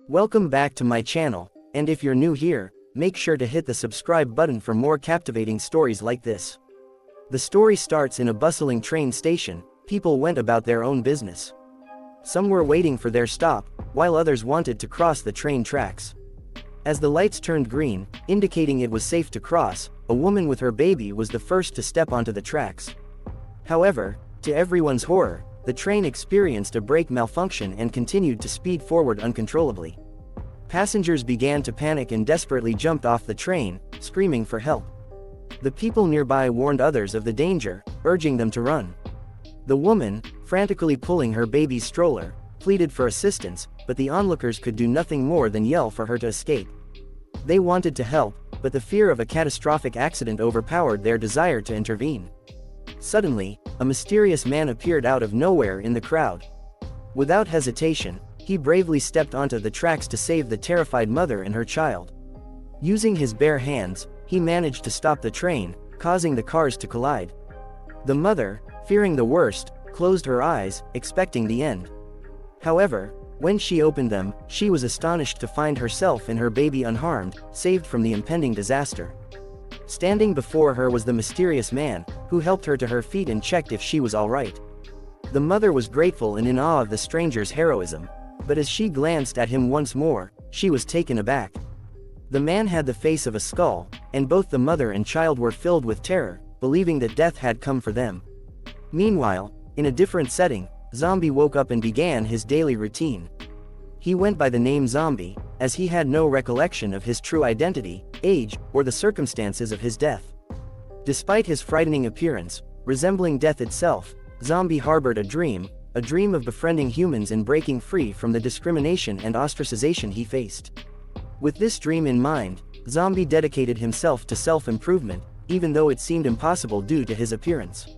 Welcome back to my channel, and if you're new here, make sure to hit the subscribe button for more captivating stories like this. The story starts in a bustling train station. People went about their own business. Some were waiting for their stop, while others wanted to cross the train tracks. As the lights turned green, indicating it was safe to cross, a woman with her baby was the first to step onto the tracks. However, to everyone's horror, the train experienced a brake malfunction and continued to speed forward uncontrollably. Passengers began to panic and desperately jumped off the train, screaming for help. The people nearby warned others of the danger, urging them to run. The woman, frantically pulling her baby's stroller, pleaded for assistance, but the onlookers could do nothing more than yell for her to escape. They wanted to help, but the fear of a catastrophic accident overpowered their desire to intervene. Suddenly, a mysterious man appeared out of nowhere in the crowd. Without hesitation, he bravely stepped onto the tracks to save the terrified mother and her child. Using his bare hands, he managed to stop the train, causing the cars to collide. The mother, fearing the worst, closed her eyes, expecting the end. However, when she opened them, she was astonished to find herself and her baby unharmed, saved from the impending disaster. Standing before her was the mysterious man, who helped her to her feet and checked if she was all right. The mother was grateful and in awe of the stranger's heroism, but as she glanced at him once more, she was taken aback. The man had the face of a skull, and both the mother and child were filled with terror, believing that death had come for them. Meanwhile, in a different setting, Zombie woke up and began his daily routine. He went by the name Zombie, as he had no recollection of his true identity, age, or the circumstances of his death. Despite his frightening appearance, resembling death itself, Zombie harbored a dream of befriending humans and breaking free from the discrimination and ostracization he faced. With this dream in mind, Zombie dedicated himself to self-improvement, even though it seemed impossible due to his appearance.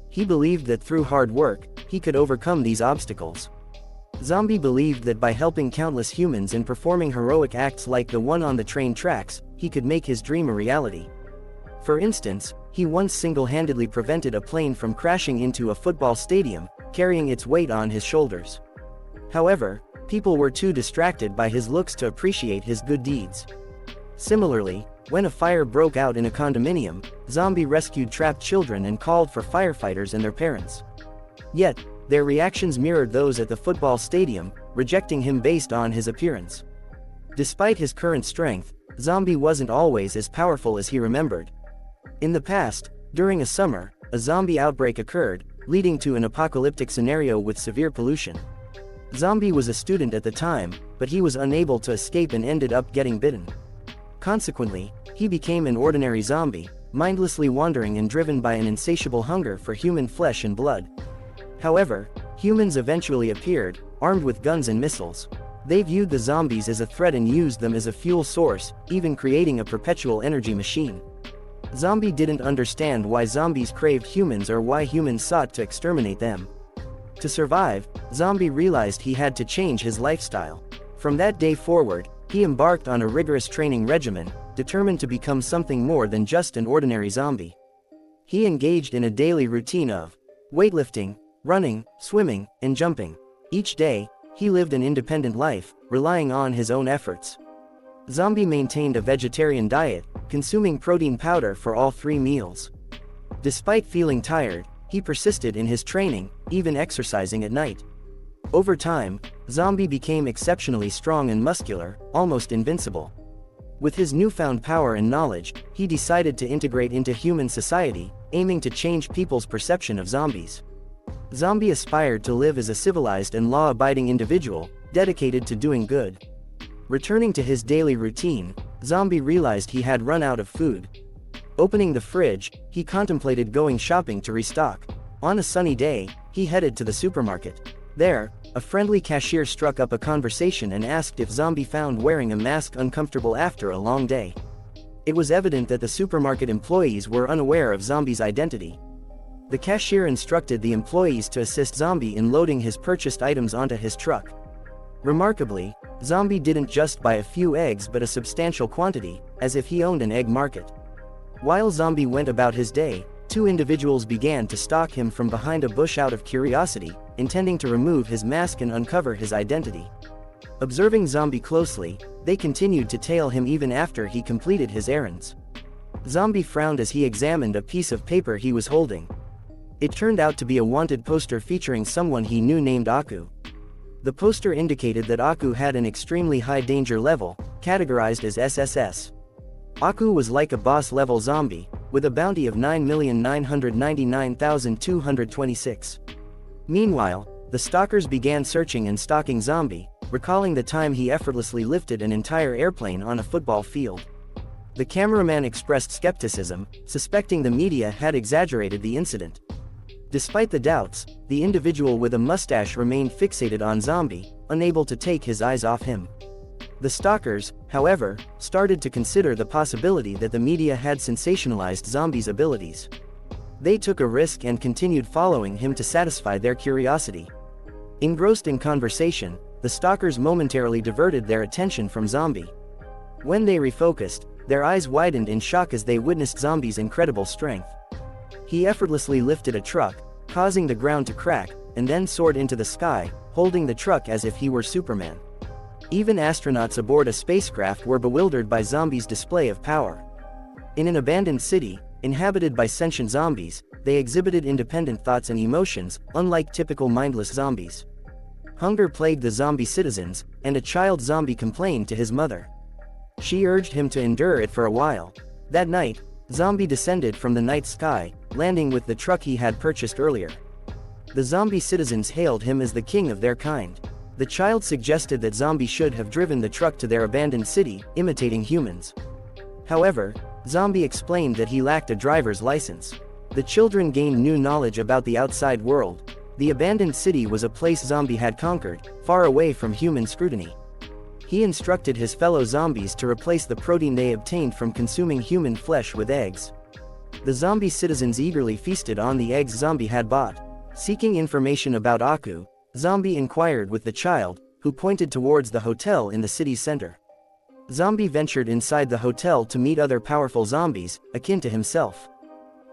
He believed that through hard work, he could overcome these obstacles. Zombie believed that by helping countless humans and performing heroic acts like the one on the train tracks, he could make his dream a reality. For instance, he once single-handedly prevented a plane from crashing into a football stadium, carrying its weight on his shoulders. However, people were too distracted by his looks to appreciate his good deeds. Similarly, when a fire broke out in a condominium, Zombie rescued trapped children and called for firefighters and their parents. Yet, their reactions mirrored those at the football stadium, rejecting him based on his appearance. Despite his current strength, Zombie wasn't always as powerful as he remembered. In the past, during a summer, a zombie outbreak occurred, leading to an apocalyptic scenario with severe pollution. Zombie was a student at the time, but he was unable to escape and ended up getting bitten. Consequently, he became an ordinary zombie, mindlessly wandering and driven by an insatiable hunger for human flesh and blood. However, humans eventually appeared, armed with guns and missiles. They viewed the zombies as a threat and used them as a fuel source, even creating a perpetual energy machine. Zombie didn't understand why zombies craved humans or why humans sought to exterminate them. To survive, Zombie realized he had to change his lifestyle. From that day forward, he embarked on a rigorous training regimen, determined to become something more than just an ordinary zombie. He engaged in a daily routine of weightlifting, running, swimming, and jumping. Each day, he lived an independent life, relying on his own efforts. Zombie maintained a vegetarian diet, consuming protein powder for all 3 meals. Despite feeling tired, he persisted in his training, even exercising at night. Over time, Zombie became exceptionally strong and muscular, almost invincible. With his newfound power and knowledge, he decided to integrate into human society, aiming to change people's perception of zombies. Zombie aspired to live as a civilized and law-abiding individual, dedicated to doing good. Returning to his daily routine, Zombie realized he had run out of food. Opening the fridge, he contemplated going shopping to restock. On a sunny day, he headed to the supermarket. There, a friendly cashier struck up a conversation and asked if Zombie found wearing a mask uncomfortable after a long day. It was evident that the supermarket employees were unaware of Zombie's identity. The cashier instructed the employees to assist Zombie in loading his purchased items onto his truck. Remarkably, Zombie didn't just buy a few eggs but a substantial quantity, as if he owned an egg market. While Zombie went about his day, 2 individuals began to stalk him from behind a bush out of curiosity, intending to remove his mask and uncover his identity. Observing Zombie closely, they continued to tail him even after he completed his errands. Zombie frowned as he examined a piece of paper he was holding. It turned out to be a wanted poster featuring someone he knew named Aku. The poster indicated that Aku had an extremely high danger level, categorized as SSS. Aku was like a boss-level zombie, with a bounty of 9,999,226. Meanwhile, the stalkers began searching and stalking Zombie, recalling the time he effortlessly lifted an entire airplane on a football field. The cameraman expressed skepticism, suspecting the media had exaggerated the incident. Despite the doubts, the individual with a mustache remained fixated on Zombie, unable to take his eyes off him. The stalkers, however, started to consider the possibility that the media had sensationalized Zombie's abilities. They took a risk and continued following him to satisfy their curiosity. Engrossed in conversation, the stalkers momentarily diverted their attention from Zombie. When they refocused, their eyes widened in shock as they witnessed Zombie's incredible strength. He effortlessly lifted a truck, causing the ground to crack, and then soared into the sky, holding the truck as if he were Superman. Even astronauts aboard a spacecraft were bewildered by Zombie's display of power. In an abandoned city, inhabited by sentient zombies, they exhibited independent thoughts and emotions, unlike typical mindless zombies. Hunger plagued the zombie citizens, and a child zombie complained to his mother. She urged him to endure it for a while. That night, Zombie descended from the night sky, landing with the truck he had purchased earlier. The zombie citizens hailed him as the king of their kind. The child suggested that Zombie should have driven the truck to their abandoned city, imitating humans. However, Zombie explained that he lacked a driver's license. The children gained new knowledge about the outside world. The abandoned city was a place Zombie had conquered, far away from human scrutiny. He instructed his fellow zombies to replace the protein they obtained from consuming human flesh with eggs. The zombie citizens eagerly feasted on the eggs Zombie had bought. Seeking information about Aku, Zombie inquired with the child, who pointed towards the hotel in the city's center. Zombie ventured inside the hotel to meet other powerful zombies, akin to himself.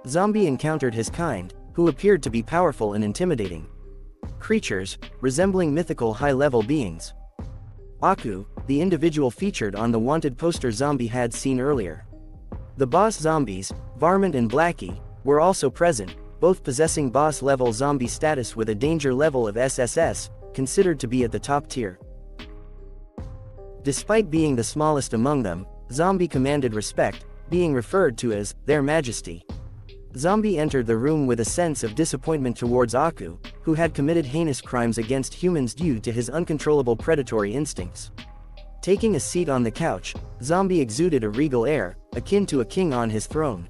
Zombie encountered his kind, who appeared to be powerful and intimidating. Creatures, resembling mythical high-level beings. Aku, the individual featured on the wanted poster Zombie had seen earlier. The boss zombies, Varmint and Blackie, were also present, both possessing boss-level zombie status with a danger level of SSS, considered to be at the top tier. Despite being the smallest among them, Zombie commanded respect, being referred to as Their Majesty. Zombie entered the room with a sense of disappointment towards Aku, who had committed heinous crimes against humans due to his uncontrollable predatory instincts. Taking a seat on the couch, Zombie exuded a regal air, akin to a king on his throne.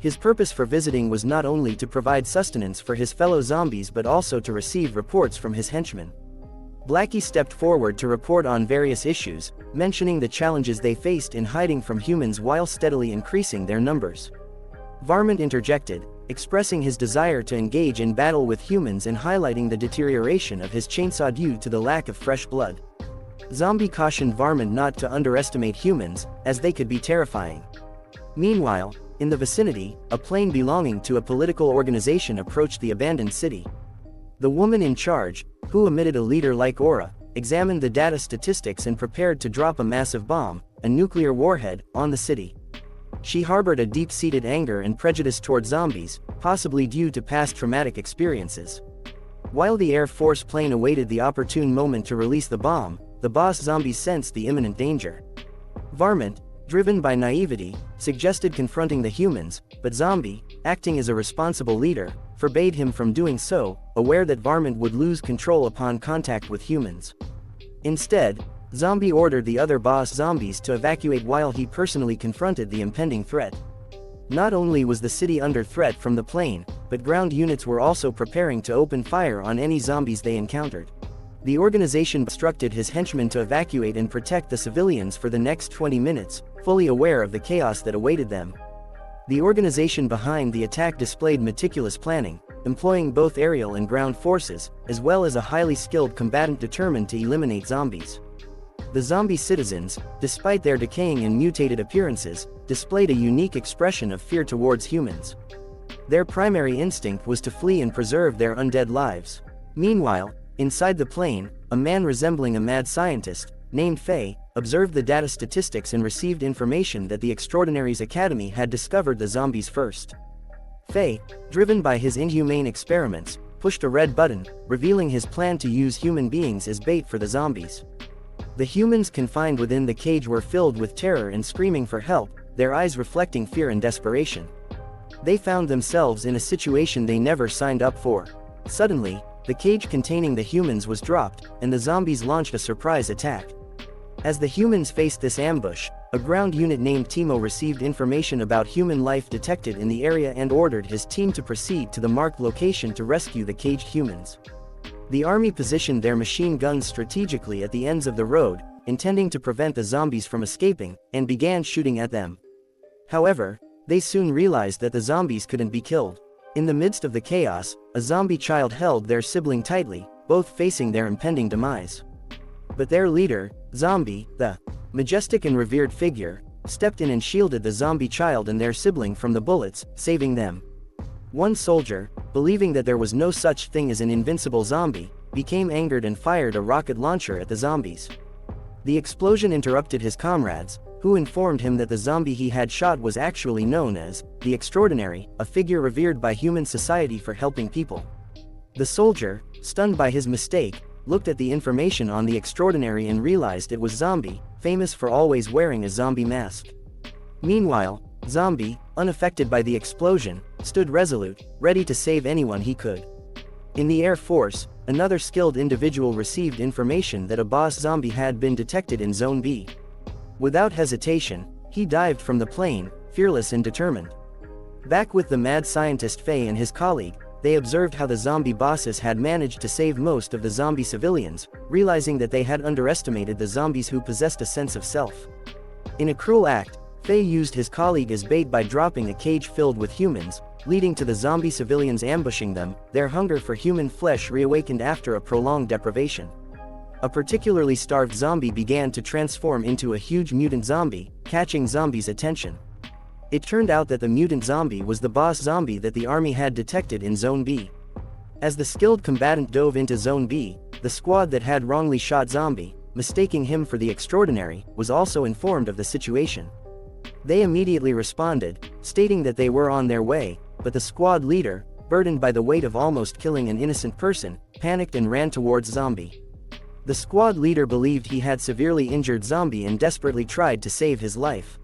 His purpose for visiting was not only to provide sustenance for his fellow zombies but also to receive reports from his henchmen. Blackie stepped forward to report on various issues, mentioning the challenges they faced in hiding from humans while steadily increasing their numbers. Varmint interjected, expressing his desire to engage in battle with humans and highlighting the deterioration of his chainsaw due to the lack of fresh blood. Zombie cautioned Varmint not to underestimate humans, as they could be terrifying. Meanwhile, in the vicinity, a plane belonging to a political organization approached the abandoned city. The woman in charge, who emitted a leader-like aura, examined the data statistics and prepared to drop a massive bomb, a nuclear warhead, on the city. She harbored a deep-seated anger and prejudice toward zombies, possibly due to past traumatic experiences. While the Air Force plane awaited the opportune moment to release the bomb, the boss zombies sensed the imminent danger. Varmint, driven by naivety, suggested confronting the humans, but Zombie, acting as a responsible leader, forbade him from doing so, aware that Varmint would lose control upon contact with humans. Instead, Zombie ordered the other boss zombies to evacuate while he personally confronted the impending threat. Not only was the city under threat from the plane, but ground units were also preparing to open fire on any zombies they encountered. The organization instructed his henchmen to evacuate and protect the civilians for the next 20 minutes, fully aware of the chaos that awaited them. The organization behind the attack displayed meticulous planning, employing both aerial and ground forces, as well as a highly skilled combatant determined to eliminate zombies. The zombie citizens, despite their decaying and mutated appearances, displayed a unique expression of fear towards humans. Their primary instinct was to flee and preserve their undead lives. Meanwhile, Inside the plane, a man resembling a mad scientist, named Faye, observed the data statistics and received information that the Extraordinaries Academy had discovered the zombies first. Faye, driven by his inhumane experiments, pushed a red button, revealing his plan to use human beings as bait for the zombies. The humans confined within the cage were filled with terror and screaming for help, their eyes reflecting fear and desperation. They found themselves in a situation they never signed up for. Suddenly, the cage containing the humans was dropped, and the zombies launched a surprise attack. As the humans faced this ambush, a ground unit named Timo received information about human life detected in the area and ordered his team to proceed to the marked location to rescue the caged humans. The army positioned their machine guns strategically at the ends of the road, intending to prevent the zombies from escaping, and began shooting at them. However, they soon realized that the zombies couldn't be killed. In the midst of the chaos, a zombie child held their sibling tightly, both facing their impending demise. But their leader, Zombie, the majestic and revered figure, stepped in and shielded the zombie child and their sibling from the bullets, saving them. One soldier, believing that there was no such thing as an invincible zombie, became angered and fired a rocket launcher at the zombies. The explosion interrupted his comrades, who informed him that the zombie he had shot was actually known as the Extraordinary, a figure revered by human society for helping people. The soldier, stunned by his mistake, looked at the information on the Extraordinary and realized it was Zombie, famous for always wearing a zombie mask. Meanwhile, Zombie, unaffected by the explosion, stood resolute, ready to save anyone he could. In the Air Force, another skilled individual received information that a boss zombie had been detected in Zone B. Without hesitation, he dived from the plane, fearless and determined. Back with the mad scientist Faye and his colleague, they observed how the zombie bosses had managed to save most of the zombie civilians, realizing that they had underestimated the zombies who possessed a sense of self. In a cruel act, Faye used his colleague as bait by dropping a cage filled with humans, leading to the zombie civilians ambushing them, their hunger for human flesh reawakened after a prolonged deprivation. A particularly starved zombie began to transform into a huge mutant zombie, catching Zombie's attention. It turned out that the mutant zombie was the boss zombie that the army had detected in Zone B. As the skilled combatant dove into Zone B, the squad that had wrongly shot Zombie, mistaking him for the Extraordinary, was also informed of the situation. They immediately responded, stating that they were on their way, but the squad leader, burdened by the weight of almost killing an innocent person, panicked and ran towards Zombie. The squad leader believed he had severely injured Zombie and desperately tried to save his life.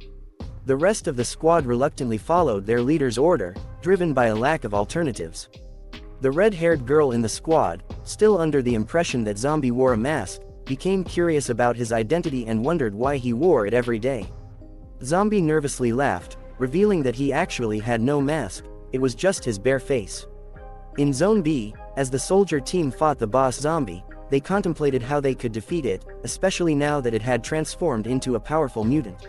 The rest of the squad reluctantly followed their leader's order, driven by a lack of alternatives. The red-haired girl in the squad, still under the impression that Zombie wore a mask, became curious about his identity and wondered why he wore it every day. Zombie nervously laughed, revealing that he actually had no mask, it was just his bare face. In Zone B, as the soldier team fought the boss zombie, they contemplated how they could defeat it, especially now that it had transformed into a powerful mutant.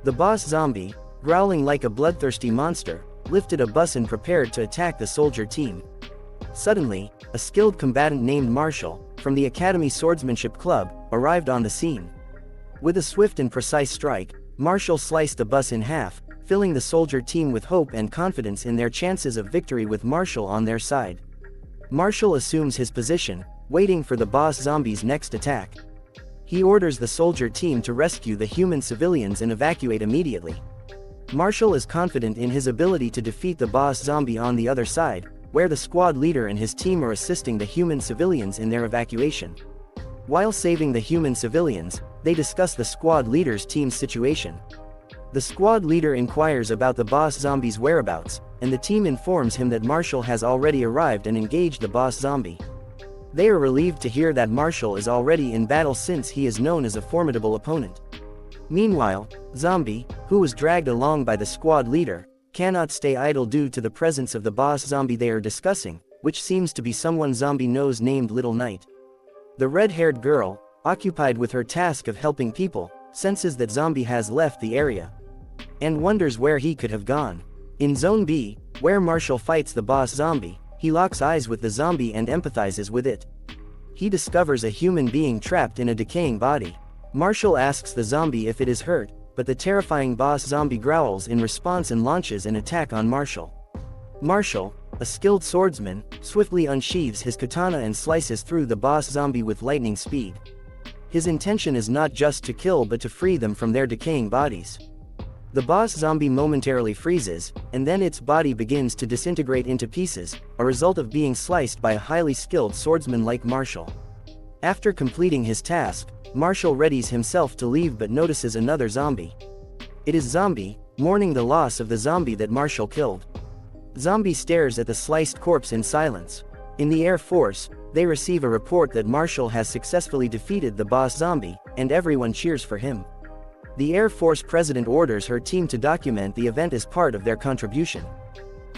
The boss zombie, growling like a bloodthirsty monster, lifted a bus and prepared to attack the soldier team. Suddenly, a skilled combatant named Marshall, from the Academy Swordsmanship Club, arrived on the scene. With a swift and precise strike, Marshall sliced the bus in half, filling the soldier team with hope and confidence in their chances of victory with Marshall on their side. Marshall assumes his position, waiting for the boss zombie's next attack. He orders the soldier team to rescue the human civilians and evacuate immediately. Marshall is confident in his ability to defeat the boss zombie on the other side, where the squad leader and his team are assisting the human civilians in their evacuation. While saving the human civilians, they discuss the squad leader's team's situation. The squad leader inquires about the boss zombie's whereabouts, and the team informs him that Marshall has already arrived and engaged the boss zombie. They are relieved to hear that Marshall is already in battle since he is known as a formidable opponent. Meanwhile, Zombie, who was dragged along by the squad leader, cannot stay idle due to the presence of the boss zombie they are discussing, which seems to be someone Zombie knows named Little Knight. The red-haired girl, occupied with her task of helping people, senses that Zombie has left the area, and wonders where he could have gone. In Zone B, where Marshall fights the boss zombie, he locks eyes with the zombie and empathizes with it. He discovers a human being trapped in a decaying body. Marshall asks the zombie if it is hurt, but the terrifying boss zombie growls in response and launches an attack on Marshall. Marshall, a skilled swordsman, swiftly unsheathes his katana and slices through the boss zombie with lightning speed. His intention is not just to kill but to free them from their decaying bodies. The boss zombie momentarily freezes, and then its body begins to disintegrate into pieces, a result of being sliced by a highly skilled swordsman like Marshall. After completing his task, Marshall readies himself to leave but notices another zombie. It is Zombie, mourning the loss of the zombie that Marshall killed. Zombie stares at the sliced corpse in silence. In the Air Force, they receive a report that Marshall has successfully defeated the boss zombie, and everyone cheers for him. The Air Force president orders her team to document the event as part of their contribution.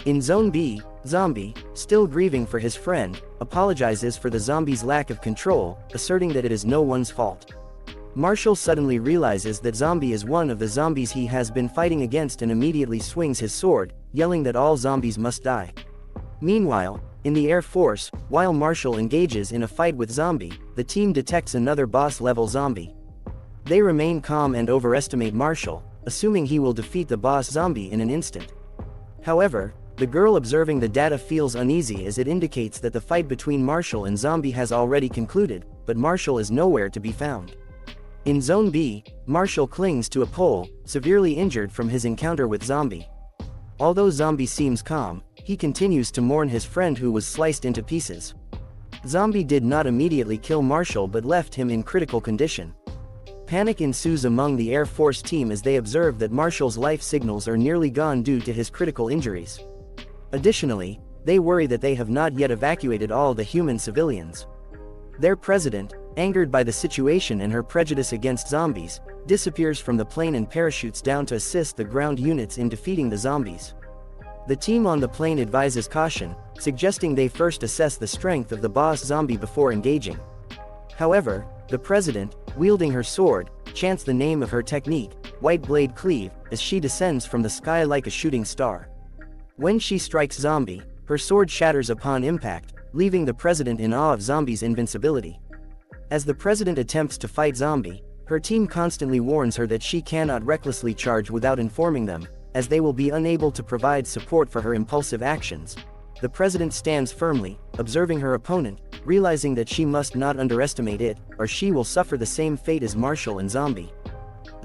In Zone B, Zombie, still grieving for his friend, apologizes for the zombie's lack of control, asserting that it is no one's fault. Marshall suddenly realizes that Zombie is one of the zombies he has been fighting against and immediately swings his sword, yelling that all zombies must die. Meanwhile, in the Air Force, while Marshall engages in a fight with Zombie, the team detects another boss-level zombie. They remain calm and overestimate Marshall, assuming he will defeat the boss zombie in an instant. However, the girl observing the data feels uneasy as it indicates that the fight between Marshall and Zombie has already concluded, but Marshall is nowhere to be found. In Zone B, Marshall clings to a pole, severely injured from his encounter with Zombie. Although Zombie seems calm, he continues to mourn his friend who was sliced into pieces. Zombie did not immediately kill Marshall but left him in critical condition. Panic ensues among the Air Force team as they observe that Marshall's life signals are nearly gone due to his critical injuries. Additionally, they worry that they have not yet evacuated all the human civilians. Their president, angered by the situation and her prejudice against zombies, disappears from the plane and parachutes down to assist the ground units in defeating the zombies. The team on the plane advises caution, suggesting they first assess the strength of the boss zombie before engaging. However, the president, wielding her sword, chants the name of her technique, White Blade Cleave, as she descends from the sky like a shooting star. When she strikes Zombie, her sword shatters upon impact, leaving the president in awe of Zombie's invincibility. As the president attempts to fight Zombie, her team constantly warns her that she cannot recklessly charge without informing them, as they will be unable to provide support for her impulsive actions. The president stands firmly, observing her opponent, realizing that she must not underestimate it, or she will suffer the same fate as Marshall and Zombie.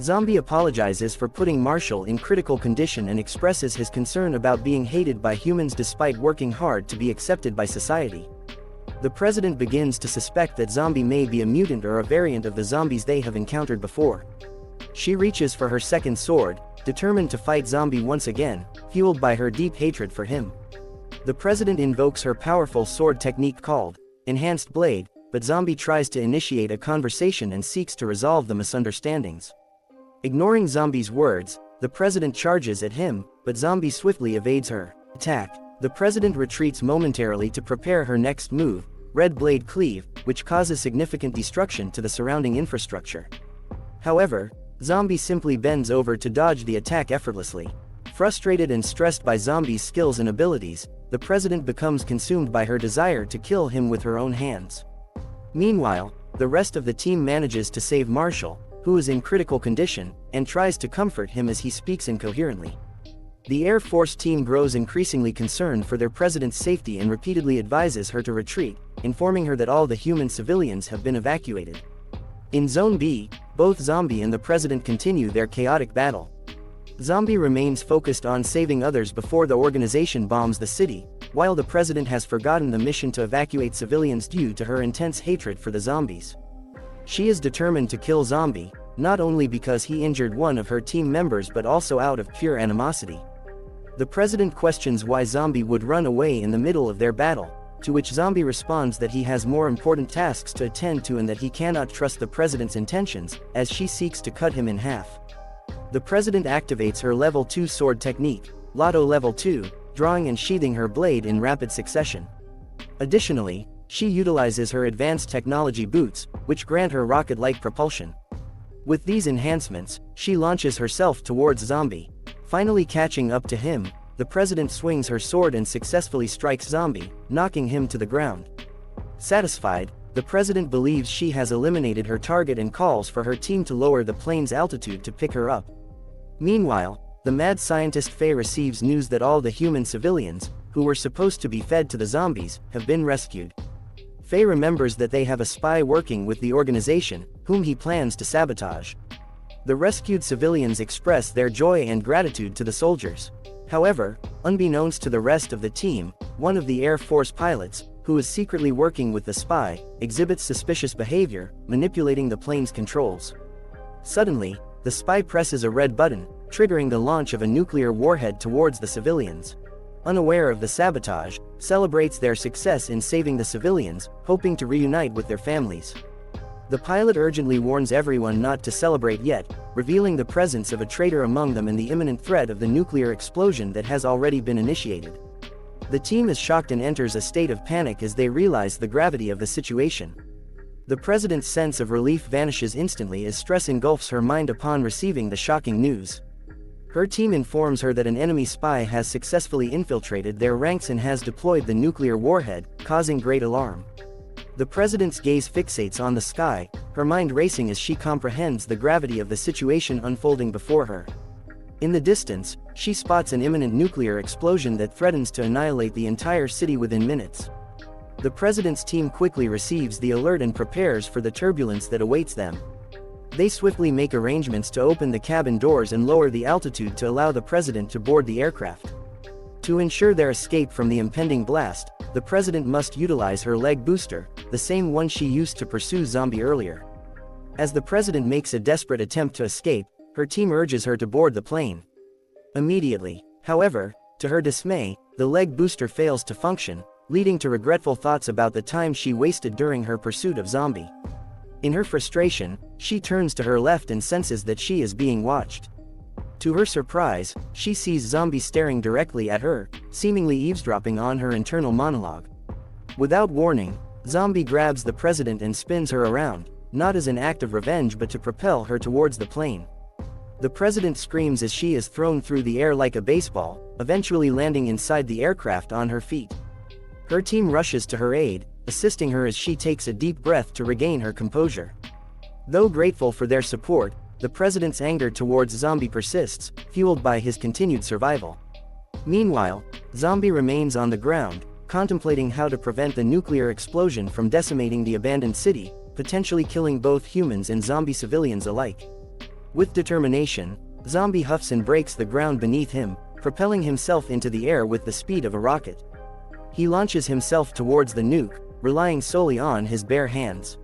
Zombie apologizes for putting Marshall in critical condition and expresses his concern about being hated by humans despite working hard to be accepted by society. The president begins to suspect that Zombie may be a mutant or a variant of the zombies they have encountered before. She reaches for her second sword, determined to fight Zombie once again, fueled by her deep hatred for him. The president invokes her powerful sword technique called Enhanced Blade, but Zombie tries to initiate a conversation and seeks to resolve the misunderstandings. Ignoring Zombie's words, the president charges at him, but Zombie swiftly evades her attack. The president retreats momentarily to prepare her next move, Red Blade Cleave, which causes significant destruction to the surrounding infrastructure. However, Zombie simply bends over to dodge the attack effortlessly. Frustrated and stressed by Zombie's skills and abilities, the president becomes consumed by her desire to kill him with her own hands. Meanwhile, the rest of the team manages to save Marshall, who is in critical condition, and tries to comfort him as he speaks incoherently. The Air Force team grows increasingly concerned for their president's safety and repeatedly advises her to retreat, informing her that all the human civilians have been evacuated. In Zone B, both Zombie and the president continue their chaotic battle. Zombie remains focused on saving others before the organization bombs the city, while the president has forgotten the mission to evacuate civilians due to her intense hatred for the zombies. She is determined to kill Zombie, not only because he injured one of her team members but also out of pure animosity. The president questions why Zombie would run away in the middle of their battle, to which Zombie responds that he has more important tasks to attend to and that he cannot trust the president's intentions, as she seeks to cut him in half. The president activates her level 2 sword technique, Lotto level 2, drawing and sheathing her blade in rapid succession. Additionally, she utilizes her advanced technology boots, which grant her rocket-like propulsion. With these enhancements, she launches herself towards Zombie. Finally catching up to him, the president swings her sword and successfully strikes Zombie, knocking him to the ground. Satisfied, the president believes she has eliminated her target and calls for her team to lower the plane's altitude to pick her up. Meanwhile, the mad scientist Faye receives news that all the human civilians, who were supposed to be fed to the zombies, have been rescued. Faye remembers that they have a spy working with the organization, whom he plans to sabotage. The rescued civilians express their joy and gratitude to the soldiers. However, unbeknownst to the rest of the team, one of the Air Force pilots, who is secretly working with the spy, exhibits suspicious behavior, manipulating the plane's controls. Suddenly, the spy presses a red button, triggering the launch of a nuclear warhead towards the civilians. Unaware of the sabotage, celebrates their success in saving the civilians, hoping to reunite with their families. The pilot urgently warns everyone not to celebrate yet, revealing the presence of a traitor among them and the imminent threat of the nuclear explosion that has already been initiated. The team is shocked and enters a state of panic as they realize the gravity of the situation. The president's sense of relief vanishes instantly as stress engulfs her mind upon receiving the shocking news. Her team informs her that an enemy spy has successfully infiltrated their ranks and has deployed the nuclear warhead, causing great alarm. The president's gaze fixates on the sky, her mind racing as she comprehends the gravity of the situation unfolding before her. In the distance, she spots an imminent nuclear explosion that threatens to annihilate the entire city within minutes. The president's team quickly receives the alert and prepares for the turbulence that awaits them. They swiftly make arrangements to open the cabin doors and lower the altitude to allow the president to board the aircraft. To ensure their escape from the impending blast, the president must utilize her leg booster, the same one she used to pursue Zombie earlier. As the president makes a desperate attempt to escape, her team urges her to board the plane. Immediately, however, to her dismay, the leg booster fails to function, leading to regretful thoughts about the time she wasted during her pursuit of Zombie. In her frustration, she turns to her left and senses that she is being watched. To her surprise, she sees Zombie staring directly at her, seemingly eavesdropping on her internal monologue. Without warning, Zombie grabs the president and spins her around, not as an act of revenge but to propel her towards the plane. The president screams as she is thrown through the air like a baseball, eventually landing inside the aircraft on her feet. Her team rushes to her aid, assisting her as she takes a deep breath to regain her composure. Though grateful for their support, the president's anger towards Zombie persists, fueled by his continued survival. Meanwhile, Zombie remains on the ground, contemplating how to prevent the nuclear explosion from decimating the abandoned city, potentially killing both humans and zombie civilians alike. With determination, Zombie huffs and breaks the ground beneath him, propelling himself into the air with the speed of a rocket. He launches himself towards the nuke, relying solely on his bare hands.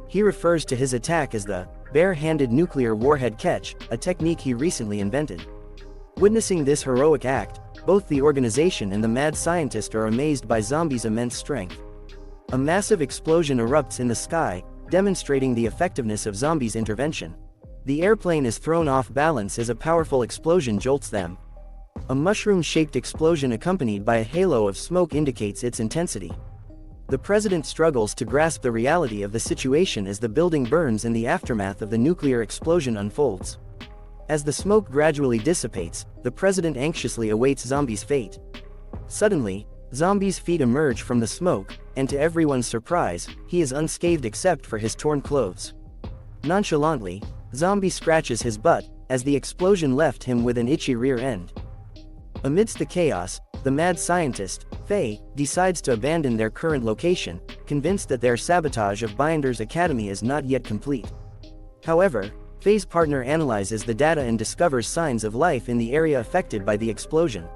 He refers to his attack as the bare-handed nuclear warhead catch, a technique he recently invented. Witnessing this heroic act, both the organization and the mad scientist are amazed by Zombie's immense strength. A massive explosion erupts in the sky, demonstrating the effectiveness of Zombie's intervention. The airplane is thrown off balance as a powerful explosion jolts them. A mushroom-shaped explosion accompanied by a halo of smoke indicates its intensity. The president struggles to grasp the reality of the situation as the building burns and the aftermath of the nuclear explosion unfolds. As the smoke gradually dissipates, the president anxiously awaits Zombie's fate. Suddenly, Zombie's feet emerge from the smoke, and to everyone's surprise, he is unscathed except for his torn clothes. Nonchalantly, Zombie scratches his butt, as the explosion left him with an itchy rear end. Amidst the chaos, the mad scientist, Faye, decides to abandon their current location, convinced that their sabotage of Binder's Academy is not yet complete. However, Faye's partner analyzes the data and discovers signs of life in the area affected by the explosion.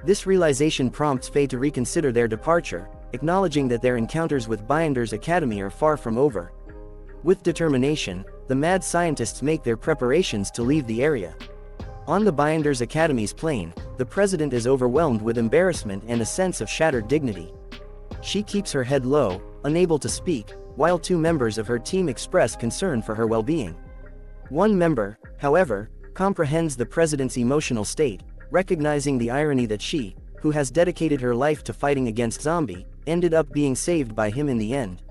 This realization prompts Faye to reconsider their departure, acknowledging that their encounters with Binder's Academy are far from over. With determination, the mad scientists make their preparations to leave the area. On the Binder's Academy's plane, the president is overwhelmed with embarrassment and a sense of shattered dignity. She keeps her head low, unable to speak, while two members of her team express concern for her well-being. One member, however, comprehends the president's emotional state, recognizing the irony that she, who has dedicated her life to fighting against Zombie, ended up being saved by him in the end.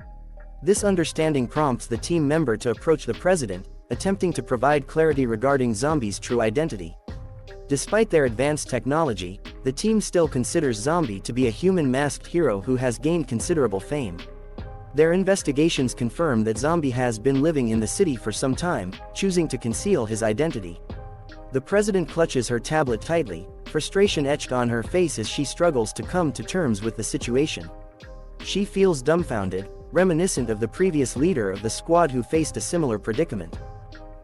This understanding prompts the team member to approach the president, attempting to provide clarity regarding Zombie's true identity. Despite their advanced technology, the team still considers Zombie to be a human masked hero who has gained considerable fame. Their investigations confirm that Zombie has been living in the city for some time, choosing to conceal his identity. The president clutches her tablet tightly, frustration etched on her face as she struggles to come to terms with the situation. She feels dumbfounded, reminiscent of the previous leader of the squad who faced a similar predicament.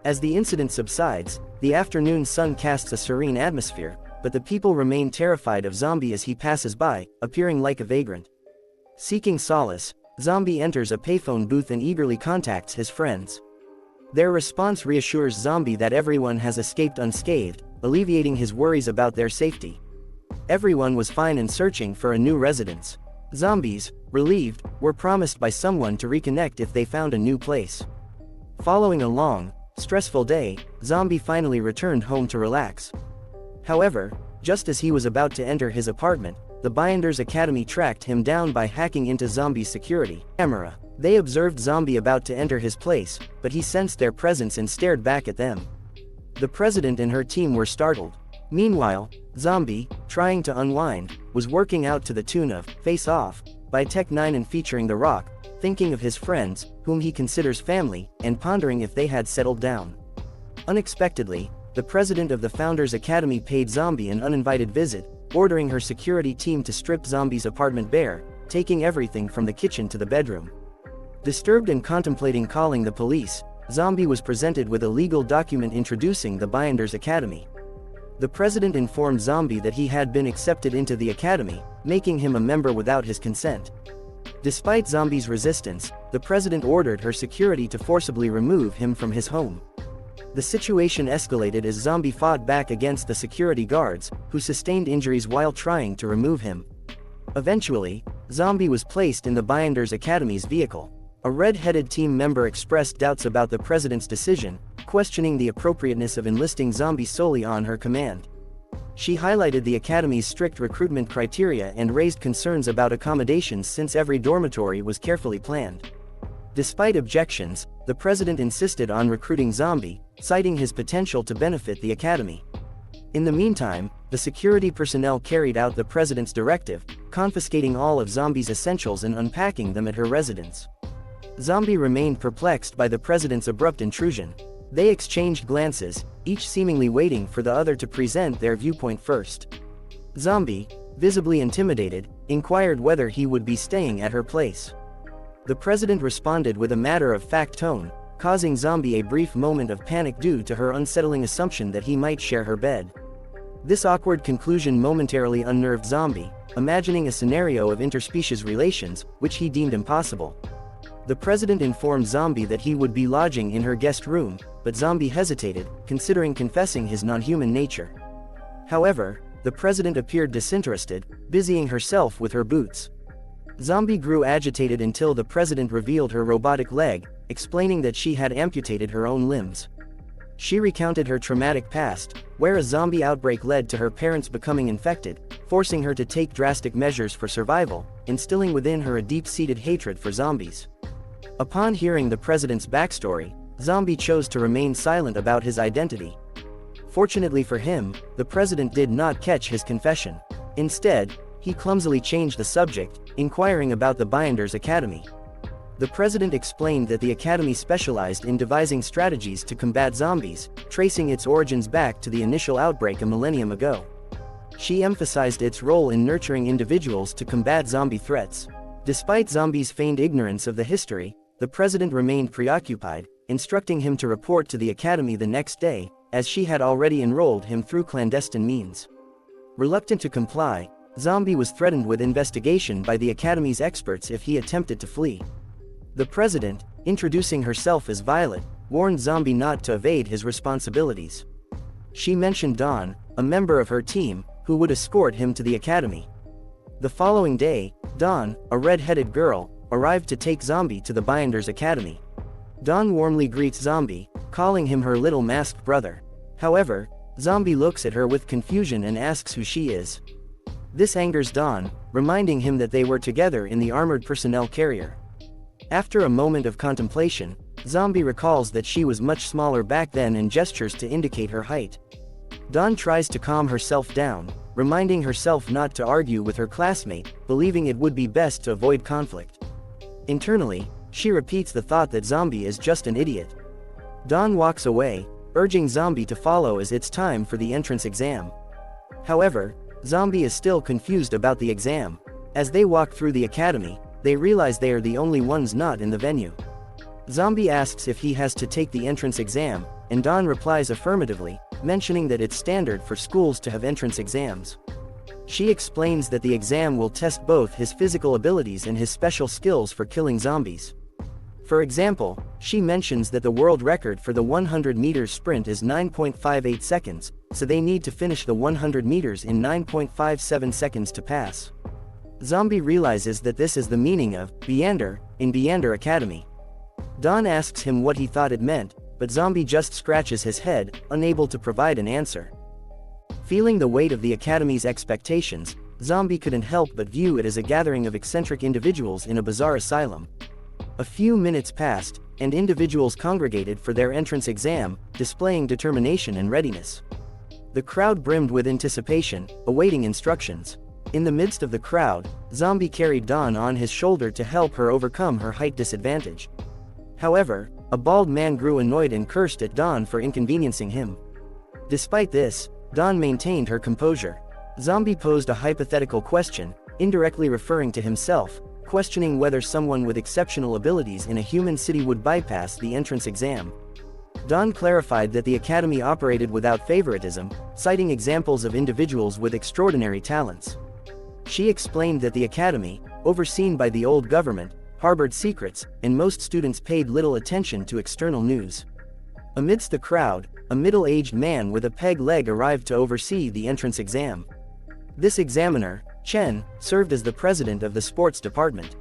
As the incident subsides, the afternoon sun casts a serene atmosphere, but the people remain terrified of Zombie as he passes by, appearing like a vagrant. Seeking solace, Zombie enters a payphone booth and eagerly contacts his friends. Their response reassures Zombie that everyone has escaped unscathed, alleviating his worries about their safety. Everyone was fine and searching for a new residence. Zombies, relieved, were promised by someone to reconnect if they found a new place. Following a long, stressful day, Zombie finally returned home to relax. However, just as he was about to enter his apartment, the Binders Academy tracked him down by hacking into Zombie's security camera. They observed Zombie about to enter his place, but he sensed their presence and stared back at them. The president and her team were startled. Meanwhile, Zombie, trying to unwind, was working out to the tune of Face Off by Tech 9 and featuring The Rock, thinking of his friends, whom he considers family, and pondering if they had settled down. Unexpectedly, the president of the Founders Academy paid Zombie an uninvited visit, ordering her security team to strip Zombie's apartment bare, taking everything from the kitchen to the bedroom. Disturbed and contemplating calling the police, Zombie was presented with a legal document introducing the Binders Academy. The president informed Zombie that he had been accepted into the academy, making him a member without his consent. Despite Zombie's resistance, the president ordered her security to forcibly remove him from his home. The situation escalated as Zombie fought back against the security guards, who sustained injuries while trying to remove him. Eventually, Zombie was placed in the Binders Academy's vehicle. A red-headed team member expressed doubts about the president's decision, questioning the appropriateness of enlisting Zombie solely on her command. She highlighted the academy's strict recruitment criteria and raised concerns about accommodations since every dormitory was carefully planned. Despite objections, the president insisted on recruiting Zombie, citing his potential to benefit the academy. In the meantime, the security personnel carried out the president's directive, confiscating all of Zombie's essentials and unpacking them at her residence. Zombie remained perplexed by the president's abrupt intrusion. They exchanged glances, each seemingly waiting for the other to present their viewpoint first. Zombie, visibly intimidated, inquired whether he would be staying at her place. The president responded with a matter-of-fact tone, causing Zombie a brief moment of panic due to her unsettling assumption that he might share her bed. This awkward conclusion momentarily unnerved Zombie, imagining a scenario of interspecies relations, which he deemed impossible. The president informed Zombie that he would be lodging in her guest room, but Zombie hesitated, considering confessing his non-human nature. However, the president appeared disinterested, busying herself with her boots. Zombie grew agitated until the president revealed her robotic leg, explaining that she had amputated her own limbs. She recounted her traumatic past, where a zombie outbreak led to her parents becoming infected, forcing her to take drastic measures for survival, instilling within her a deep-seated hatred for zombies. Upon hearing the president's backstory, Zombie chose to remain silent about his identity. Fortunately for him, the president did not catch his confession. Instead, he clumsily changed the subject, inquiring about the Binders Academy. The president explained that the academy specialized in devising strategies to combat zombies, tracing its origins back to the initial outbreak a millennium ago. She emphasized its role in nurturing individuals to combat zombie threats. Despite Zombie's feigned ignorance of the history, the president remained preoccupied, instructing him to report to the academy the next day, as she had already enrolled him through clandestine means. Reluctant to comply, Zombie was threatened with investigation by the academy's experts if he attempted to flee. The president, introducing herself as Violet, warned Zombie not to evade his responsibilities. She mentioned Dawn, a member of her team, who would escort him to the academy. The following day, Dawn, a red-headed girl, arrived to take Zombie to the Binders Academy. Dawn warmly greets Zombie, calling him her little masked brother. However, Zombie looks at her with confusion and asks who she is. This angers Dawn, reminding him that they were together in the armored personnel carrier. After a moment of contemplation, Zombie recalls that she was much smaller back then and gestures to indicate her height. Dawn tries to calm herself down, reminding herself not to argue with her classmate, believing it would be best to avoid conflict. Internally, she repeats the thought that Zombie is just an idiot. Dawn walks away, urging Zombie to follow as it's time for the entrance exam. However, Zombie is still confused about the exam. As they walk through the academy, they realize they are the only ones not in the venue. Zombie asks if he has to take the entrance exam, and Dawn replies affirmatively, mentioning that it's standard for schools to have entrance exams. She explains that the exam will test both his physical abilities and his special skills for killing zombies. For example, she mentions that the world record for the 100 meters sprint is 9.58 seconds, so they need to finish the 100 meters in 9.57 seconds to pass. Zombie realizes that this is the meaning of Beander in Beander Academy. Dawn asks him what he thought it meant, but Zombie just scratches his head, unable to provide an answer. Feeling the weight of the Academy's expectations, Zombie couldn't help but view it as a gathering of eccentric individuals in a bizarre asylum. A few minutes passed, and individuals congregated for their entrance exam, displaying determination and readiness. The crowd brimmed with anticipation, awaiting instructions. In the midst of the crowd, Zombie carried Dawn on his shoulder to help her overcome her height disadvantage. However, a bald man grew annoyed and cursed at Dawn for inconveniencing him. Despite this, Dawn maintained her composure. Zombie posed a hypothetical question, indirectly referring to himself, questioning whether someone with exceptional abilities in a human city would bypass the entrance exam. Dawn clarified that the Academy operated without favoritism, citing examples of individuals with extraordinary talents. She explained that the Academy, overseen by the old government, harbored secrets, and most students paid little attention to external news. Amidst the crowd, a middle-aged man with a peg leg arrived to oversee the entrance exam. This examiner, Chen, served as the president of the sports department.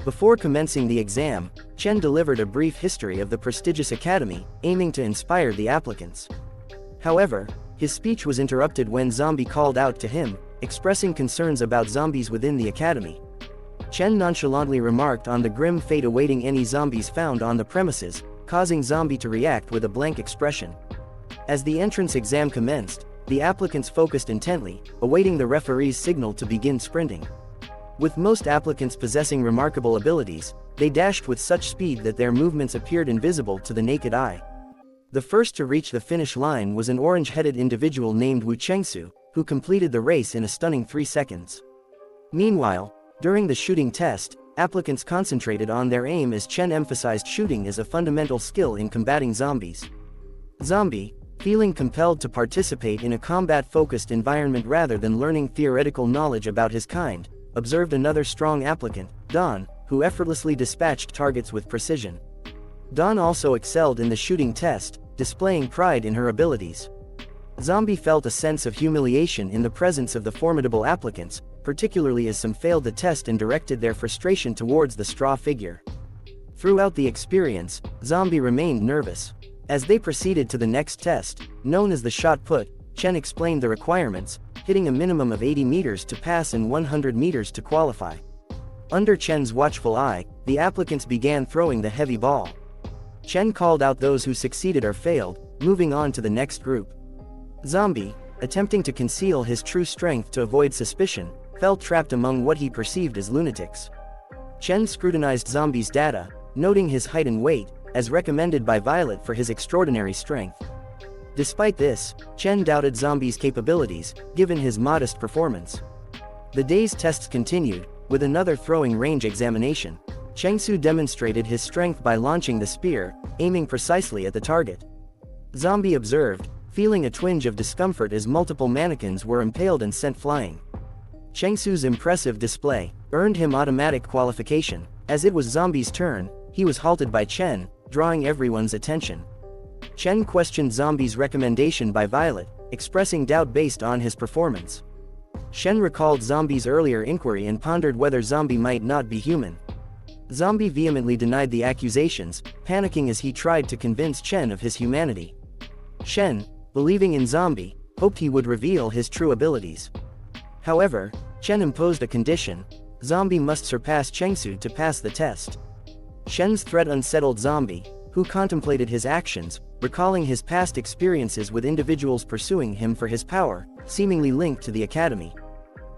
Before commencing the exam, Chen delivered a brief history of the prestigious academy, aiming to inspire the applicants. However, his speech was interrupted when Zombie called out to him, expressing concerns about zombies within the academy. Chen nonchalantly remarked on the grim fate awaiting any zombies found on the premises, causing Zombie to react with a blank expression. As the entrance exam commenced, the applicants focused intently, awaiting the referee's signal to begin sprinting. With most applicants possessing remarkable abilities, they dashed with such speed that their movements appeared invisible to the naked eye. The first to reach the finish line was an orange-headed individual named Wu Chengsu, who completed the race in a stunning 3 seconds. Meanwhile, during the shooting test, applicants concentrated on their aim as Chen emphasized shooting as a fundamental skill in combating zombies. Zombie, feeling compelled to participate in a combat-focused environment rather than learning theoretical knowledge about his kind, observed another strong applicant, Dawn, who effortlessly dispatched targets with precision. Dawn also excelled in the shooting test, displaying pride in her abilities. Zombie felt a sense of humiliation in the presence of the formidable applicants, particularly as some failed the test and directed their frustration towards the straw figure. Throughout the experience, Zombie remained nervous. As they proceeded to the next test, known as the shot put, Chen explained the requirements, hitting a minimum of 80 meters to pass and 100 meters to qualify. Under Chen's watchful eye, the applicants began throwing the heavy ball. Chen called out those who succeeded or failed, moving on to the next group. Zombie, attempting to conceal his true strength to avoid suspicion, felt trapped among what he perceived as lunatics. Chen scrutinized Zombie's data, noting his height and weight, as recommended by Violet for his extraordinary strength. Despite this, Chen doubted Zombie's capabilities, given his modest performance. The day's tests continued, with another throwing range examination. Chengsu demonstrated his strength by launching the spear, aiming precisely at the target. Zombie observed, feeling a twinge of discomfort as multiple mannequins were impaled and sent flying. Chengsu's impressive display earned him automatic qualification. As it was Zombie's turn, he was halted by Chen, drawing everyone's attention. Chen questioned Zombie's recommendation by Violet, expressing doubt based on his performance. Shen recalled Zombie's earlier inquiry and pondered whether Zombie might not be human. Zombie vehemently denied the accusations, panicking as he tried to convince Chen of his humanity. Shen, believing in Zombie, hoped he would reveal his true abilities. However, Chen imposed a condition: Zombie must surpass Chengsu to pass the test. Shen's threat unsettled Zombie, who contemplated his actions, recalling his past experiences with individuals pursuing him for his power, seemingly linked to the academy.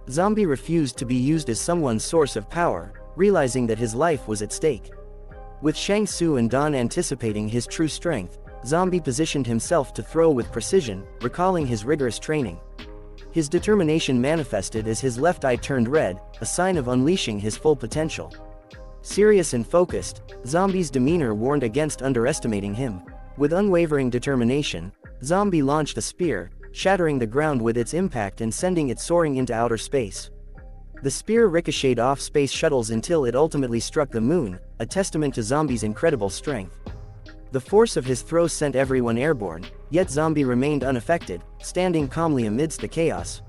Zombie refused to be used as someone's source of power, realizing that his life was at stake. With Shang Su and Dawn anticipating his true strength, Zombie positioned himself to throw with precision, recalling his rigorous training. His determination manifested as his left eye turned red, a sign of unleashing his full potential. Serious and focused, Zombie's demeanor warned against underestimating him. With unwavering determination, Zombie launched a spear, shattering the ground with its impact and sending it soaring into outer space. The spear ricocheted off space shuttles until it ultimately struck the moon, a testament to Zombie's incredible strength. The force of his throw sent everyone airborne, yet Zombie remained unaffected, standing calmly amidst the chaos.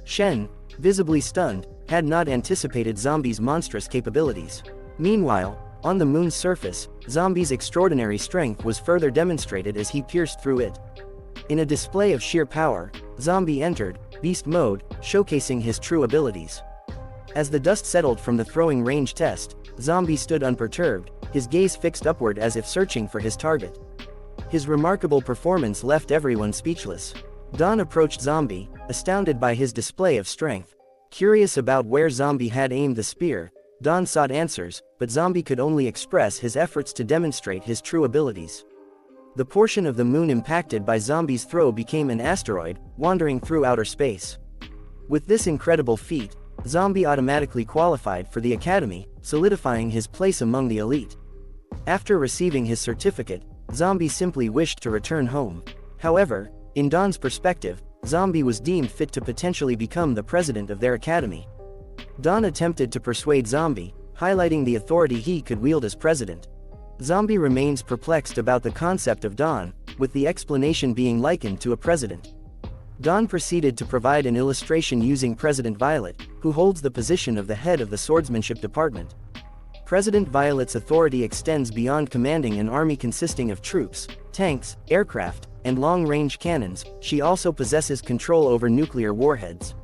Shen, visibly stunned, had not anticipated Zombie's monstrous capabilities. Meanwhile, on the moon's surface, Zombie's extraordinary strength was further demonstrated as he pierced through it. In a display of sheer power, Zombie entered beast mode, showcasing his true abilities. As the dust settled from the throwing range test, Zombie stood unperturbed, his gaze fixed upward as if searching for his target. His remarkable performance left everyone speechless. Don approached Zombie, astounded by his display of strength. Curious about where Zombie had aimed the spear, Don sought answers, but Zombie could only express his efforts to demonstrate his true abilities. The portion of the moon impacted by Zombie's throw became an asteroid, wandering through outer space. With this incredible feat, Zombie automatically qualified for the Academy, solidifying his place among the elite. After receiving his certificate, Zombie simply wished to return home. However, in Don's perspective, Zombie was deemed fit to potentially become the president of their academy. Don attempted to persuade Zombie, highlighting the authority he could wield as president. Zombie remains perplexed about the concept of Don, with the explanation being likened to a president. Don proceeded to provide an illustration using President Violet, who holds the position of the head of the swordsmanship department. President Violet's authority extends beyond commanding an army consisting of troops, tanks, aircraft, and long-range cannons. She also possesses control over nuclear warheads.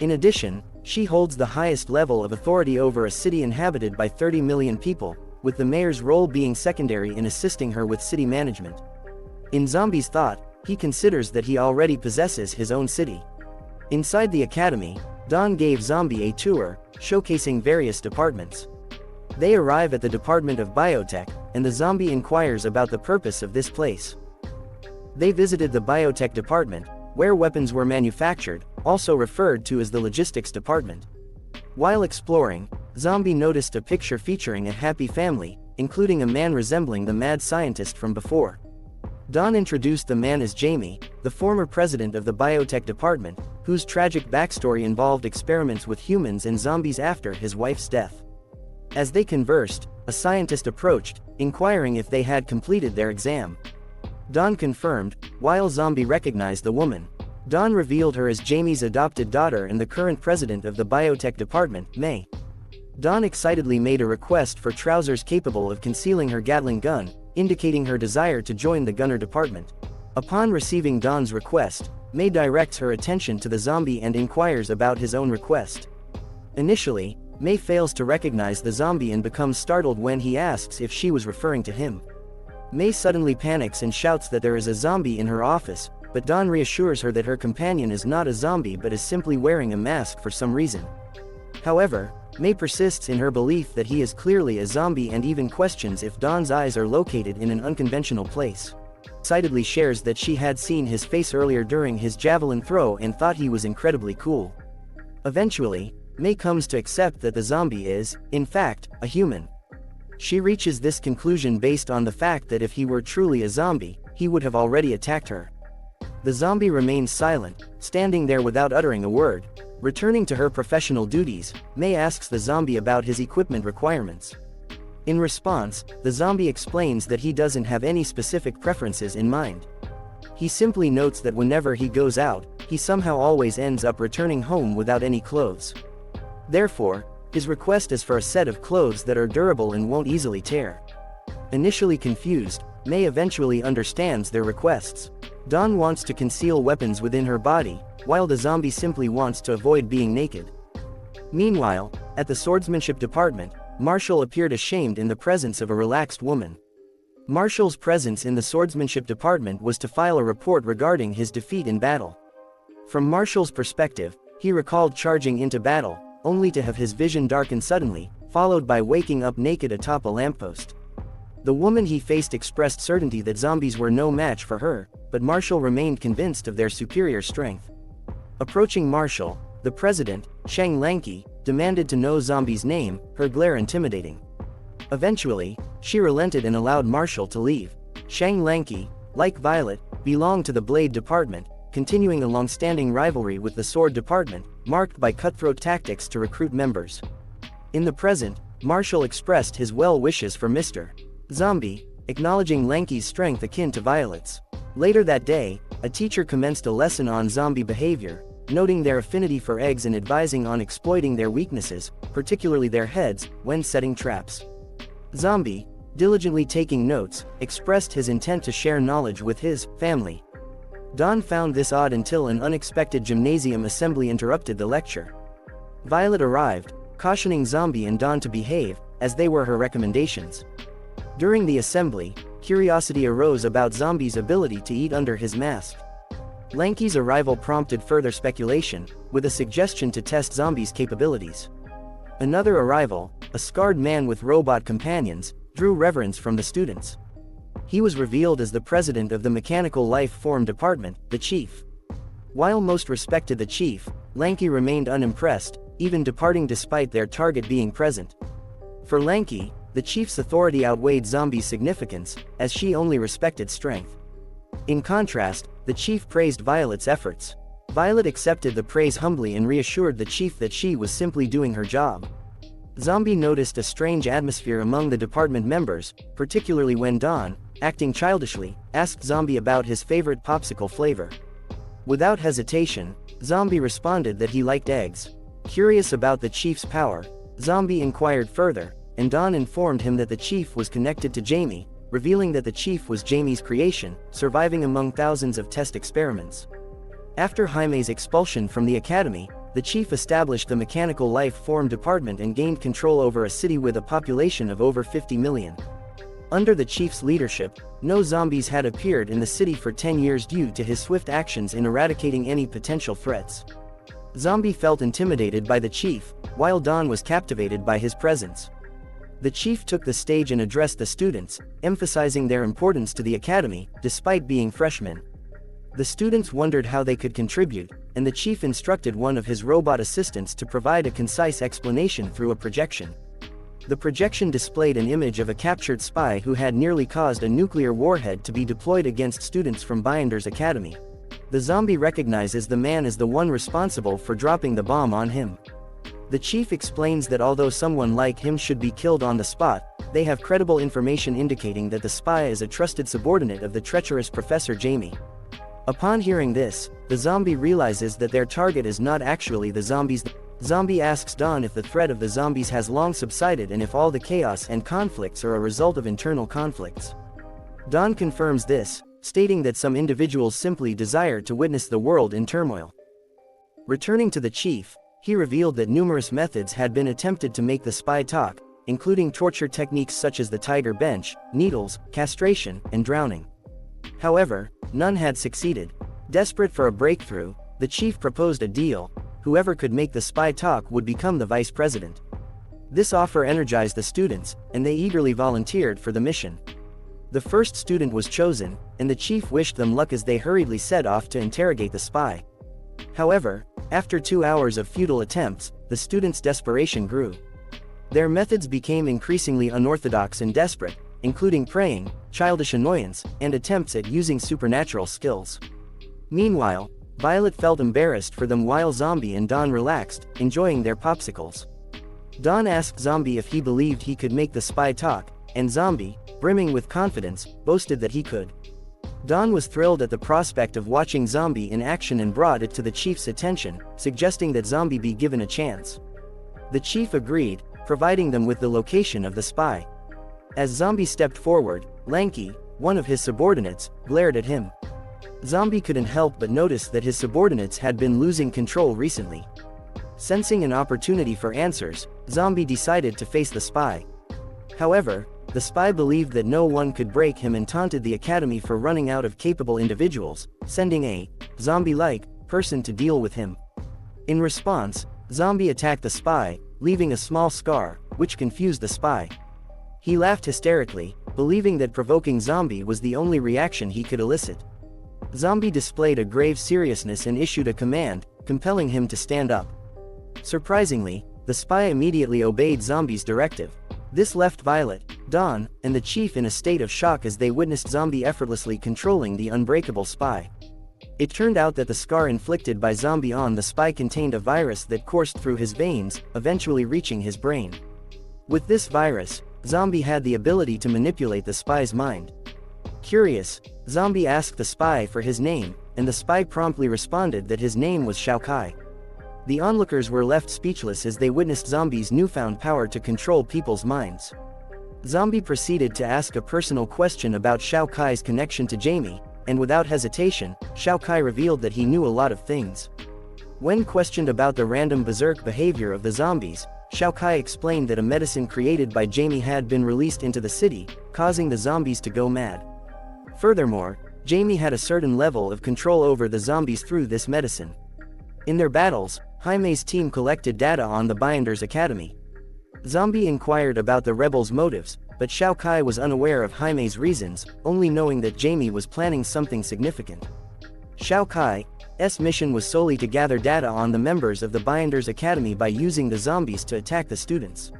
In addition, she holds the highest level of authority over a city inhabited by 30 million people, with the mayor's role being secondary in assisting her with city management. In Zombie's thought, he considers that he already possesses his own city. Inside the academy, Don gave Zombie a tour, showcasing various departments. They arrive at the Department of Biotech, and the Zombie inquires about the purpose of this place. They visited the Biotech department, where weapons were manufactured, also referred to as the Logistics department. While exploring, Zombie noticed a picture featuring a happy family, including a man resembling the mad scientist from before. Don introduced the man as Jamie, the former president of the Biotech department, whose tragic backstory involved experiments with humans and zombies after his wife's death. As they conversed, a scientist approached, inquiring if they had completed their exam. Don confirmed, while Zombie recognized the woman. Don revealed her as Jamie's adopted daughter and the current president of the Biotech department, May. Don excitedly made a request for trousers capable of concealing her Gatling gun, indicating her desire to join the gunner department. Upon receiving Don's request, May directs her attention to the zombie and inquires about his own request. Initially, May fails to recognize the zombie and becomes startled when he asks if she was referring to him. May suddenly panics and shouts that there is a zombie in her office, but Don reassures her that her companion is not a zombie but is simply wearing a mask for some reason. However, May persists in her belief that he is clearly a zombie and even questions if Don's eyes are located in an unconventional place. Excitedly shares that she had seen his face earlier during his javelin throw and thought he was incredibly cool. Eventually, May comes to accept that the zombie is, in fact, a human. She reaches this conclusion based on the fact that if he were truly a zombie, he would have already attacked her. The zombie remains silent, standing there without uttering a word. Returning to her professional duties, May asks the zombie about his equipment requirements. In response, the zombie explains that he doesn't have any specific preferences in mind. He simply notes that whenever he goes out, he somehow always ends up returning home without any clothes. Therefore, his request is for a set of clothes that are durable and won't easily tear. Initially confused, May eventually understands their requests. Dawn wants to conceal weapons within her body, while the zombie simply wants to avoid being naked. Meanwhile, at the swordsmanship department, Marshall appeared ashamed in the presence of a relaxed woman. Marshall's presence in the swordsmanship department was to file a report regarding his defeat in battle. From Marshall's perspective, he recalled charging into battle, only to have his vision darken suddenly, followed by waking up naked atop a lamppost. The woman he faced expressed certainty that zombies were no match for her, but Marshall remained convinced of their superior strength. Approaching Marshall, the president, Shang Lanky, demanded to know Zombie's name, her glare intimidating. Eventually, she relented and allowed Marshall to leave. Shang Lanky, like Violet, belonged to the Blade Department, continuing a long-standing rivalry with the Sword Department, marked by cutthroat tactics to recruit members. In the present, Marshall expressed his well wishes for Mr. Zombie, acknowledging Lanky's strength akin to Violet's. Later that day, a teacher commenced a lesson on zombie behavior, noting their affinity for eggs and advising on exploiting their weaknesses, particularly their heads, when setting traps. Zombie, diligently taking notes, expressed his intent to share knowledge with his family. Don found this odd until an unexpected gymnasium assembly interrupted the lecture. Violet arrived, cautioning Zombie and Don to behave, as they were her recommendations. During the assembly, curiosity arose about Zombie's ability to eat under his mask. Lanky's arrival prompted further speculation, with a suggestion to test Zombie's capabilities. Another arrival, a scarred man with robot companions, drew reverence from the students. He was revealed as the president of the Mechanical Life Form Department, the chief. While most respected the chief, Lanky remained unimpressed, even departing despite their target being present. For Lanky, the chief's authority outweighed Zombie's significance, as she only respected strength. In contrast, the chief praised Violet's efforts. Violet accepted the praise humbly and reassured the chief that she was simply doing her job. Zombie noticed a strange atmosphere among the department members, particularly when Don, acting childishly, asked Zombie about his favorite popsicle flavor. Without hesitation, Zombie responded that he liked eggs. Curious about the chief's power, Zombie inquired further, and Don informed him that the chief was connected to Jamie, revealing that the chief was Jamie's creation, surviving among thousands of test experiments. After Jaime's expulsion from the academy, the chief established the Mechanical Life Form Department and gained control over a city with a population of over 50 million. Under the chief's leadership, no zombies had appeared in the city for 10 years due to his swift actions in eradicating any potential threats. Zombie felt intimidated by the chief, while Don was captivated by his presence. The chief took the stage and addressed the students, emphasizing their importance to the academy, despite being freshmen. The students wondered how they could contribute, and the chief instructed one of his robot assistants to provide a concise explanation through a projection. The projection displayed an image of a captured spy who had nearly caused a nuclear warhead to be deployed against students from Binder's academy. The zombie recognizes the man as the one responsible for dropping the bomb on him. The chief explains that although someone like him should be killed on the spot, they have credible information indicating that the spy is a trusted subordinate of the treacherous Professor Jamie. Upon hearing this, the zombie realizes that their target is not actually the zombies. Zombie asks Don if the threat of the zombies has long subsided and if all the chaos and conflicts are a result of internal conflicts. Don confirms this, stating that some individuals simply desire to witness the world in turmoil. Returning to the chief, he revealed that numerous methods had been attempted to make the spy talk, including torture techniques such as the tiger bench, needles, castration, and drowning. However, none had succeeded. Desperate for a breakthrough, the chief proposed a deal: whoever could make the spy talk would become the vice president. This offer energized the students, and they eagerly volunteered for the mission. The first student was chosen, and the chief wished them luck as they hurriedly set off to interrogate the spy. However, after 2 hours of futile attempts, the students' desperation grew. Their methods became increasingly unorthodox and desperate, including praying, childish annoyance, and attempts at using supernatural skills. Meanwhile, Violet felt embarrassed for them while Zombie and Don relaxed, enjoying their popsicles. Don asked Zombie if he believed he could make the spy talk, and Zombie, brimming with confidence, boasted that he could. Don was thrilled at the prospect of watching Zombie in action and brought it to the chief's attention, suggesting that Zombie be given a chance. The chief agreed, providing them with the location of the spy. As Zombie stepped forward, Lanky, one of his subordinates, glared at him. Zombie couldn't help but notice that his subordinates had been losing control recently. Sensing an opportunity for answers, Zombie decided to face the spy. However, the spy believed that no one could break him and taunted the academy for running out of capable individuals, sending a zombie-like person to deal with him. In response, Zombie attacked the spy, leaving a small scar, which confused the spy. He laughed hysterically, believing that provoking Zombie was the only reaction he could elicit. Zombie displayed a grave seriousness and issued a command, compelling him to stand up. Surprisingly, the spy immediately obeyed Zombie's directive. This left Violet, Dawn, and the chief in a state of shock as they witnessed Zombie effortlessly controlling the unbreakable spy. It turned out that the scar inflicted by Zombie on the spy contained a virus that coursed through his veins, eventually reaching his brain. With this virus, Zombie had the ability to manipulate the spy's mind. Curious, Zombie asked the spy for his name, and the spy promptly responded that his name was Shao Kai. The onlookers were left speechless as they witnessed Zombie's newfound power to control people's minds. Zombie proceeded to ask a personal question about Shao Kai's connection to Jamie, and without hesitation, Shao Kai revealed that he knew a lot of things. When questioned about the random berserk behavior of the zombies, Shao Kai explained that a medicine created by Jamie had been released into the city, causing the zombies to go mad. Furthermore, Jamie had a certain level of control over the zombies through this medicine. In their battles, Jaime's team collected data on the Binders Academy. Zombie inquired about the rebels' motives, but Shao Kai was unaware of Jaime's reasons, only knowing that Jamie was planning something significant. Shao Kai's mission was solely to gather data on the members of the Binders Academy by using the zombies to attack the students.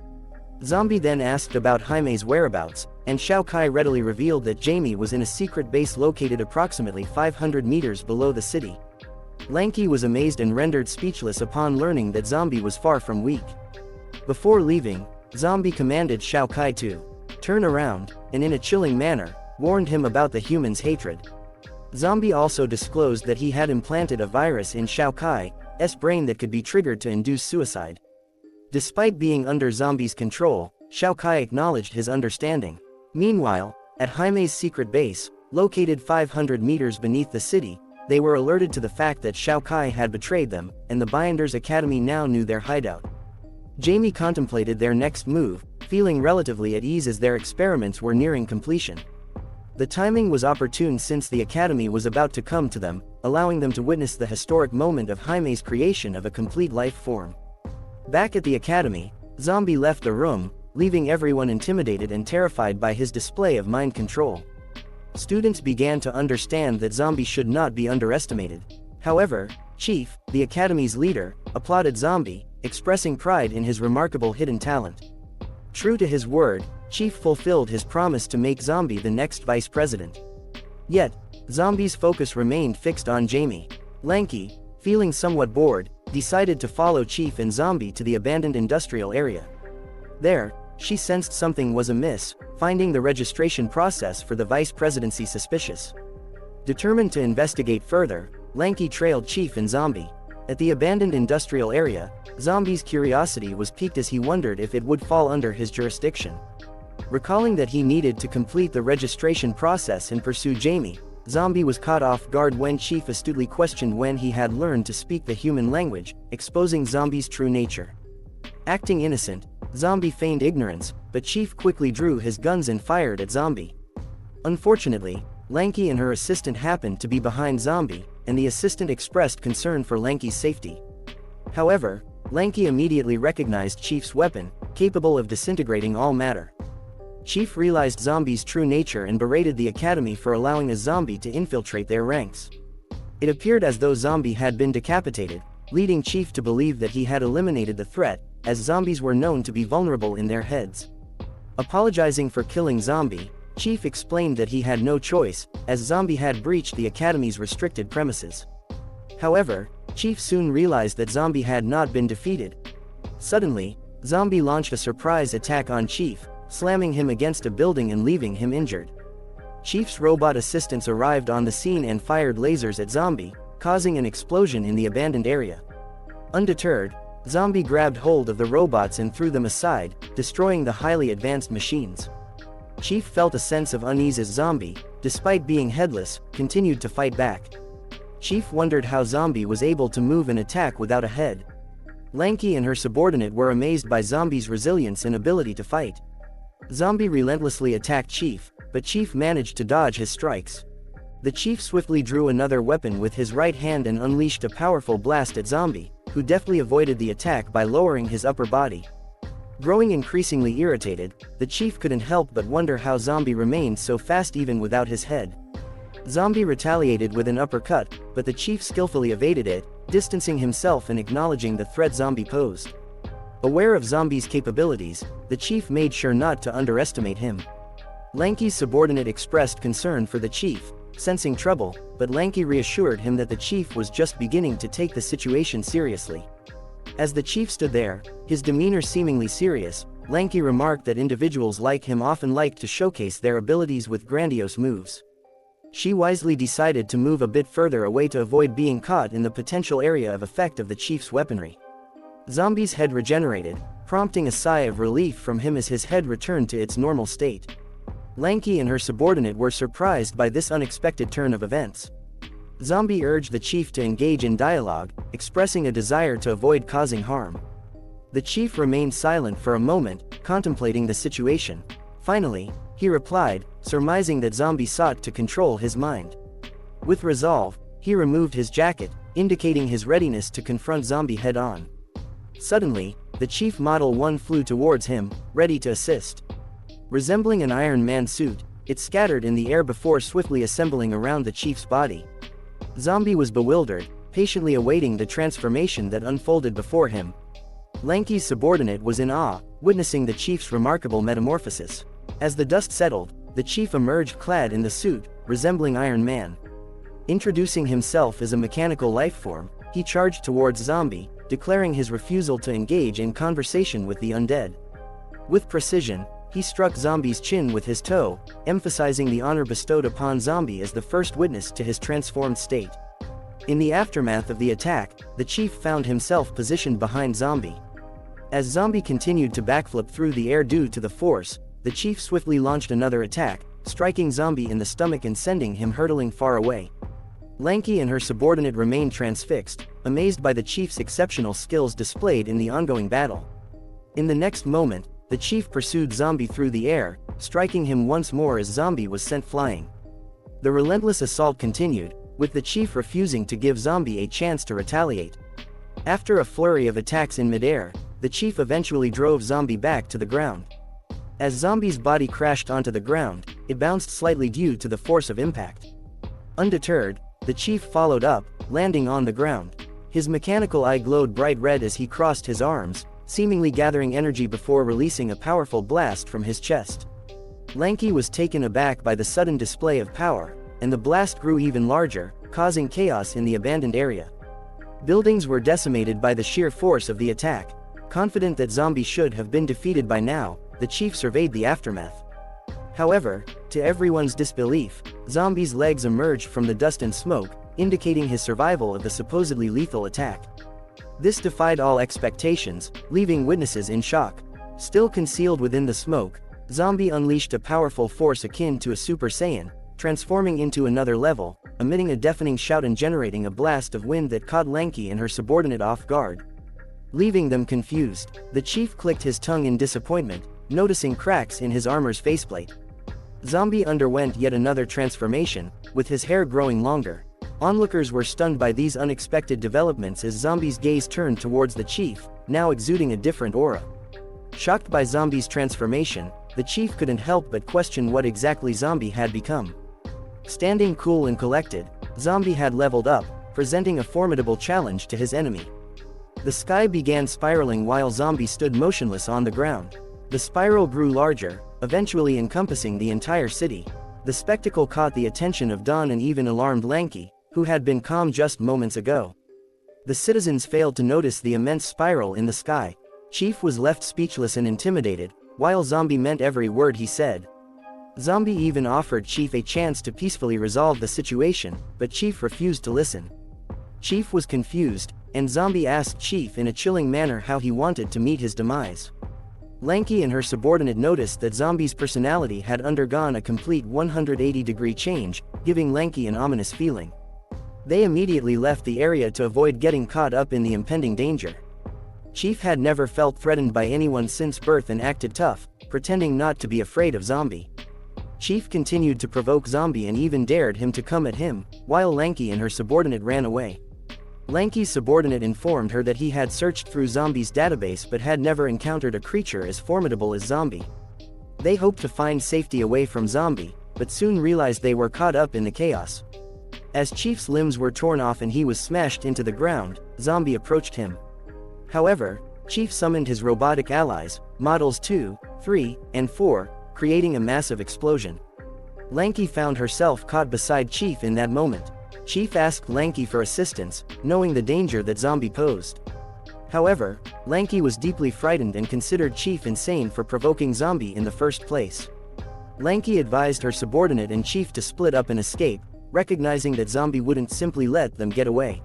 Zombie then asked about Jaime's whereabouts, and Shao Kai readily revealed that Jamie was in a secret base located approximately 500 meters below the city. Lanky was amazed and rendered speechless upon learning that Zombie was far from weak. Before leaving, Zombie commanded Shao Kai to turn around, and in a chilling manner, warned him about the humans' hatred. Zombie also disclosed that he had implanted a virus in Shao Kai's brain that could be triggered to induce suicide. Despite being under Zombie's control, Shao Kai acknowledged his understanding. Meanwhile, at Jaime's secret base, located 500 meters beneath the city, they were alerted to the fact that Shao Kai had betrayed them, and the Binders Academy now knew their hideout. Jamie contemplated their next move, feeling relatively at ease as their experiments were nearing completion. The timing was opportune since the Academy was about to come to them, allowing them to witness the historic moment of Jaime's creation of a complete life form. Back at the Academy, Zombie left the room, leaving everyone intimidated and terrified by his display of mind control. Students began to understand that Zombie should not be underestimated. However, Chief, the Academy's leader, applauded Zombie, expressing pride in his remarkable hidden talent. True to his word, Chief fulfilled his promise to make Zombie the next vice president. Yet, Zombie's focus remained fixed on Jamie. Lanky, feeling somewhat bored, decided to follow Chief and Zombie to the abandoned industrial area. There, she sensed something was amiss, finding the registration process for the vice presidency suspicious. Determined to investigate further, Lanky trailed Chief and Zombie. At the abandoned industrial area, Zombie's curiosity was piqued as he wondered if it would fall under his jurisdiction. Recalling that he needed to complete the registration process and pursue Jamie, Zombie was caught off guard when Chief astutely questioned when he had learned to speak the human language, exposing Zombie's true nature. Acting innocent, Zombie feigned ignorance, but Chief quickly drew his guns and fired at Zombie. Unfortunately, Lanky and her assistant happened to be behind Zombie, and the assistant expressed concern for Lanky's safety. However, Lanky immediately recognized Chief's weapon, capable of disintegrating all matter. Chief realized Zombie's true nature and berated the Academy for allowing a zombie to infiltrate their ranks. It appeared as though Zombie had been decapitated, leading Chief to believe that he had eliminated the threat, as zombies were known to be vulnerable in their heads. Apologizing for killing Zombie, Chief explained that he had no choice, as Zombie had breached the Academy's restricted premises. However, Chief soon realized that Zombie had not been defeated. Suddenly, Zombie launched a surprise attack on Chief, slamming him against a building and leaving him injured. Chief's robot assistants arrived on the scene and fired lasers at Zombie, causing an explosion in the abandoned area. Undeterred, Zombie grabbed hold of the robots and threw them aside, destroying the highly advanced machines. Chief felt a sense of unease as Zombie, despite being headless, continued to fight back. Chief wondered how Zombie was able to move and attack without a head. Lanky and her subordinate were amazed by Zombie's resilience and ability to fight. Zombie relentlessly attacked Chief, but Chief managed to dodge his strikes. The Chief swiftly drew another weapon with his right hand and unleashed a powerful blast at Zombie, who deftly avoided the attack by lowering his upper body. Growing increasingly irritated, the chief couldn't help but wonder how Zombie remained so fast even without his head. Zombie retaliated with an uppercut, but the chief skillfully evaded it, distancing himself and acknowledging the threat Zombie posed. Aware of Zombie's capabilities, the chief made sure not to underestimate him. Lanky's subordinate expressed concern for the chief, sensing trouble, but Lanky reassured him that the chief was just beginning to take the situation seriously. As the chief stood there, his demeanor seemingly serious, Lanky remarked that individuals like him often like to showcase their abilities with grandiose moves. She wisely decided to move a bit further away to avoid being caught in the potential area of effect of the chief's weaponry. Zombie's head regenerated, prompting a sigh of relief from him as his head returned to its normal state. Lanky and her subordinate were surprised by this unexpected turn of events. Zombie urged the chief to engage in dialogue, expressing a desire to avoid causing harm. The chief remained silent for a moment, contemplating the situation. Finally, he replied, surmising that Zombie sought to control his mind. With resolve, he removed his jacket, indicating his readiness to confront Zombie head-on. Suddenly, the chief Model 1 flew towards him, ready to assist. Resembling an Iron Man suit, it scattered in the air before swiftly assembling around the chief's body. Zombie was bewildered, patiently awaiting the transformation that unfolded before him. Lanky's subordinate was in awe, witnessing the chief's remarkable metamorphosis. As the dust settled, the chief emerged clad in the suit, resembling Iron Man. Introducing himself as a mechanical lifeform, he charged towards Zombie, declaring his refusal to engage in conversation with the undead. With precision, he struck Zombie's chin with his toe, emphasizing the honor bestowed upon Zombie as the first witness to his transformed state. In the aftermath of the attack, the chief found himself positioned behind Zombie. As Zombie continued to backflip through the air due to the force, the chief swiftly launched another attack, striking Zombie in the stomach and sending him hurtling far away. Lanky and her subordinate remained transfixed, amazed by the chief's exceptional skills displayed in the ongoing battle. In the next moment, the chief pursued Zombie through the air, striking him once more as Zombie was sent flying. The relentless assault continued, with the chief refusing to give Zombie a chance to retaliate. After a flurry of attacks in midair, the chief eventually drove Zombie back to the ground. As Zombie's body crashed onto the ground, it bounced slightly due to the force of impact. Undeterred, the chief followed up, landing on the ground. His mechanical eye glowed bright red as he crossed his arms, seemingly gathering energy before releasing a powerful blast from his chest. Lanky was taken aback by the sudden display of power, and the blast grew even larger, causing chaos in the abandoned area. Buildings were decimated by the sheer force of the attack. Confident that Zombie should have been defeated by now, the chief surveyed the aftermath. However, to everyone's disbelief, Zombie's legs emerged from the dust and smoke, indicating his survival of the supposedly lethal attack. This defied all expectations, leaving witnesses in shock. Still concealed within the smoke, Zombie unleashed a powerful force akin to a Super Saiyan, transforming into another level, emitting a deafening shout and generating a blast of wind that caught Lanky and her subordinate off guard. Leaving them confused, the chief clicked his tongue in disappointment, noticing cracks in his armor's faceplate. Zombie underwent yet another transformation, with his hair growing longer. Onlookers were stunned by these unexpected developments as Zombie's gaze turned towards the chief, now exuding a different aura. Shocked by Zombie's transformation, the chief couldn't help but question what exactly Zombie had become. Standing cool and collected, Zombie had leveled up, presenting a formidable challenge to his enemy. The sky began spiraling while Zombie stood motionless on the ground. The spiral grew larger, eventually encompassing the entire city. The spectacle caught the attention of Dawn and even alarmed Lanky, who had been calm just moments ago. The citizens failed to notice the immense spiral in the sky. Chief was left speechless and intimidated, while Zombie meant every word he said. Zombie even offered Chief a chance to peacefully resolve the situation, but Chief refused to listen. Chief was confused, and Zombie asked Chief in a chilling manner how he wanted to meet his demise. Lanky and her subordinate noticed that Zombie's personality had undergone a complete 180-degree change, giving Lanky an ominous feeling. They immediately left the area to avoid getting caught up in the impending danger. Chief had never felt threatened by anyone since birth and acted tough, pretending not to be afraid of Zombie. Chief continued to provoke Zombie and even dared him to come at him, while Lanky and her subordinate ran away. Lanky's subordinate informed her that he had searched through Zombie's database but had never encountered a creature as formidable as Zombie. They hoped to find safety away from Zombie, but soon realized they were caught up in the chaos. As Chief's limbs were torn off and he was smashed into the ground, Zombie approached him. However, Chief summoned his robotic allies, Models 2, 3, and 4, creating a massive explosion. Lanky found herself caught beside Chief in that moment. Chief asked Lanky for assistance, knowing the danger that Zombie posed. However, Lanky was deeply frightened and considered Chief insane for provoking Zombie in the first place. Lanky advised her subordinate and Chief to split up and escape, recognizing that Zombie wouldn't simply let them get away.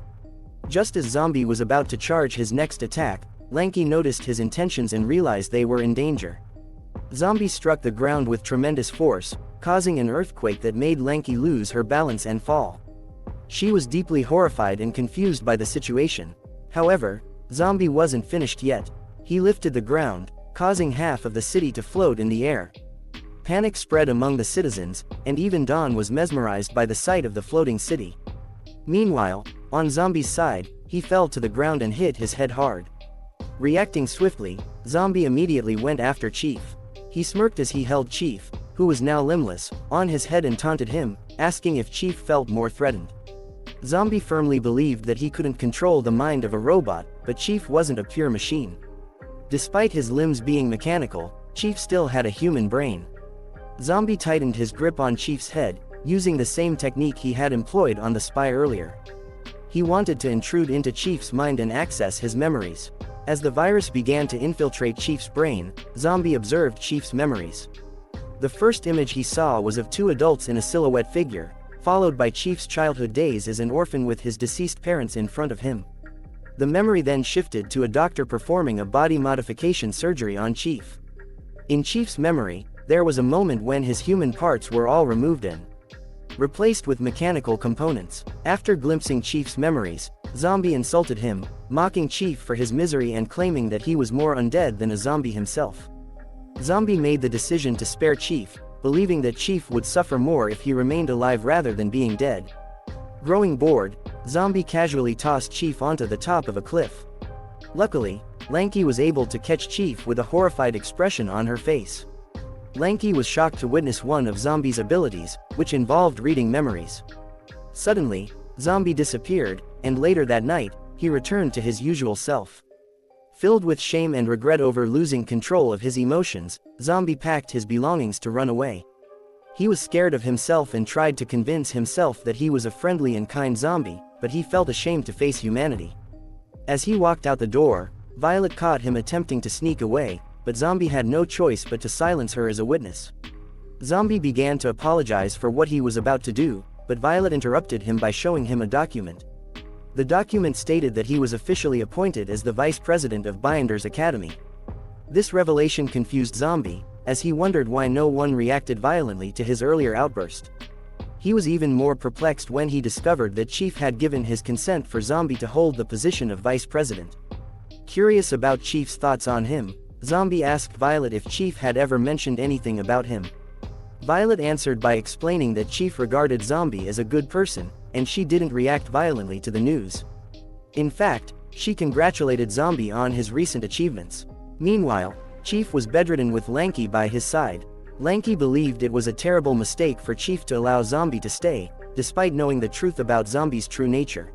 Just as Zombie was about to charge his next attack, Lanky noticed his intentions and realized they were in danger. Zombie struck the ground with tremendous force, causing an earthquake that made Lanky lose her balance and fall. She was deeply horrified and confused by the situation. However, Zombie wasn't finished yet. He lifted the ground, causing half of the city to float in the air. Panic spread among the citizens, and even Dawn was mesmerized by the sight of the floating city. Meanwhile, on Zombie's side, he fell to the ground and hit his head hard. Reacting swiftly, Zombie immediately went after Chief. He smirked as he held Chief, who was now limbless, on his head and taunted him, asking if Chief felt more threatened. Zombie firmly believed that he couldn't control the mind of a robot, but Chief wasn't a pure machine. Despite his limbs being mechanical, Chief still had a human brain. Zombie tightened his grip on Chief's head, using the same technique he had employed on the spy earlier. He wanted to intrude into Chief's mind and access his memories. As the virus began to infiltrate Chief's brain, Zombie observed Chief's memories. The first image he saw was of two adults in a silhouette figure, followed by Chief's childhood days as an orphan with his deceased parents in front of him. The memory then shifted to a doctor performing a body modification surgery on Chief. In Chief's memory, there was a moment when his human parts were all removed and replaced with mechanical components. After glimpsing Chief's memories, Zombie insulted him, mocking Chief for his misery and claiming that he was more undead than a zombie himself. Zombie made the decision to spare Chief, believing that Chief would suffer more if he remained alive rather than being dead. Growing bored, Zombie casually tossed Chief onto the top of a cliff. Luckily, Lanky was able to catch Chief with a horrified expression on her face. Lanky was shocked to witness one of Zombie's abilities, which involved reading memories. Suddenly, Zombie disappeared, and later that night, he returned to his usual self. Filled with shame and regret over losing control of his emotions, Zombie packed his belongings to run away. He was scared of himself and tried to convince himself that he was a friendly and kind zombie, but he felt ashamed to face humanity. As he walked out the door, Violet caught him attempting to sneak away, but Zombie had no choice but to silence her as a witness. Zombie began to apologize for what he was about to do, but Violet interrupted him by showing him a document. The document stated that he was officially appointed as the vice president of Binders Academy. This revelation confused Zombie, as he wondered why no one reacted violently to his earlier outburst. He was even more perplexed when he discovered that Chief had given his consent for Zombie to hold the position of vice president. Curious about Chief's thoughts on him, Zombie asked Violet if Chief had ever mentioned anything about him. Violet answered by explaining that Chief regarded Zombie as a good person, and she didn't react violently to the news. In fact, she congratulated Zombie on his recent achievements. Meanwhile, Chief was bedridden with Lanky by his side. Lanky believed it was a terrible mistake for Chief to allow Zombie to stay, despite knowing the truth about Zombie's true nature.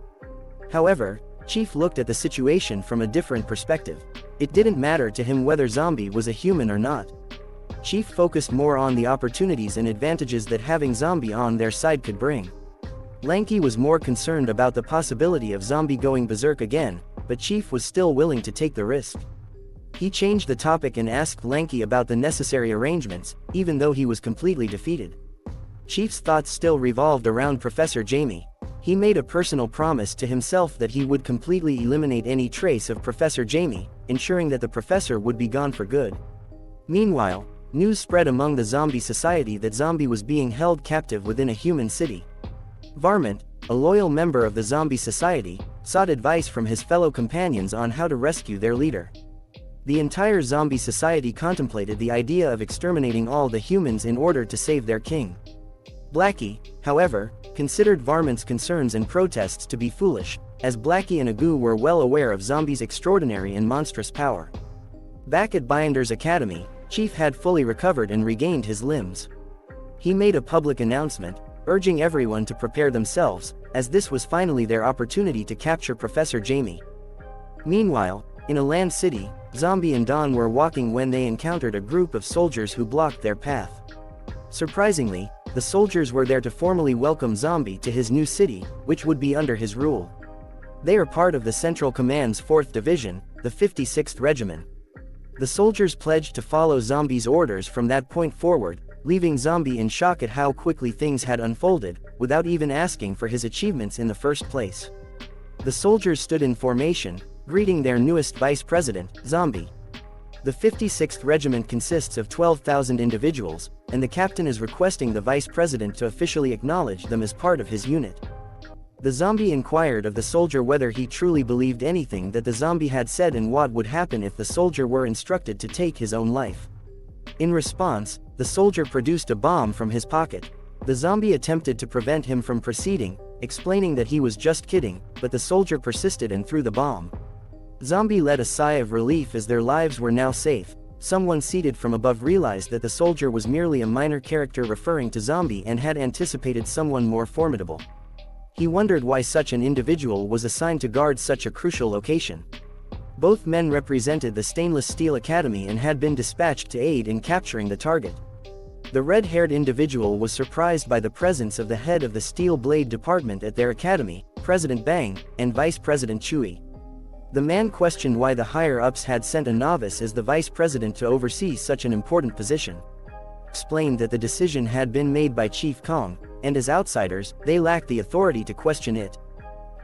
However, Chief looked at the situation from a different perspective. It didn't matter to him whether Zombie was a human or not. Chief focused more on the opportunities and advantages that having Zombie on their side could bring. Lanky was more concerned about the possibility of Zombie going berserk again, but Chief was still willing to take the risk. He changed the topic and asked Lanky about the necessary arrangements, even though he was completely defeated. Chief's thoughts still revolved around Professor Jamie. He made a personal promise to himself that he would completely eliminate any trace of Professor Jamie, ensuring that the professor would be gone for good. Meanwhile, news spread among the zombie society that Zombie was being held captive within a human city. Varmint, a loyal member of the zombie society, sought advice from his fellow companions on how to rescue their leader. The entire zombie society contemplated the idea of exterminating all the humans in order to save their king. Blackie, however, considered Varmint's concerns and protests to be foolish, as Blackie and Agu were well aware of Zombie's extraordinary and monstrous power. Back at Binder's Academy, Chief had fully recovered and regained his limbs. He made a public announcement, urging everyone to prepare themselves, as this was finally their opportunity to capture Professor Jamie. Meanwhile, in a land city, Zombie and Don were walking when they encountered a group of soldiers who blocked their path. Surprisingly, the soldiers were there to formally welcome Zombie to his new city, which would be under his rule. They are part of the Central Command's 4th Division, the 56th Regiment. The soldiers pledged to follow Zombie's orders from that point forward, leaving Zombie in shock at how quickly things had unfolded, without even asking for his achievements in the first place. The soldiers stood in formation, greeting their newest vice president, Zombie. The 56th Regiment consists of 12,000 individuals, and the captain is requesting the vice president to officially acknowledge them as part of his unit. The Zombie inquired of the soldier whether he truly believed anything that the Zombie had said and what would happen if the soldier were instructed to take his own life. In response, the soldier produced a bomb from his pocket. The Zombie attempted to prevent him from proceeding, explaining that he was just kidding, but the soldier persisted and threw the bomb. Zombie let a sigh of relief as their lives were now safe. Someone seated from above realized that the soldier was merely a minor character referring to Zombie and had anticipated someone more formidable. He wondered why such an individual was assigned to guard such a crucial location. Both men represented the Stainless Steel Academy and had been dispatched to aid in capturing the target. The red-haired individual was surprised by the presence of the head of the Steel Blade Department at their academy, President Bang, and Vice President Chui. The man questioned why the higher-ups had sent a novice as the vice president to oversee such an important position. Explained that the decision had been made by Chief Kong, and as outsiders, they lacked the authority to question it.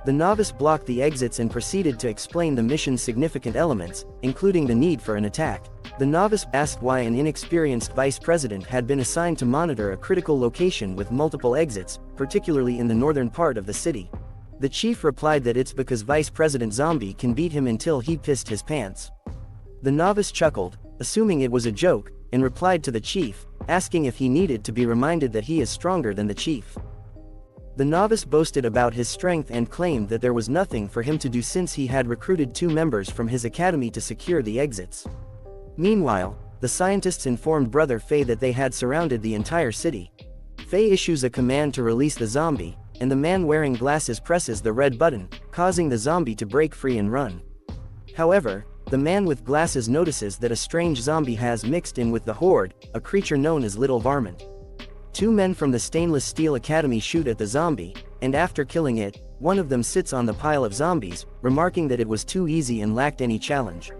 The novice blocked the exits and proceeded to explain the mission's significant elements, including the need for an attack. The novice asked why an inexperienced vice president had been assigned to monitor a critical location with multiple exits, particularly in the northern part of the city. The chief replied that it's because Vice President Zombie can beat him until he pissed his pants. The novice chuckled, assuming it was a joke, and replied to the chief, asking if he needed to be reminded that he is stronger than the chief. The novice boasted about his strength and claimed that there was nothing for him to do since he had recruited 2 members from his academy to secure the exits. Meanwhile, the scientists informed Brother Faye that they had surrounded the entire city. Faye issues a command to release the zombie, and the man wearing glasses presses the red button, causing the zombie to break free and run. However, the man with glasses notices that a strange zombie has mixed in with the horde, a creature known as Little Varmint. 2 men from the Stainless Steel Academy shoot at the zombie, and after killing it, one of them sits on the pile of zombies, remarking that it was too easy and lacked any challenge.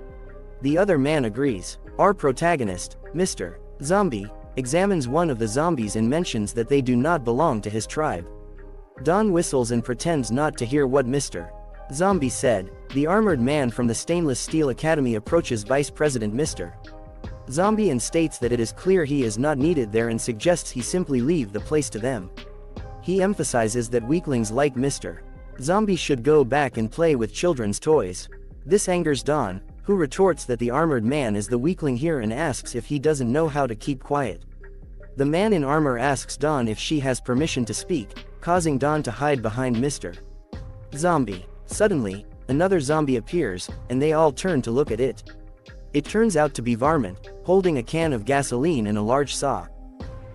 The other man agrees. Our protagonist, Mr. Zombie, examines one of the zombies and mentions that they do not belong to his tribe. Don whistles and pretends not to hear what Mr. Zombie said. The armored man from the Stainless Steel Academy approaches Vice President Mr. Zombie and states that it is clear he is not needed there and suggests he simply leave the place to them. He emphasizes that weaklings like Mr. Zombie should go back and play with children's toys. This angers Don, who retorts that the armored man is the weakling here and asks if he doesn't know how to keep quiet. The man in armor asks Don if she has permission to speak, causing Don to hide behind Mr. Zombie. Suddenly, another zombie appears, and they all turn to look at it. It turns out to be Varmint, holding a can of gasoline and a large saw.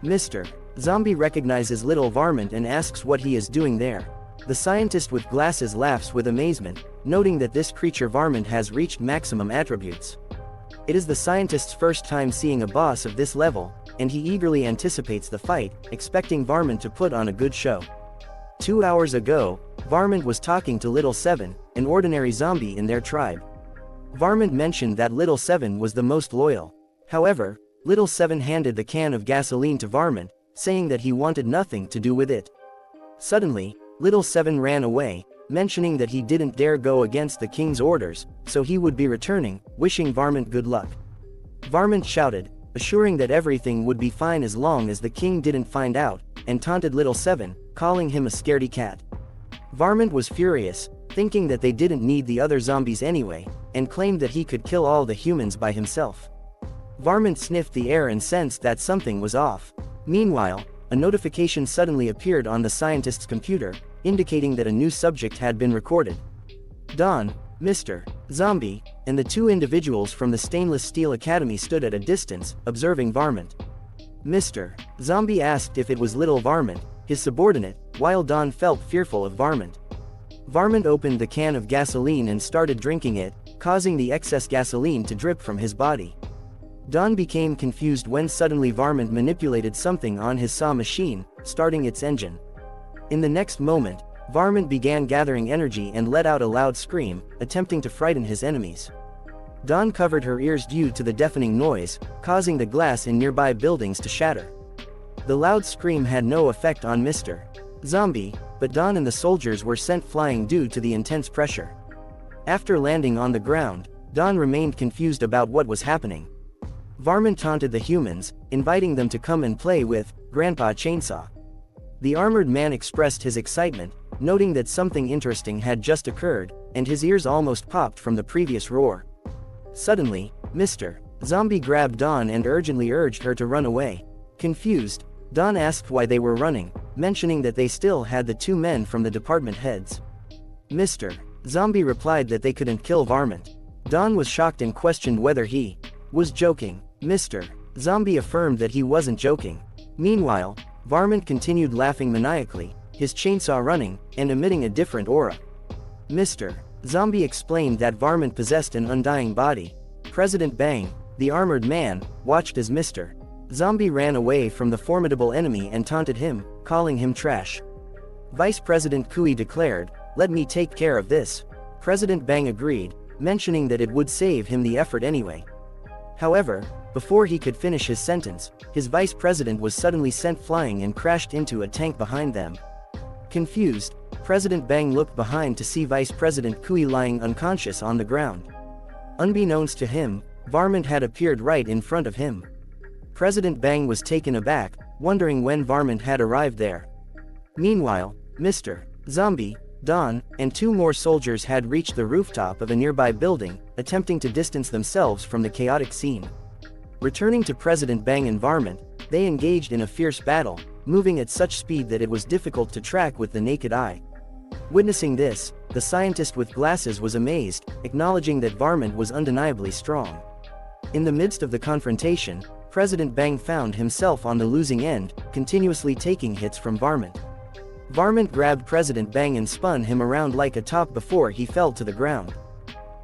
Mr. Zombie recognizes Little Varmint and asks what he is doing there. The scientist with glasses laughs with amazement, noting that this creature Varmint has reached maximum attributes. It is the scientist's first time seeing a boss of this level, and he eagerly anticipates the fight, expecting Varmint to put on a good show. 2 hours ago, Varmint was talking to Little Seven, an ordinary zombie in their tribe. Varmint mentioned that Little Seven was the most loyal. However, Little Seven handed the can of gasoline to Varmint, saying that he wanted nothing to do with it. Suddenly, Little Seven ran away, mentioning that he didn't dare go against the king's orders, so he would be returning, wishing Varmint good luck. Varmint shouted, assuring that everything would be fine as long as the king didn't find out, and taunted Little Seven, calling him a scaredy cat. Varmint was furious, thinking that they didn't need the other zombies anyway, and claimed that he could kill all the humans by himself. Varmint sniffed the air and sensed that something was off. Meanwhile, a notification suddenly appeared on the scientist's computer, indicating that a new subject had been recorded. Don, Mr. Zombie, and the two individuals from the Stainless Steel Academy stood at a distance, observing Varmint. Mr. Zombie asked if it was little Varmint, his subordinate, while Don felt fearful of Varmint. Varmint opened the can of gasoline and started drinking it, causing the excess gasoline to drip from his body. Don became confused when suddenly Varmint manipulated something on his saw machine, starting its engine. In the next moment, Varmint began gathering energy and let out a loud scream, attempting to frighten his enemies. Don covered her ears due to the deafening noise, causing the glass in nearby buildings to shatter. The loud scream had no effect on Mr. Zombie, but Don and the soldiers were sent flying due to the intense pressure. After landing on the ground, Don remained confused about what was happening. Varmint taunted the humans, inviting them to come and play with Grandpa Chainsaw. The armored man expressed his excitement, noting that something interesting had just occurred, and his ears almost popped from the previous roar. Suddenly, Mr. Zombie grabbed Dawn and urgently urged her to run away. Confused, Dawn asked why they were running, mentioning that they still had the two men from the department heads. Mr. Zombie replied that they couldn't kill Varmint. Dawn was shocked and questioned whether he was joking. Mr. Zombie affirmed that he wasn't joking. Meanwhile, Varmint continued laughing maniacally, his chainsaw running, and emitting a different aura. Mr. Zombie explained that Varmint possessed an undying body. President Bang, the armored man, watched as Mr. Zombie ran away from the formidable enemy and taunted him, calling him trash. Vice President Kui declared, "Let me take care of this." President Bang agreed, mentioning that it would save him the effort anyway. However, before he could finish his sentence, his vice president was suddenly sent flying and crashed into a tank behind them. Confused, President Bang looked behind to see Vice President Kui lying unconscious on the ground. Unbeknownst to him, Varmint had appeared right in front of him. President Bang was taken aback, wondering when Varmint had arrived there. Meanwhile, Mr. Zombie, Don, and two more soldiers had reached the rooftop of a nearby building, attempting to distance themselves from the chaotic scene. Returning to President Bang and Varmint, they engaged in a fierce battle, moving at such speed that it was difficult to track with the naked eye. Witnessing this, the scientist with glasses was amazed, acknowledging that Varmint was undeniably strong. In the midst of the confrontation, President Bang found himself on the losing end, continuously taking hits from Varmint. Varmint grabbed President Bang and spun him around like a top before he fell to the ground.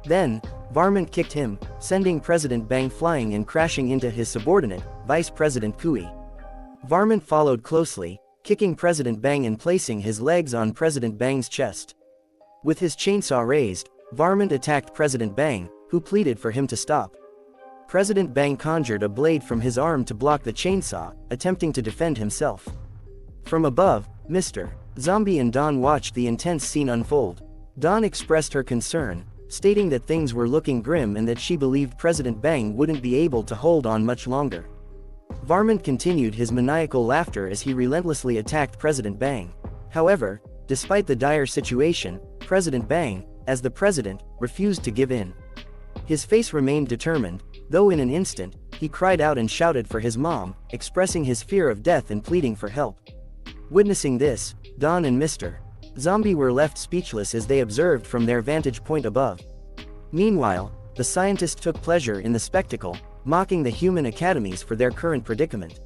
Then, Varmint kicked him, sending President Bang flying and crashing into his subordinate, Vice President Kui. Varmint followed closely, kicking President Bang and placing his legs on President Bang's chest. With his chainsaw raised, Varmint attacked President Bang, who pleaded for him to stop. President Bang conjured a blade from his arm to block the chainsaw, attempting to defend himself. From above, Mr. Zombie and Dawn watched the intense scene unfold. Dawn expressed her concern, stating that things were looking grim and that she believed President Bang wouldn't be able to hold on much longer. Varmint continued his maniacal laughter as he relentlessly attacked President Bang. However, despite the dire situation, President Bang, as the president, refused to give in. His face remained determined, though in an instant, he cried out and shouted for his mom, expressing his fear of death and pleading for help. Witnessing this, Dawn and Mr. Zombie were left speechless as they observed from their vantage point above. Meanwhile, the scientist took pleasure in the spectacle, mocking the human academies for their current predicament.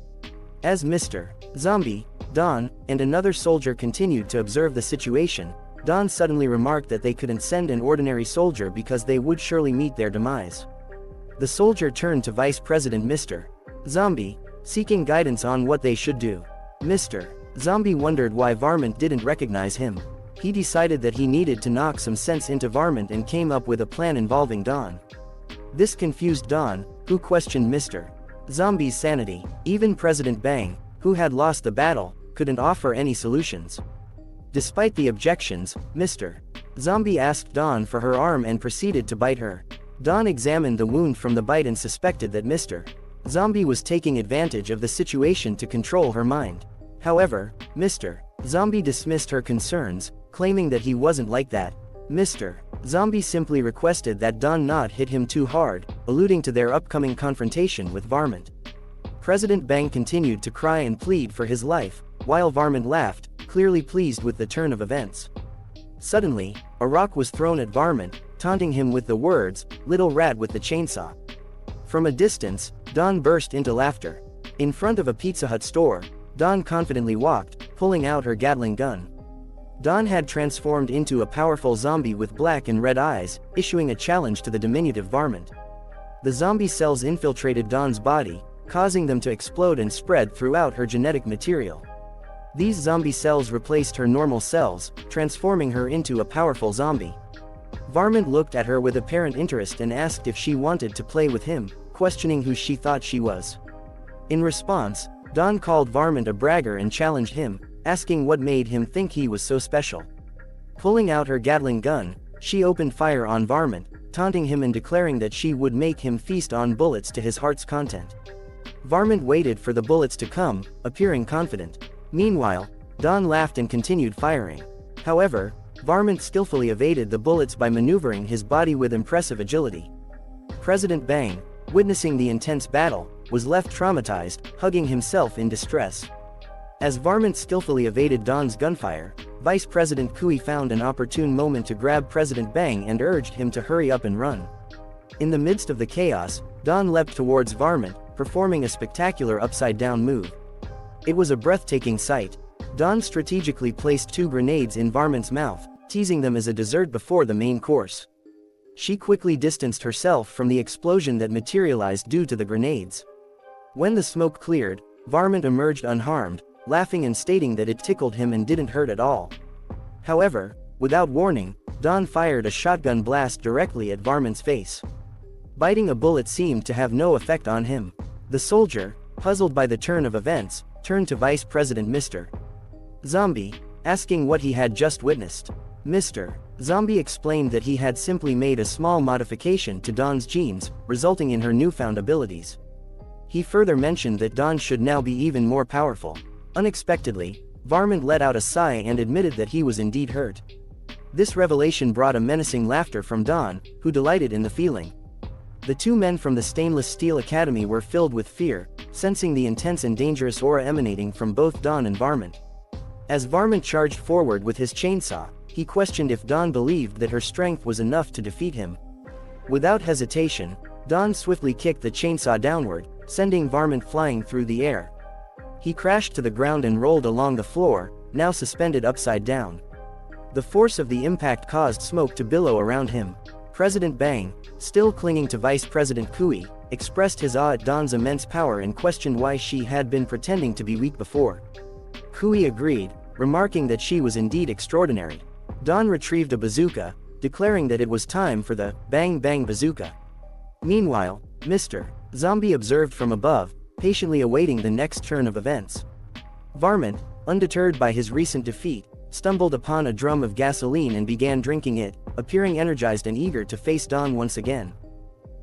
As Mr. Zombie, Dawn, and another soldier continued to observe the situation, Dawn suddenly remarked that they couldn't send an ordinary soldier because they would surely meet their demise. The soldier turned to Vice President Mr. Zombie, seeking guidance on what they should do. Mr. Zombie wondered why Varmint didn't recognize him. He decided that he needed to knock some sense into Varmint and came up with a plan involving Dawn. This confused Dawn, who questioned Mr. Zombie's sanity. Even President Bang, who had lost the battle, couldn't offer any solutions. Despite the objections, Mr. Zombie asked Dawn for her arm and proceeded to bite her. Dawn examined the wound from the bite and suspected that Mr. Zombie was taking advantage of the situation to control her mind. However, Mr. Zombie dismissed her concerns, claiming that he wasn't like that. Mr. Zombie simply requested that Dawn not hit him too hard, alluding to their upcoming confrontation with Varmint. President Bang continued to cry and plead for his life, while Varmint laughed, clearly pleased with the turn of events. Suddenly, a rock was thrown at Varmint, taunting him with the words, "Little rat with the chainsaw." From a distance, Dawn burst into laughter. In front of a Pizza Hut store, Dawn confidently walked, pulling out her Gatling gun. Dawn had transformed into a powerful zombie with black and red eyes, issuing a challenge to the diminutive Varmint. The zombie cells infiltrated Dawn's body, causing them to explode and spread throughout her genetic material. These zombie cells replaced her normal cells, transforming her into a powerful zombie. Varmint looked at her with apparent interest and asked if she wanted to play with him, questioning who she thought she was. In response, Dawn called Varmint a bragger and challenged him, asking what made him think he was so special. Pulling out her Gatling gun, she opened fire on Varmint, taunting him and declaring that she would make him feast on bullets to his heart's content. Varmint waited for the bullets to come, appearing confident. Meanwhile, Dawn laughed and continued firing. However, Varmint skillfully evaded the bullets by maneuvering his body with impressive agility. President Bang, witnessing the intense battle, was left traumatized, hugging himself in distress. As Varmint skillfully evaded Dawn's gunfire, Vice President Kui found an opportune moment to grab President Bang and urged him to hurry up and run. In the midst of the chaos, Dawn leapt towards Varmint, performing a spectacular upside-down move. It was a breathtaking sight. Dawn strategically placed 2 grenades in Varmint's mouth, teasing them as a dessert before the main course. She quickly distanced herself from the explosion that materialized due to the grenades. When the smoke cleared, Varmint emerged unharmed, laughing and stating that it tickled him and didn't hurt at all. However, without warning, Dawn fired a shotgun blast directly at Varmint's face. Biting a bullet seemed to have no effect on him. The soldier, puzzled by the turn of events, turned to Vice President Mr. Zombie, asking what he had just witnessed. Mr. Zombie explained that he had simply made a small modification to Dawn's genes, resulting in her newfound abilities. He further mentioned that Dawn should now be even more powerful. Unexpectedly, Varmint let out a sigh and admitted that he was indeed hurt. This revelation brought a menacing laughter from Dawn, who delighted in the feeling. The 2 men from the Stainless Steel Academy were filled with fear, sensing the intense and dangerous aura emanating from both Dawn and Varmint. As Varmint charged forward with his chainsaw, he questioned if Dawn believed that her strength was enough to defeat him. Without hesitation, Dawn swiftly kicked the chainsaw downward, sending Varmint flying through the air. He crashed to the ground and rolled along the floor, now suspended upside down. The force of the impact caused smoke to billow around him. President Bang, still clinging to Vice President Kui, expressed his awe at Dawn's immense power and questioned why she had been pretending to be weak before. Kui agreed, remarking that she was indeed extraordinary. Dawn retrieved a bazooka, declaring that it was time for the Bang Bang Bazooka. Meanwhile, Mr. Zombie observed from above, patiently awaiting the next turn of events. Varmint, undeterred by his recent defeat, stumbled upon a drum of gasoline and began drinking it, appearing energized and eager to face Dawn once again.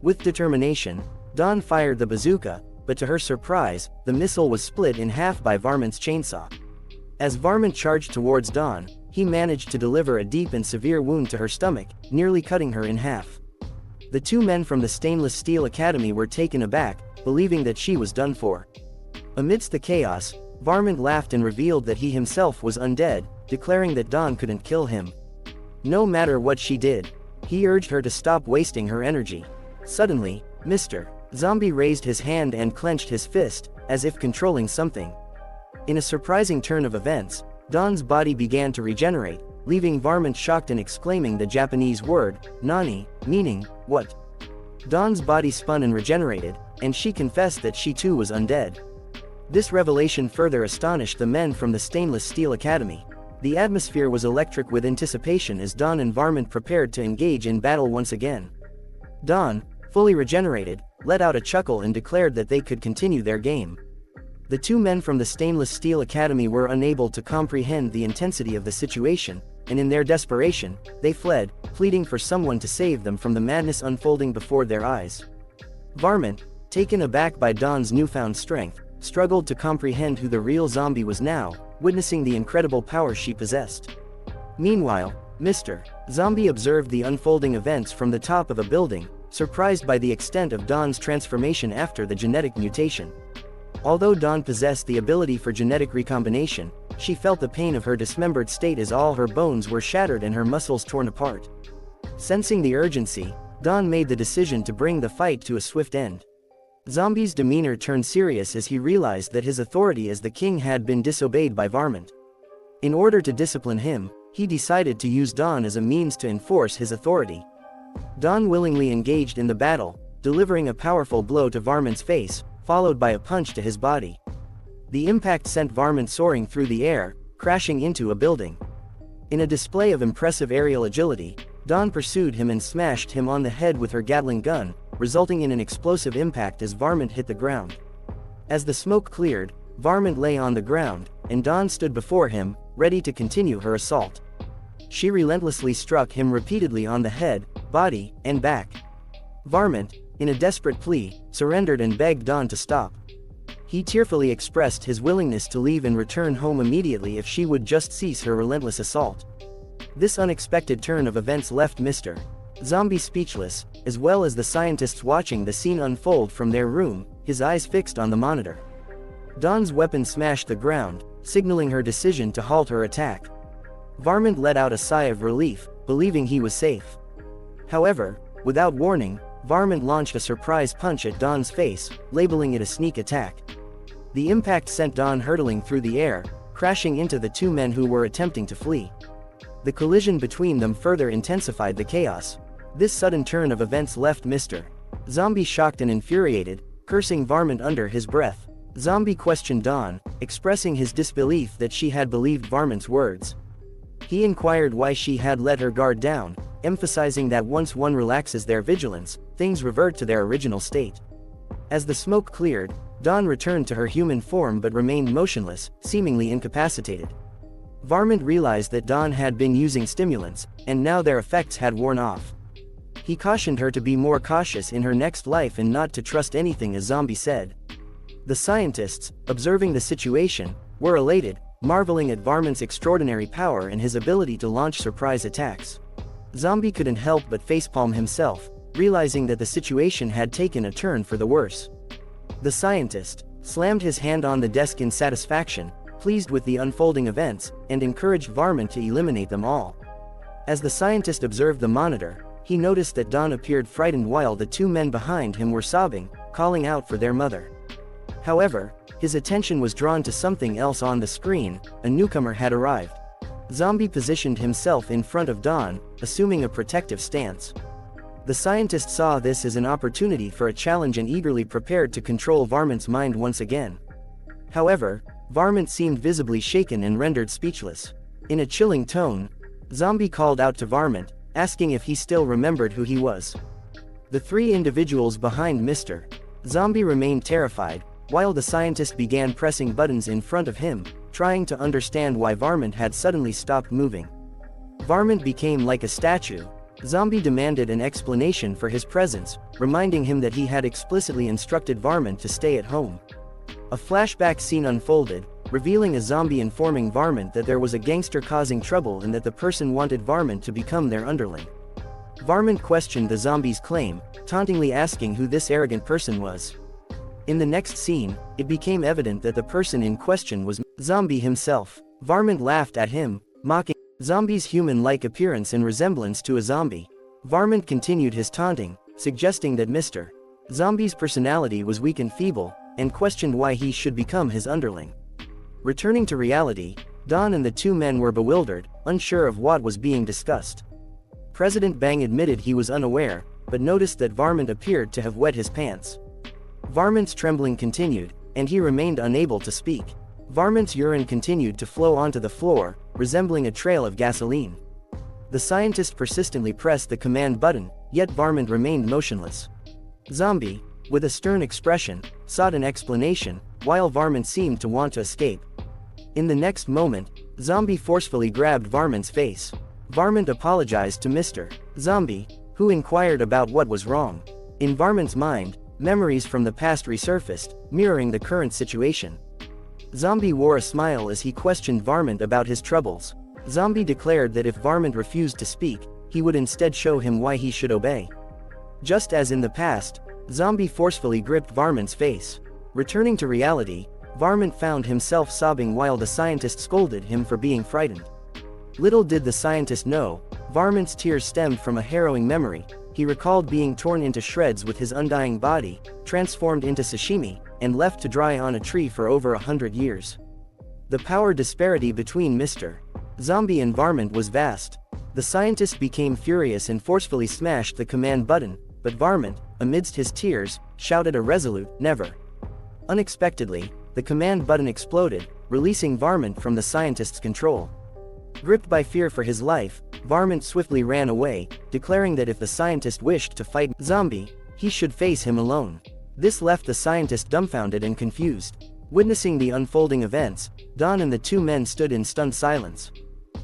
With determination, Dawn fired the bazooka, but to her surprise, the missile was split in half by Varmint's chainsaw. As Varmint charged towards Dawn, he managed to deliver a deep and severe wound to her stomach, nearly cutting her in half. The 2 men from the Stainless Steel Academy were taken aback, believing that she was done for. Amidst the chaos, Varmint laughed and revealed that he himself was undead, declaring that Dawn couldn't kill him. No matter what she did, he urged her to stop wasting her energy. Suddenly, Mr. Zombie raised his hand and clenched his fist, as if controlling something. In a surprising turn of events, Dawn's body began to regenerate, leaving Varmint shocked and exclaiming the Japanese word, "Nani," meaning, "What?" Dawn's body spun and regenerated, and she confessed that she too was undead. This revelation further astonished the men from the Stainless Steel Academy. The atmosphere was electric with anticipation as Dawn and Varmint prepared to engage in battle once again. Dawn, fully regenerated, let out a chuckle and declared that they could continue their game. The 2 men from the Stainless Steel Academy were unable to comprehend the intensity of the situation, and in their desperation, they fled, pleading for someone to save them from the madness unfolding before their eyes. Varmint, taken aback by Dawn's newfound strength, struggled to comprehend who the real zombie was now, witnessing the incredible power she possessed. Meanwhile, Mr. Zombie observed the unfolding events from the top of a building, surprised by the extent of Dawn's transformation after the genetic mutation. Although Dawn possessed the ability for genetic recombination, She felt the pain of her dismembered state as all her bones were shattered and her muscles torn apart. Sensing the urgency, Dawn made the decision to bring the fight to a swift end. Zombie's demeanor turned serious as he realized that his authority as the king had been disobeyed by Varmint. In order to discipline him, he decided to use Dawn as a means to enforce his authority. Dawn willingly engaged in the battle, delivering a powerful blow to Varmint's face, followed by a punch to his body. The impact sent Varmint soaring through the air, crashing into a building. In a display of impressive aerial agility, Dawn pursued him and smashed him on the head with her Gatling gun, resulting in an explosive impact as Varmint hit the ground. As the smoke cleared, Varmint lay on the ground, and Dawn stood before him, ready to continue her assault. She relentlessly struck him repeatedly on the head, body, and back. Varmint, in a desperate plea, surrendered and begged Dawn to stop. He tearfully expressed his willingness to leave and return home immediately if she would just cease her relentless assault. This unexpected turn of events left Mr. Zombie speechless, as well as the scientists watching the scene unfold from their room, his eyes fixed on the monitor. Dawn's weapon smashed the ground, signaling her decision to halt her attack. Varmint let out a sigh of relief, believing he was safe. However, without warning, Varmint launched a surprise punch at Dawn's face, labeling it a sneak attack. The impact sent Dawn hurtling through the air, crashing into the two men who were attempting to flee. The collision between them further intensified the chaos. This sudden turn of events left Mr. Zombie shocked and infuriated, cursing Varmint under his breath. Zombie questioned Dawn, expressing his disbelief that she had believed Varmint's words. He inquired why she had let her guard down, emphasizing that once one relaxes their vigilance, things revert to their original state. As the smoke cleared, Dawn returned to her human form but remained motionless, seemingly incapacitated. Varmint realized that Dawn had been using stimulants, and now their effects had worn off. He cautioned her to be more cautious in her next life and not to trust anything as Zombie said. The scientists, observing the situation, were elated, marveling at Varmint's extraordinary power and his ability to launch surprise attacks. Zombie couldn't help but facepalm himself, realizing that the situation had taken a turn for the worse. The scientist slammed his hand on the desk in satisfaction, pleased with the unfolding events, and encouraged Varmint to eliminate them all. As the scientist observed the monitor, he noticed that Dawn appeared frightened while the two men behind him were sobbing, calling out for their mother. However, his attention was drawn to something else on the screen. A newcomer had arrived. Zombie positioned himself in front of Dawn, assuming a protective stance. The scientist saw this as an opportunity for a challenge and eagerly prepared to control Varmint's mind once again. However, Varmint seemed visibly shaken and rendered speechless. In a chilling tone, Zombie called out to Varmint, asking if he still remembered who he was. The three individuals behind Mr. Zombie remained terrified, while the scientist began pressing buttons in front of him, trying to understand why Varmint had suddenly stopped moving. Varmint became like a statue. Zombie demanded an explanation for his presence, reminding him that he had explicitly instructed Varmint to stay at home. A flashback scene unfolded, revealing a zombie informing Varmint that there was a gangster causing trouble and that the person wanted Varmint to become their underling. Varmint questioned the zombie's claim, tauntingly asking who this arrogant person was. In the next scene, it became evident that the person in question was Zombie himself. Varmint laughed at him, mocking Zombie's human-like appearance and resemblance to a zombie. Varmint continued his taunting, suggesting that Mr. Zombie's personality was weak and feeble, and questioned why he should become his underling. Returning to reality, Dawn and the two men were bewildered, unsure of what was being discussed. President Bang admitted he was unaware, but noticed that Varmint appeared to have wet his pants. Varmint's trembling continued, and he remained unable to speak. Varmint's urine continued to flow onto the floor, resembling a trail of gasoline. The scientist persistently pressed the command button, yet Varmint remained motionless. Zombie, with a stern expression, sought an explanation, while Varmint seemed to want to escape. In the next moment, Zombie forcefully grabbed Varmint's face. Varmint apologized to Mr. Zombie, who inquired about what was wrong. In Varmint's mind, memories from the past resurfaced, mirroring the current situation. Zombie wore a smile as he questioned Varmint about his troubles. Zombie declared that if Varmint refused to speak, he would instead show him why he should obey. Just as in the past, Zombie forcefully gripped Varmint's face. Returning to reality, Varmint found himself sobbing while the scientist scolded him for being frightened. Little did the scientist know, Varmint's tears stemmed from a harrowing memory. He recalled being torn into shreds with his undying body, transformed into sashimi, and left to dry on a tree for over 100 years. The power disparity between Mr. Zombie and Varmint was vast. The scientist became furious and forcefully smashed the command button, but Varmint, amidst his tears, shouted a resolute, "Never." Unexpectedly, the command button exploded, releasing Varmint from the scientist's control. Gripped by fear for his life, Varmint swiftly ran away, declaring that if the scientist wished to fight Zombie, he should face him alone. This left the scientist dumbfounded and confused. Witnessing the unfolding events, Don and the two men stood in stunned silence.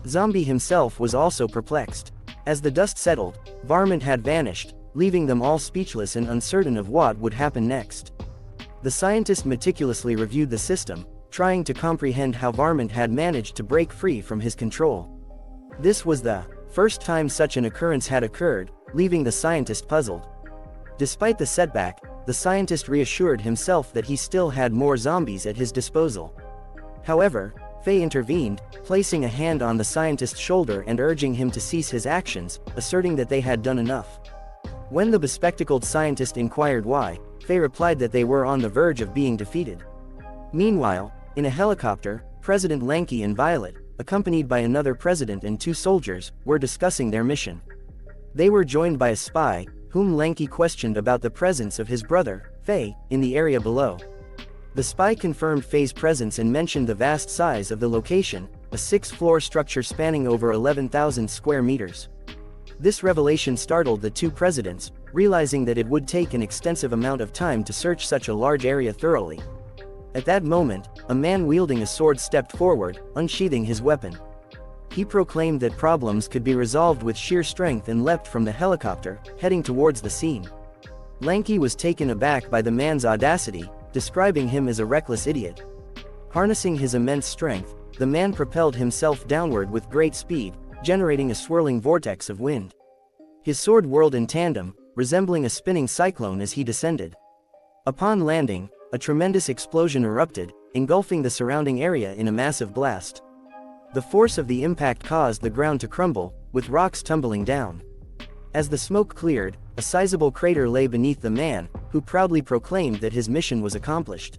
Zombie himself was also perplexed. As the dust settled, Varmint had vanished, leaving them all speechless and uncertain of what would happen next. The scientist meticulously reviewed the system, trying to comprehend how Varmint had managed to break free from his control. This was the first time such an occurrence had occurred, leaving the scientist puzzled. Despite the setback, the scientist reassured himself that he still had more zombies at his disposal. However, Faye intervened, placing a hand on the scientist's shoulder and urging him to cease his actions, asserting that they had done enough. When the bespectacled scientist inquired why, Faye replied that they were on the verge of being defeated. Meanwhile, in a helicopter, President Lanky and Violet, accompanied by another president and two soldiers, were discussing their mission. They were joined by a spy, whom Lanky questioned about the presence of his brother, Faye, in the area below. The spy confirmed Faye's presence and mentioned the vast size of the location, a 6-floor structure spanning over 11,000 square meters. This revelation startled the two presidents, realizing that it would take an extensive amount of time to search such a large area thoroughly. At that moment, a man wielding a sword stepped forward, unsheathing his weapon. He proclaimed that problems could be resolved with sheer strength and leapt from the helicopter, heading towards the scene. Lanky was taken aback by the man's audacity, describing him as a reckless idiot. Harnessing his immense strength, the man propelled himself downward with great speed, generating a swirling vortex of wind. His sword whirled in tandem, resembling a spinning cyclone as he descended. Upon landing, a tremendous explosion erupted, engulfing the surrounding area in a massive blast. The force of the impact caused the ground to crumble, with rocks tumbling down. As the smoke cleared, a sizable crater lay beneath the man, who proudly proclaimed that his mission was accomplished.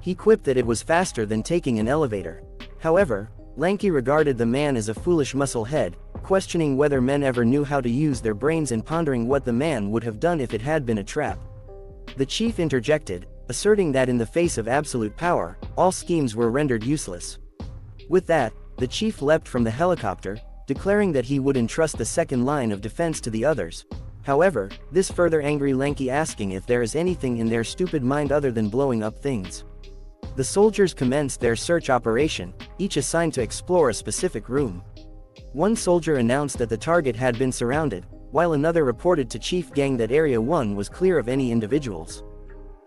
He quipped that it was faster than taking an elevator. However, Lanky regarded the man as a foolish musclehead, questioning whether men ever knew how to use their brains and pondering what the man would have done if it had been a trap. The chief interjected, asserting that in the face of absolute power, all schemes were rendered useless. With that, the chief leapt from the helicopter, declaring that he would entrust the second line of defense to the others. However, this further angered Lanky, asking if there is anything in their stupid mind other than blowing up things. The soldiers commenced their search operation, each assigned to explore a specific room. One soldier announced that the target had been surrounded, while another reported to Chief Gang that Area 1 was clear of any individuals.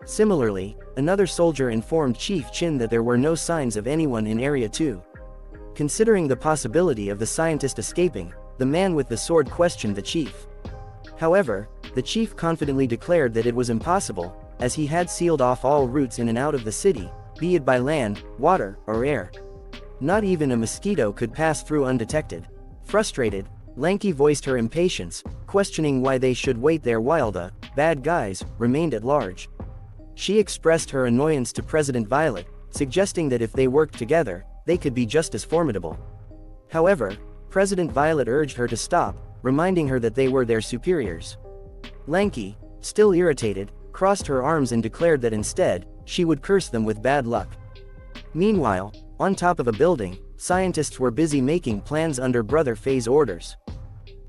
Similarly, another soldier informed Chief Chin that there were no signs of anyone in Area 2. Considering the possibility of the scientist escaping, the man with the sword questioned the chief. However, the chief confidently declared that it was impossible, as he had sealed off all routes in and out of the city, be it by land, water, or air. Not even a mosquito could pass through undetected. Frustrated, Lanky voiced her impatience, questioning why they should wait there while the bad guys remained at large. She expressed her annoyance to President Violet, suggesting that if they worked together, they could be just as formidable. However, President Violet urged her to stop, reminding her that they were their superiors. Lanky, still irritated, crossed her arms and declared that instead, she would curse them with bad luck. Meanwhile, on top of a building, scientists were busy making plans under Brother Faye's orders.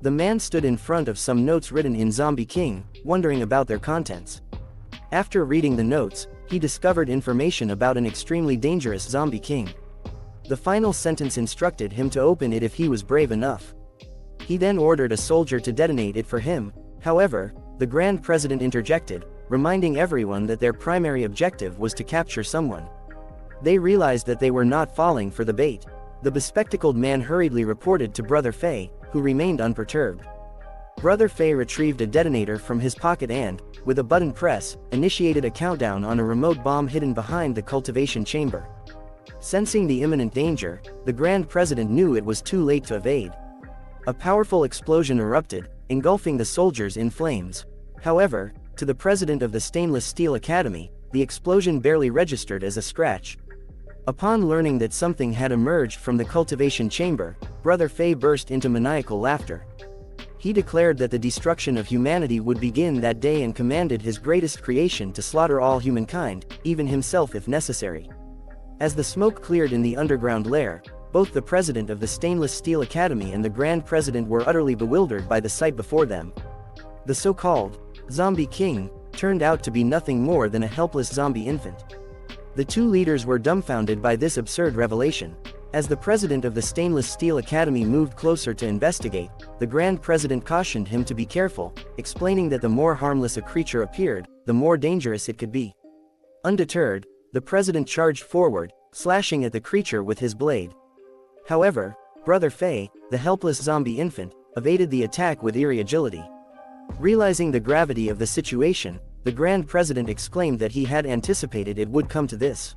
The man stood in front of some notes written in Zombie King, wondering about their contents. After reading the notes, he discovered information about an extremely dangerous Zombie King. The final sentence instructed him to open it if he was brave enough. He then ordered a soldier to detonate it for him. However, the Grand President interjected, reminding everyone that their primary objective was to capture someone. They realized that they were not falling for the bait. The bespectacled man hurriedly reported to Brother Faye, who remained unperturbed. Brother Fei retrieved a detonator from his pocket and, with a button press, initiated a countdown on a remote bomb hidden behind the cultivation chamber. Sensing the imminent danger, the Grand President knew it was too late to evade. A powerful explosion erupted, engulfing the soldiers in flames. However, to the president of the Stainless Steel Academy, the explosion barely registered as a scratch. Upon learning that something had emerged from the cultivation chamber, Brother Fei burst into maniacal laughter. He declared that the destruction of humanity would begin that day and commanded his greatest creation to slaughter all humankind, even himself if necessary. As the smoke cleared in the underground lair, both the president of the Stainless Steel Academy and the Grand President were utterly bewildered by the sight before them. The so-called Zombie King turned out to be nothing more than a helpless zombie infant. The two leaders were dumbfounded by this absurd revelation. As the president of the Stainless Steel Academy moved closer to investigate, the Grand President cautioned him to be careful, explaining that the more harmless a creature appeared, the more dangerous it could be. Undeterred, the president charged forward, slashing at the creature with his blade. However, Brother Fei, the helpless zombie infant, evaded the attack with eerie agility. Realizing the gravity of the situation, the Grand President exclaimed that he had anticipated it would come to this.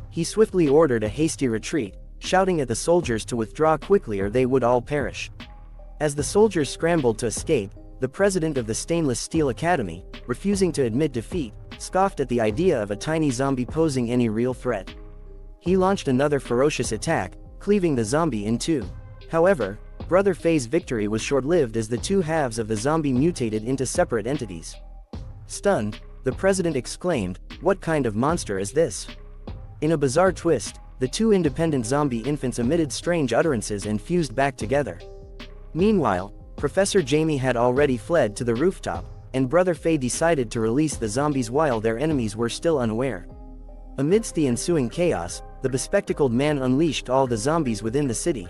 He swiftly ordered a hasty retreat, shouting at the soldiers to withdraw quickly or they would all perish. As the soldiers scrambled to escape, the president of the Stainless Steel Academy, refusing to admit defeat, scoffed at the idea of a tiny zombie posing any real threat. He launched another ferocious attack, cleaving the zombie in two. However, Brother Fei's victory was short-lived as the two halves of the zombie mutated into separate entities. Stunned, the president exclaimed, "What kind of monster is this?" In a bizarre twist, the two independent zombie infants emitted strange utterances and fused back together. Meanwhile, Professor Jamie had already fled to the rooftop, and Brother Fei decided to release the zombies while their enemies were still unaware. Amidst the ensuing chaos, the bespectacled man unleashed all the zombies within the city.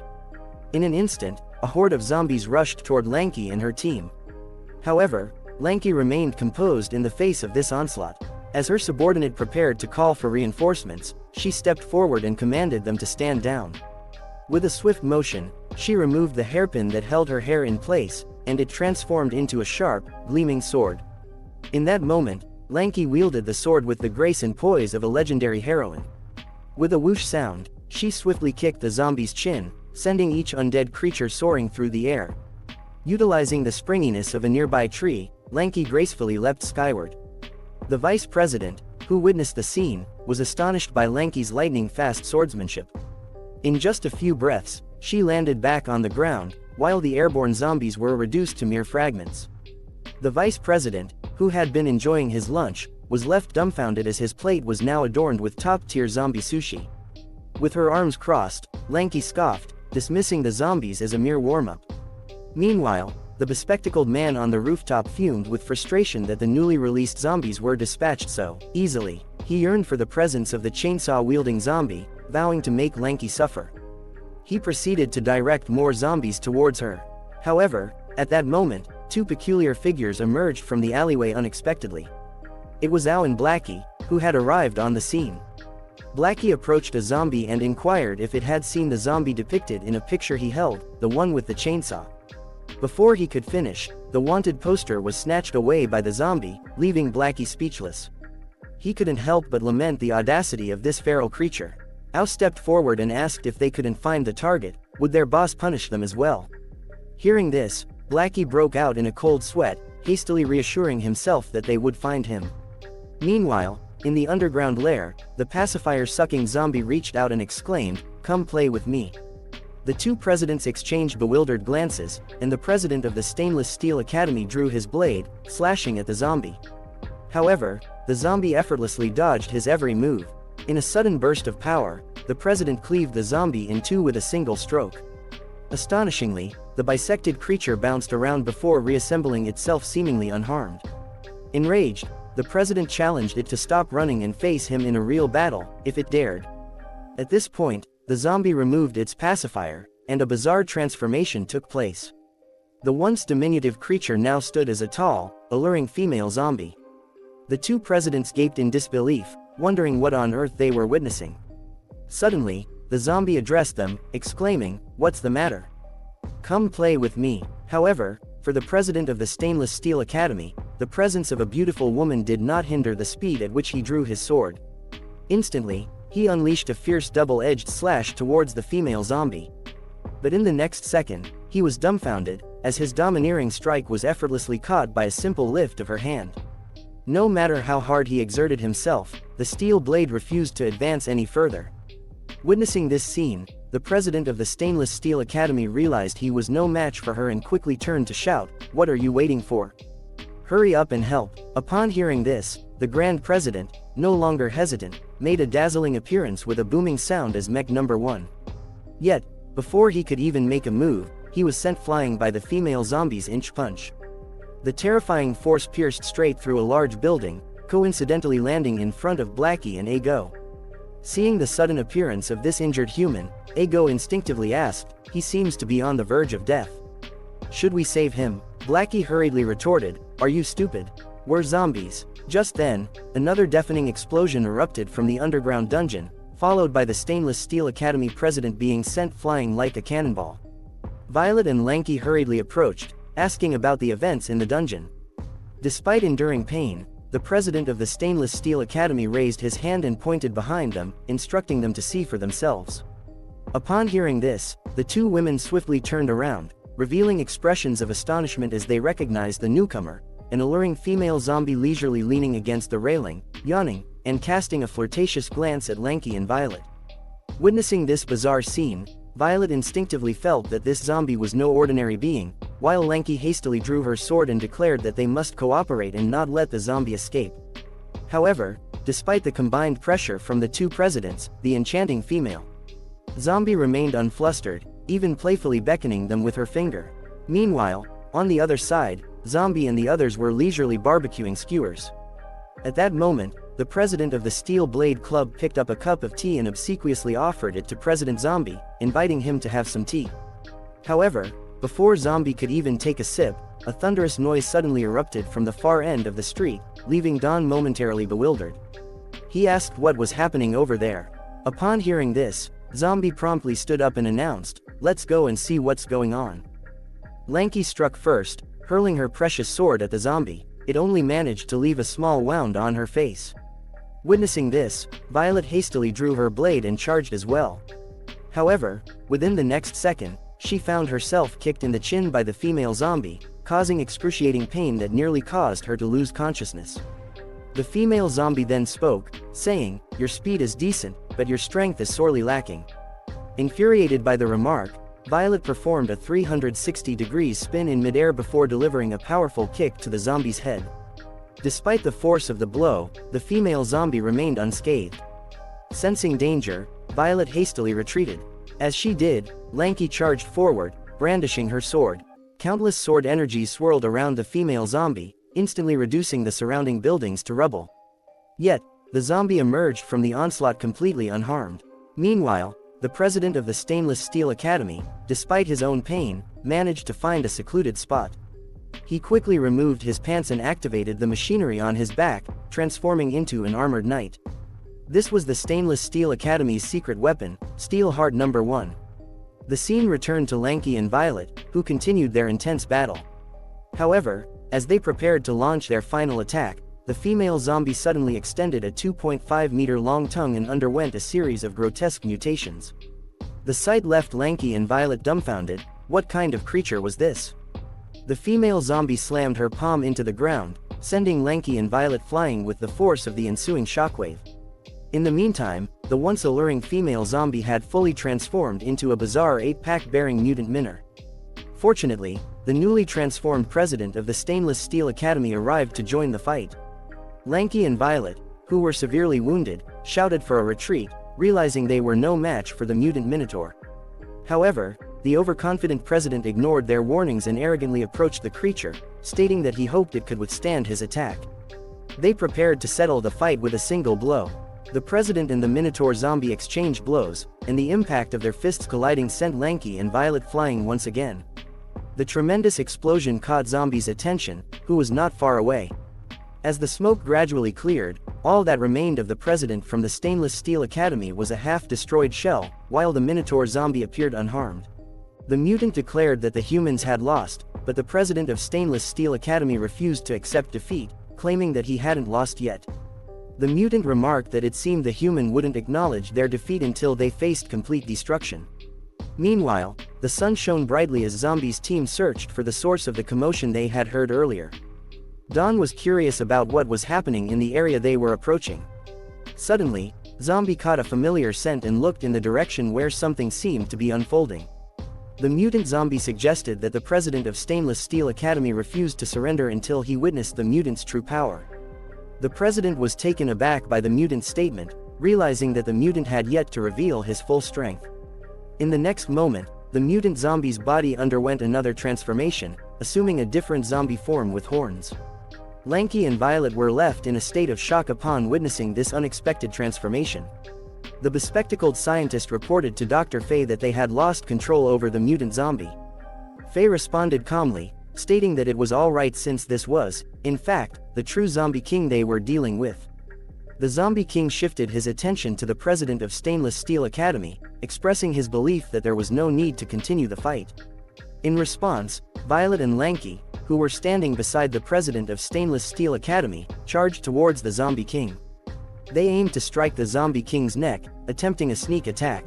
In an instant, a horde of zombies rushed toward Lanky and her team. However, Lanky remained composed in the face of this onslaught. As her subordinate prepared to call for reinforcements, she stepped forward and commanded them to stand down. With a swift motion, she removed the hairpin that held her hair in place, and it transformed into a sharp, gleaming sword. In that moment, Lanky wielded the sword with the grace and poise of a legendary heroine. With a whoosh sound, she swiftly kicked the zombie's chin, sending each undead creature soaring through the air. Utilizing the springiness of a nearby tree, Lanky gracefully leapt skyward. The vice president, who witnessed the scene, was astonished by Lanky's lightning-fast swordsmanship. In just a few breaths, she landed back on the ground, while the airborne zombies were reduced to mere fragments. The vice president, who had been enjoying his lunch, was left dumbfounded as his plate was now adorned with top-tier zombie sushi. With her arms crossed, Lanky scoffed, dismissing the zombies as a mere warm-up. Meanwhile, the bespectacled man on the rooftop fumed with frustration that the newly released zombies were dispatched so easily. He yearned for the presence of the chainsaw-wielding zombie, vowing to make Lanky suffer. He proceeded to direct more zombies towards her. However, at that moment, two peculiar figures emerged from the alleyway unexpectedly. It was Ao and Blackie, who had arrived on the scene. Blackie approached a zombie and inquired if it had seen the zombie depicted in a picture he held, the one with the chainsaw. Before he could finish, the wanted poster was snatched away by the zombie, leaving Blackie speechless. He couldn't help but lament the audacity of this feral creature. Ao stepped forward and asked if they couldn't find the target, would their boss punish them as well? Hearing this, Blackie broke out in a cold sweat, hastily reassuring himself that they would find him. Meanwhile, in the underground lair, the pacifier-sucking zombie reached out and exclaimed, "Come play with me." The two presidents exchanged bewildered glances, and the president of the Stainless Steel Academy drew his blade, slashing at the zombie. However, the zombie effortlessly dodged his every move. In a sudden burst of power, the president cleaved the zombie in two with a single stroke. Astonishingly, the bisected creature bounced around before reassembling itself seemingly unharmed. Enraged, the president challenged it to stop running and face him in a real battle, if it dared. At this point, the zombie removed its pacifier, and a bizarre transformation took place. The once diminutive creature now stood as a tall, alluring female zombie. The two presidents gaped in disbelief, wondering what on earth they were witnessing. Suddenly, the zombie addressed them, exclaiming, "What's the matter? Come play with me." However, for the president of the Stainless Steel Academy, the presence of a beautiful woman did not hinder the speed at which he drew his sword. Instantly, he unleashed a fierce double-edged slash towards the female zombie. But in the next second, he was dumbfounded, as his domineering strike was effortlessly caught by a simple lift of her hand. No matter how hard he exerted himself, the steel blade refused to advance any further. Witnessing this scene, the president of the Stainless Steel Academy realized he was no match for her and quickly turned to shout, "What are you waiting for? Hurry up and help." Upon hearing this, the Grand President, no longer hesitant, made a dazzling appearance with a booming sound as Mech Number 1. Yet, before he could even make a move, he was sent flying by the female zombie's inch punch. The terrifying force pierced straight through a large building, coincidentally landing in front of Blackie and Ego. Seeing the sudden appearance of this injured human, Ego instinctively asked, "He seems to be on the verge of death. Should we save him?" Blackie hurriedly retorted, "Are you stupid? We're zombies." Just then, another deafening explosion erupted from the underground dungeon, followed by the Stainless Steel Academy president being sent flying like a cannonball. Violet and Lanky hurriedly approached, asking about the events in the dungeon. Despite enduring pain, the president of the Stainless Steel Academy raised his hand and pointed behind them, instructing them to see for themselves. Upon hearing this, the two women swiftly turned around, revealing expressions of astonishment as they recognized the newcomer, an alluring female zombie leisurely leaning against the railing, yawning, and casting a flirtatious glance at Lanky and Violet. Witnessing this bizarre scene, Violet instinctively felt that this zombie was no ordinary being, while Lanky hastily drew her sword and declared that they must cooperate and not let the zombie escape. However, despite the combined pressure from the two presidents, the enchanting female zombie remained unflustered, even playfully beckoning them with her finger. Meanwhile, on the other side, Zombie and the others were leisurely barbecuing skewers. At that moment, the president of the Steel Blade Club picked up a cup of tea and obsequiously offered it to President Zombie, inviting him to have some tea. However, before Zombie could even take a sip, a thunderous noise suddenly erupted from the far end of the street, leaving Don momentarily bewildered. He asked what was happening over there. Upon hearing this, Zombie promptly stood up and announced, "Let's go and see what's going on." Lanky struck first, hurling her precious sword at the zombie. It only managed to leave a small wound on her face. Witnessing this, Violet hastily drew her blade and charged as well. However, within the next second, she found herself kicked in the chin by the female zombie, causing excruciating pain that nearly caused her to lose consciousness. The female zombie then spoke, saying, "Your speed is decent, but your strength is sorely lacking." Infuriated by the remark, Violet performed a 360-degree spin in midair before delivering a powerful kick to the zombie's head. Despite the force of the blow, the female zombie remained unscathed. Sensing danger, Violet hastily retreated. As she did, Lanky charged forward, brandishing her sword. Countless sword energies swirled around the female zombie, instantly reducing the surrounding buildings to rubble. Yet, the zombie emerged from the onslaught completely unharmed. Meanwhile, the president of the Stainless Steel Academy, despite his own pain, managed to find a secluded spot. He quickly removed his pants and activated the machinery on his back, transforming into an armored knight. This was the Stainless Steel Academy's secret weapon, Steel Heart No. 1. The scene returned to Lanky and Violet, who continued their intense battle. However, as they prepared to launch their final attack, the female zombie suddenly extended a 2.5-meter-long tongue and underwent a series of grotesque mutations. The sight left Lanky and Violet dumbfounded. What kind of creature was this? The female zombie slammed her palm into the ground, sending Lanky and Violet flying with the force of the ensuing shockwave. In the meantime, the once alluring female zombie had fully transformed into a bizarre 8-pack-bearing mutant minor. Fortunately, the newly transformed president of the Stainless Steel Academy arrived to join the fight. Lanky and Violet, who were severely wounded, shouted for a retreat, realizing they were no match for the mutant minotaur. However, the overconfident president ignored their warnings and arrogantly approached the creature, stating that he hoped it could withstand his attack. They prepared to settle the fight with a single blow. The president and the minotaur zombie exchanged blows, and the impact of their fists colliding sent Lanky and Violet flying once again. The tremendous explosion caught Zombie's attention, who was not far away. As the smoke gradually cleared, all that remained of the president from the Stainless Steel Academy was a half-destroyed shell, while the minotaur zombie appeared unharmed. The mutant declared that the humans had lost, but the president of Stainless Steel Academy refused to accept defeat, claiming that he hadn't lost yet. The mutant remarked that it seemed the human wouldn't acknowledge their defeat until they faced complete destruction. Meanwhile, the sun shone brightly as Zombie's team searched for the source of the commotion they had heard earlier. Dawn was curious about what was happening in the area they were approaching. Suddenly, Zombie caught a familiar scent and looked in the direction where something seemed to be unfolding. The mutant zombie suggested that the president of Stainless Steel Academy refused to surrender until he witnessed the mutant's true power. The president was taken aback by the mutant's statement, realizing that the mutant had yet to reveal his full strength. In the next moment, the mutant zombie's body underwent another transformation, assuming a different zombie form with horns. Lanky and Violet were left in a state of shock upon witnessing this unexpected transformation. The bespectacled scientist reported to Dr. Faye that they had lost control over the mutant zombie. Faye responded calmly, stating that it was all right since this was, in fact, the true zombie king they were dealing with. The zombie king shifted his attention to the president of Stainless Steel Academy, expressing his belief that there was no need to continue the fight. In response, Violet and Lanky, who were standing beside the president of Stainless Steel Academy, charged towards the zombie king. They aimed to strike the zombie king's neck, attempting a sneak attack.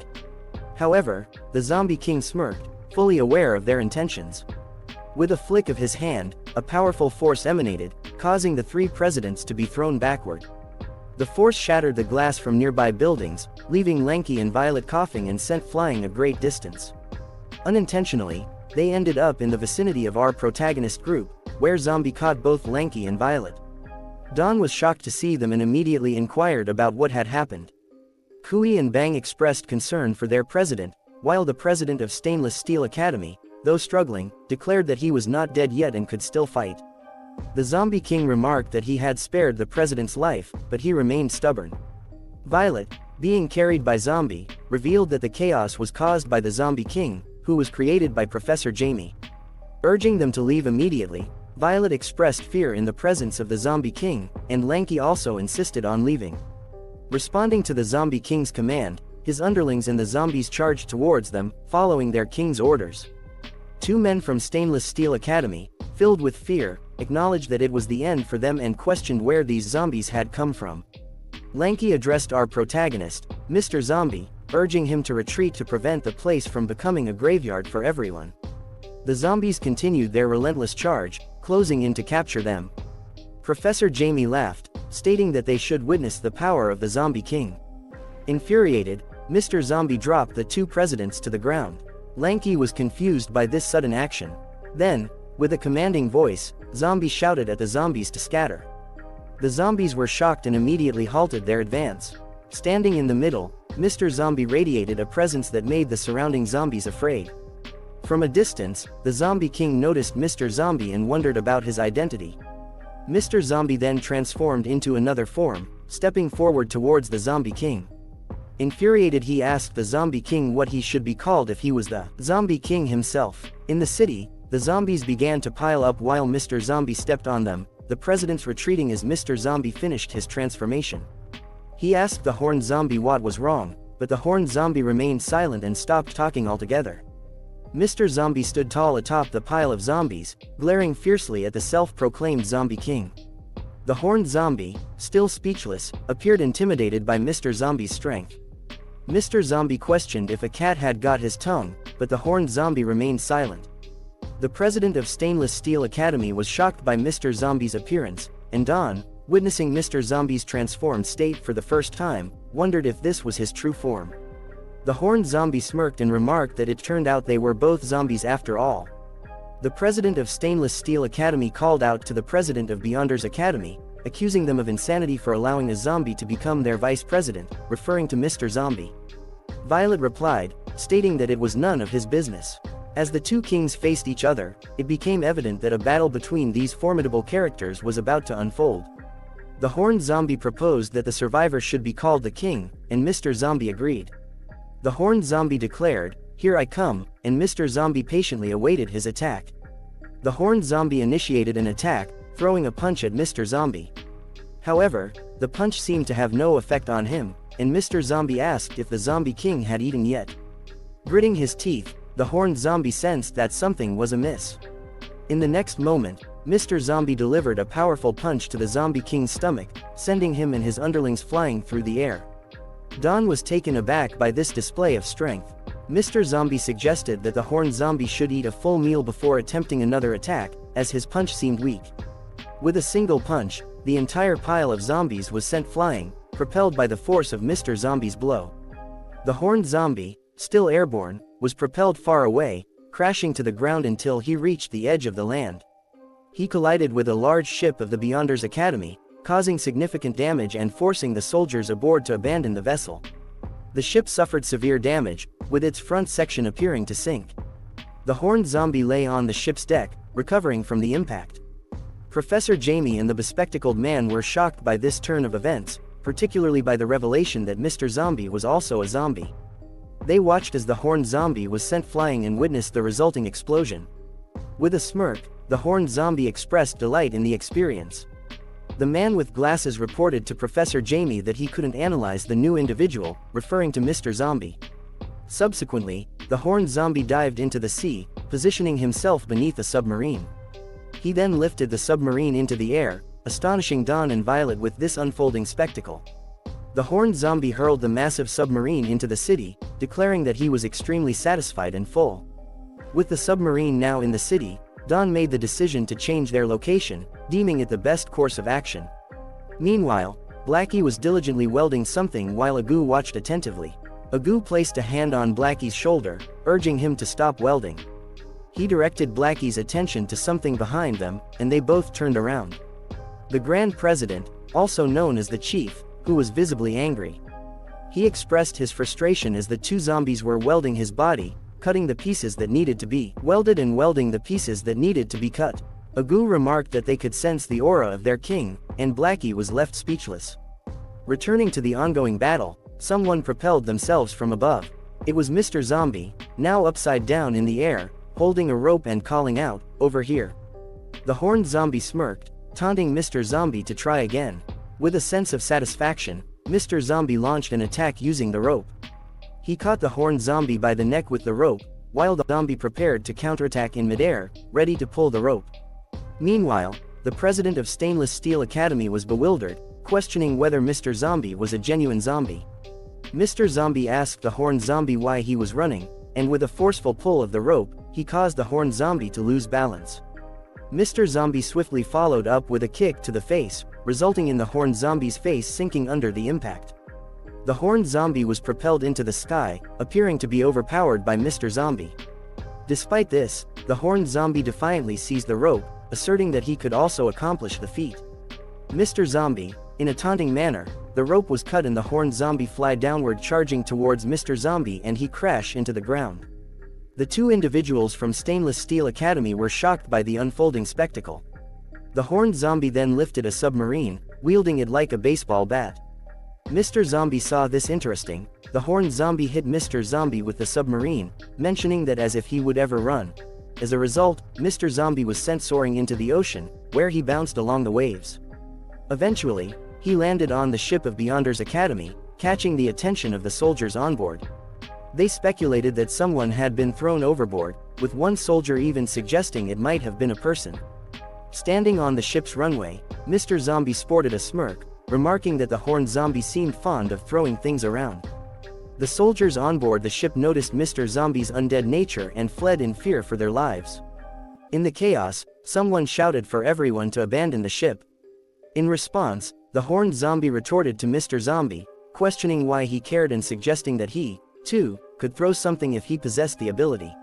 However, the zombie king smirked, fully aware of their intentions. With a flick of his hand, a powerful force emanated, causing the three presidents to be thrown backward. The force shattered the glass from nearby buildings, leaving Lanky and Violet coughing and sent flying a great distance. Unintentionally, they ended up in the vicinity of our protagonist group, where Zombie caught both Lanky and Violet. Dawn was shocked to see them and immediately inquired about what had happened. Kui and Bang expressed concern for their president, while the president of Stainless Steel Academy, though struggling, declared that he was not dead yet and could still fight. The zombie king remarked that he had spared the president's life, but he remained stubborn. Violet, being carried by Zombie, revealed that the chaos was caused by the zombie king, who was created by Professor Jamie. Urging them to leave immediately, Violet expressed fear in the presence of the zombie king, and Lanky also insisted on leaving. Responding to the zombie king's command, his underlings and the zombies charged towards them, following their king's orders. Two men from Stainless Steel Academy, filled with fear, acknowledged that it was the end for them and questioned where these zombies had come from. Lanky addressed our protagonist, Mr. Zombie, urging him to retreat to prevent the place from becoming a graveyard for everyone. The zombies continued their relentless charge, closing in to capture them. Professor Jamie laughed, stating that they should witness the power of the zombie king. Infuriated, Mr. Zombie dropped the two presidents to the ground. Lanky was confused by this sudden action. Then, with a commanding voice, Zombie shouted at the zombies to scatter. The zombies were shocked and immediately halted their advance. Standing in the middle, Mr. Zombie radiated a presence that made the surrounding zombies afraid. From a distance, the zombie king noticed Mr. Zombie and wondered about his identity. Mr. Zombie then transformed into another form, stepping forward towards the zombie king. Infuriated, he asked the zombie king what he should be called if he was the zombie king himself. In the city, the zombies began to pile up while Mr. Zombie stepped on them, the presidents retreating as Mr. Zombie finished his transformation. He asked the horned zombie what was wrong, but the horned zombie remained silent and stopped talking altogether. Mr. Zombie stood tall atop the pile of zombies, glaring fiercely at the self-proclaimed zombie king. The horned zombie, still speechless, appeared intimidated by Mr. Zombie's strength. Mr. Zombie questioned if a cat had got his tongue, but the horned zombie remained silent. The president of Stainless Steel Academy was shocked by Mr. Zombie's appearance, and Dawn, witnessing Mr. Zombie's transformed state for the first time, wondered if this was his true form. The horned zombie smirked and remarked that it turned out they were both zombies after all. The president of Stainless Steel Academy called out to the president of Beyonders Academy, accusing them of insanity for allowing a zombie to become their vice president, referring to Mr. Zombie. Violet replied, stating that it was none of his business. As the two kings faced each other, it became evident that a battle between these formidable characters was about to unfold. The horned zombie proposed that the survivor should be called the king, and Mr. Zombie agreed. The horned zombie declared, "Here I come," and Mr. Zombie patiently awaited his attack. The horned zombie initiated an attack, throwing a punch at Mr. Zombie. However, the punch seemed to have no effect on him, and Mr. Zombie asked if the zombie king had eaten yet. Gritting his teeth, the horned zombie sensed that something was amiss. In the next moment, Mr. Zombie delivered a powerful punch to the Zombie King's stomach, sending him and his underlings flying through the air. Don was taken aback by this display of strength. Mr. Zombie suggested that the horned zombie should eat a full meal before attempting another attack, as his punch seemed weak. With a single punch, the entire pile of zombies was sent flying, propelled by the force of Mr. Zombie's blow. The horned zombie, still airborne, was propelled far away, crashing to the ground until he reached the edge of the land. He collided with a large ship of the Beyonders Academy, causing significant damage and forcing the soldiers aboard to abandon the vessel. The ship suffered severe damage, with its front section appearing to sink. The horned zombie lay on the ship's deck, recovering from the impact. Professor Jamie and the bespectacled man were shocked by this turn of events, particularly by the revelation that Mr. Zombie was also a zombie. They watched as the horned zombie was sent flying and witnessed the resulting explosion. With a smirk, the horned zombie expressed delight in the experience. The man with glasses reported to Professor Jamie that he couldn't analyze the new individual, referring to Mr. Zombie. Subsequently, the horned zombie dived into the sea, positioning himself beneath a submarine. He then lifted the submarine into the air, astonishing Don and Violet with this unfolding spectacle. The horned zombie hurled the massive submarine into the city, declaring that he was extremely satisfied and full. With the submarine now in the city, Don made the decision to change their location, deeming it the best course of action. Meanwhile, Blackie was diligently welding something while Agu watched attentively. Agu placed a hand on Blackie's shoulder, urging him to stop welding. He directed Blackie's attention to something behind them, and they both turned around. The Grand President, also known as the Chief, who was visibly angry. He expressed his frustration as the two zombies were welding his body, cutting the pieces that needed to be welded and welding the pieces that needed to be cut. Agu remarked that they could sense the aura of their king, and Blackie was left speechless. Returning to the ongoing battle, someone propelled themselves from above. It was Mr. Zombie, now upside down in the air, holding a rope and calling out, "Over here." The horned zombie smirked, taunting Mr. Zombie to try again. With a sense of satisfaction, Mr. Zombie launched an attack using the rope. He caught the horned zombie by the neck with the rope, while the zombie prepared to counterattack in midair, ready to pull the rope. Meanwhile, the president of Stainless Steel Academy was bewildered, questioning whether Mr. Zombie was a genuine zombie. Mr. Zombie asked the horned zombie why he was running, and with a forceful pull of the rope, he caused the horned zombie to lose balance. Mr. Zombie swiftly followed up with a kick to the face, resulting in the horned zombie's face sinking under the impact. The horned zombie was propelled into the sky, appearing to be overpowered by Mr. Zombie. Despite this, the horned zombie defiantly seized the rope, asserting that he could also accomplish the feat. Mr. Zombie, in a taunting manner, the rope was cut and the horned zombie fly downward, charging towards Mr. Zombie, and he crashed into the ground. The two individuals from Stainless Steel Academy were shocked by the unfolding spectacle. The horned zombie then lifted a submarine, wielding it like a baseball bat. Mr. Zombie saw this interesting. The horned zombie hit Mr. Zombie with the submarine, mentioning that as if he would ever run. As a result, Mr. Zombie was sent soaring into the ocean, where he bounced along the waves. Eventually, he landed on the ship of Beyonders Academy, catching the attention of the soldiers on board. They speculated that someone had been thrown overboard, with one soldier even suggesting it might have been a person. Standing on the ship's runway, Mr. Zombie sported a smirk, remarking that the horned zombie seemed fond of throwing things around. The soldiers on board the ship noticed Mr. Zombie's undead nature and fled in fear for their lives. In the chaos, someone shouted for everyone to abandon the ship. In response, the horned zombie retorted to Mr. Zombie, questioning why he cared and suggesting that he, too, could throw something if he possessed the ability.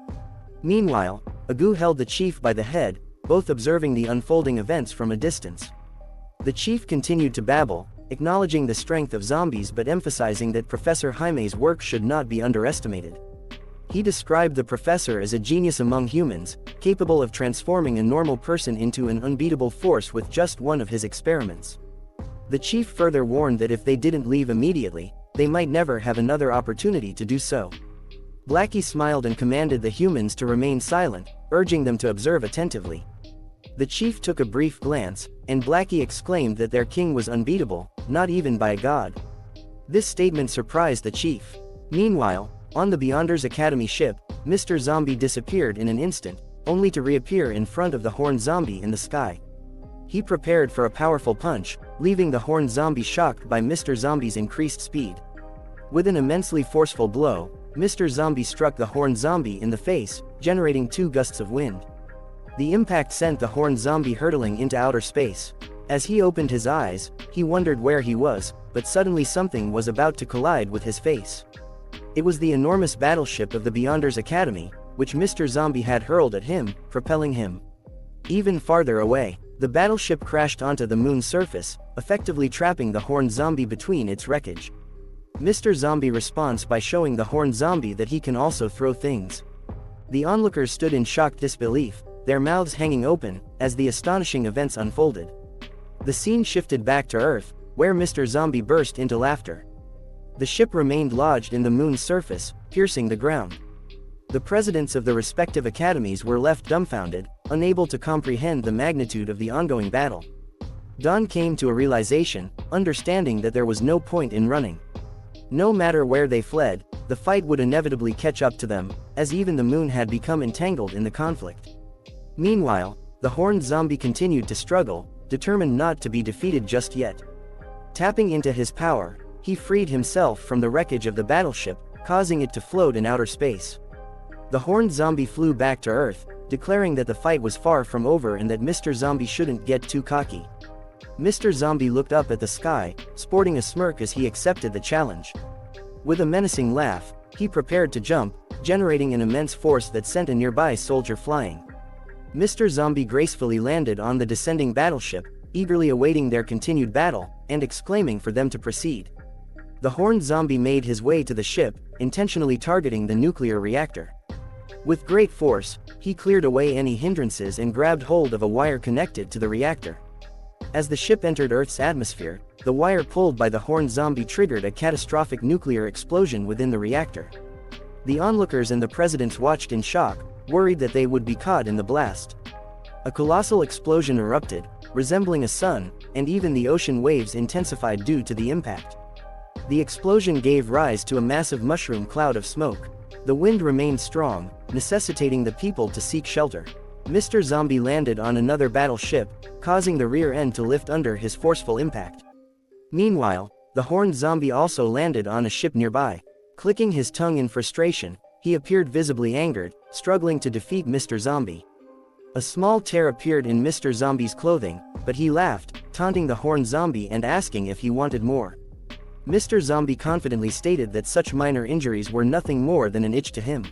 Meanwhile, Agu held the chief by the head, both observing the unfolding events from a distance. The chief continued to babble, acknowledging the strength of zombies but emphasizing that Professor Jaime's work should not be underestimated. He described the professor as a genius among humans, capable of transforming a normal person into an unbeatable force with just one of his experiments. The chief further warned that if they didn't leave immediately, they might never have another opportunity to do so. Blackie smiled and commanded the humans to remain silent, urging them to observe attentively. The chief took a brief glance, and Blackie exclaimed that their king was unbeatable, not even by a god. This statement surprised the chief. Meanwhile, on the Beyonders Academy ship, Mr. Zombie disappeared in an instant, only to reappear in front of the horned zombie in the sky. He prepared for a powerful punch, leaving the horned zombie shocked by Mr. Zombie's increased speed. With an immensely forceful blow, Mr. Zombie struck the horned zombie in the face, generating 2 gusts of wind. The impact sent the horned zombie hurtling into outer space. As he opened his eyes, he wondered where he was, but suddenly something was about to collide with his face. It was the enormous battleship of the Beyonders Academy, which Mr. Zombie had hurled at him, propelling him even farther away. The battleship crashed onto the moon's surface, effectively trapping the horned zombie between its wreckage. Mr. Zombie responds by showing the horned zombie that he can also throw things. The onlookers stood in shocked disbelief, their mouths hanging open, as the astonishing events unfolded. The scene shifted back to Earth, where Mr. Zombie burst into laughter. The ship remained lodged in the moon's surface, piercing the ground. The presidents of the respective academies were left dumbfounded, unable to comprehend the magnitude of the ongoing battle. Dawn came to a realization, understanding that there was no point in running. No matter where they fled, the fight would inevitably catch up to them, as even the moon had become entangled in the conflict. Meanwhile, the horned zombie continued to struggle, determined not to be defeated just yet. Tapping into his power, he freed himself from the wreckage of the battleship, causing it to float in outer space. The horned zombie flew back to Earth, declaring that the fight was far from over and that Mr. Zombie shouldn't get too cocky. Mr. Zombie looked up at the sky, sporting a smirk as he accepted the challenge. With a menacing laugh, he prepared to jump, generating an immense force that sent a nearby soldier flying. Mr. Zombie gracefully landed on the descending battleship, eagerly awaiting their continued battle, and exclaiming for them to proceed. The horned zombie made his way to the ship, intentionally targeting the nuclear reactor. With great force, he cleared away any hindrances and grabbed hold of a wire connected to the reactor. As the ship entered Earth's atmosphere, the wire pulled by the horned zombie triggered a catastrophic nuclear explosion within the reactor. The onlookers and the presidents watched in shock, worried that they would be caught in the blast. A colossal explosion erupted, resembling a sun, and even the ocean waves intensified due to the impact. The explosion gave rise to a massive mushroom cloud of smoke. The wind remained strong, necessitating the people to seek shelter. Mr. Zombie landed on another battleship, causing the rear end to lift under his forceful impact. Meanwhile, the horned zombie also landed on a ship nearby. Clicking his tongue in frustration, he appeared visibly angered, struggling to defeat Mr. Zombie. A small tear appeared in Mr. Zombie's clothing, but he laughed, taunting the horned zombie and asking if he wanted more. Mr. Zombie confidently stated that such minor injuries were nothing more than an itch to him.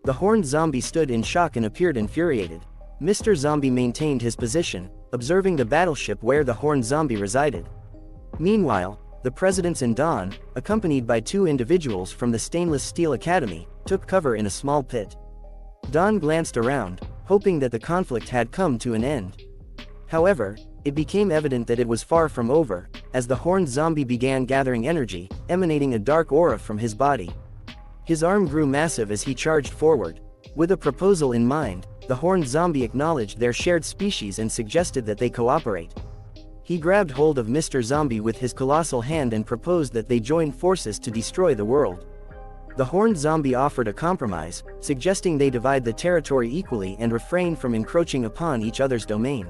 The horned zombie stood in shock and appeared infuriated. Mr. Zombie maintained his position, observing the battleship where the horned zombie resided. Meanwhile, the presidents and Dawn, accompanied by 2 individuals from the Stainless Steel Academy, took cover in a small pit. Dawn glanced around, hoping that the conflict had come to an end. However, it became evident that it was far from over, as the horned zombie began gathering energy, emanating a dark aura from his body. His arm grew massive as he charged forward. With a proposal in mind, the horned zombie acknowledged their shared species and suggested that they cooperate. He grabbed hold of Mr. Zombie with his colossal hand and proposed that they join forces to destroy the world. The horned zombie offered a compromise, suggesting they divide the territory equally and refrain from encroaching upon each other's domain.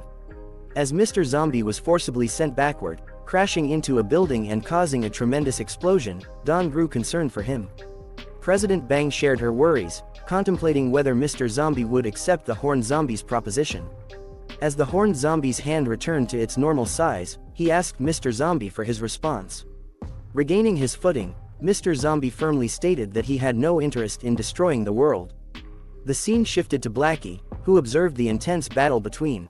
As Mr. Zombie was forcibly sent backward, crashing into a building and causing a tremendous explosion, Dawn grew concerned for him. President Bang shared her worries, contemplating whether Mr. Zombie would accept the horned zombie's proposition. As the horned zombie's hand returned to its normal size, he asked Mr. Zombie for his response. Regaining his footing, Mr. Zombie firmly stated that he had no interest in destroying the world. The scene shifted to Blackie, who observed the intense battle between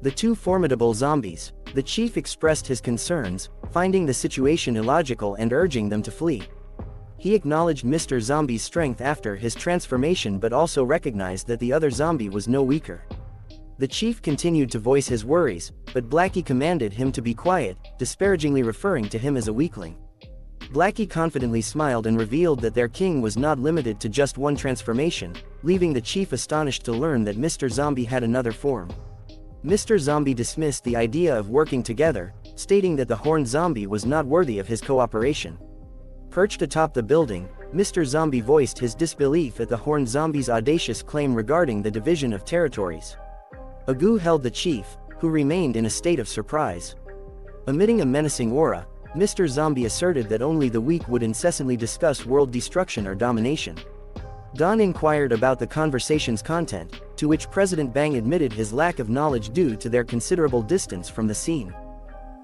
the 2 formidable zombies. The chief expressed his concerns, finding the situation illogical and urging them to flee. He acknowledged Mr. Zombie's strength after his transformation but also recognized that the other zombie was no weaker. The chief continued to voice his worries, but Blackie commanded him to be quiet, disparagingly referring to him as a weakling. Blackie confidently smiled and revealed that their king was not limited to just one transformation, leaving the chief astonished to learn that Mr. Zombie had another form. Mr. Zombie dismissed the idea of working together, stating that the horned zombie was not worthy of his cooperation. Perched atop the building, Mr. Zombie voiced his disbelief at the Horned Zombie's audacious claim regarding the division of territories. Agu held the chief, who remained in a state of surprise. Emitting a menacing aura, Mr. Zombie asserted that only the weak would incessantly discuss world destruction or domination. Don inquired about the conversation's content, to which President Bang admitted his lack of knowledge due to their considerable distance from the scene.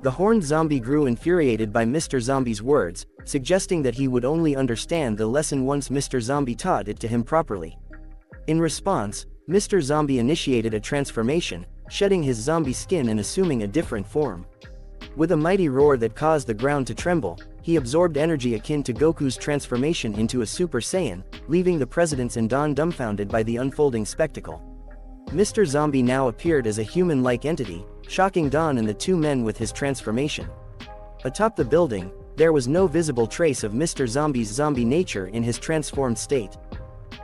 The Horned Zombie grew infuriated by Mr. Zombie's words, suggesting that he would only understand the lesson once Mr. Zombie taught it to him properly. In response, Mr. Zombie initiated a transformation, shedding his zombie skin and assuming a different form. With a mighty roar that caused the ground to tremble, he absorbed energy akin to Goku's transformation into a Super Saiyan, leaving the presidents and Don dumbfounded by the unfolding spectacle. Mr. Zombie now appeared as a human-like entity, shocking Don and the two men with his transformation. Atop the building, there was no visible trace of Mr. Zombie's zombie nature in his transformed state.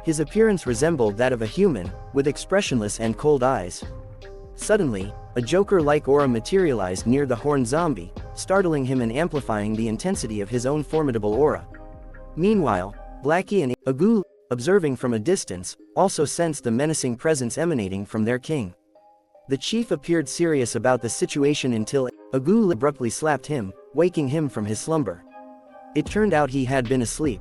His appearance resembled that of a human, with expressionless and cold eyes. Suddenly, a Joker-like aura materialized near the Horned Zombie, startling him and amplifying the intensity of his own formidable aura. Meanwhile, Blackie and Agu, observing from a distance, also sensed the menacing presence emanating from their king. The chief appeared serious about the situation until Agu abruptly slapped him, waking him from his slumber. It turned out he had been asleep.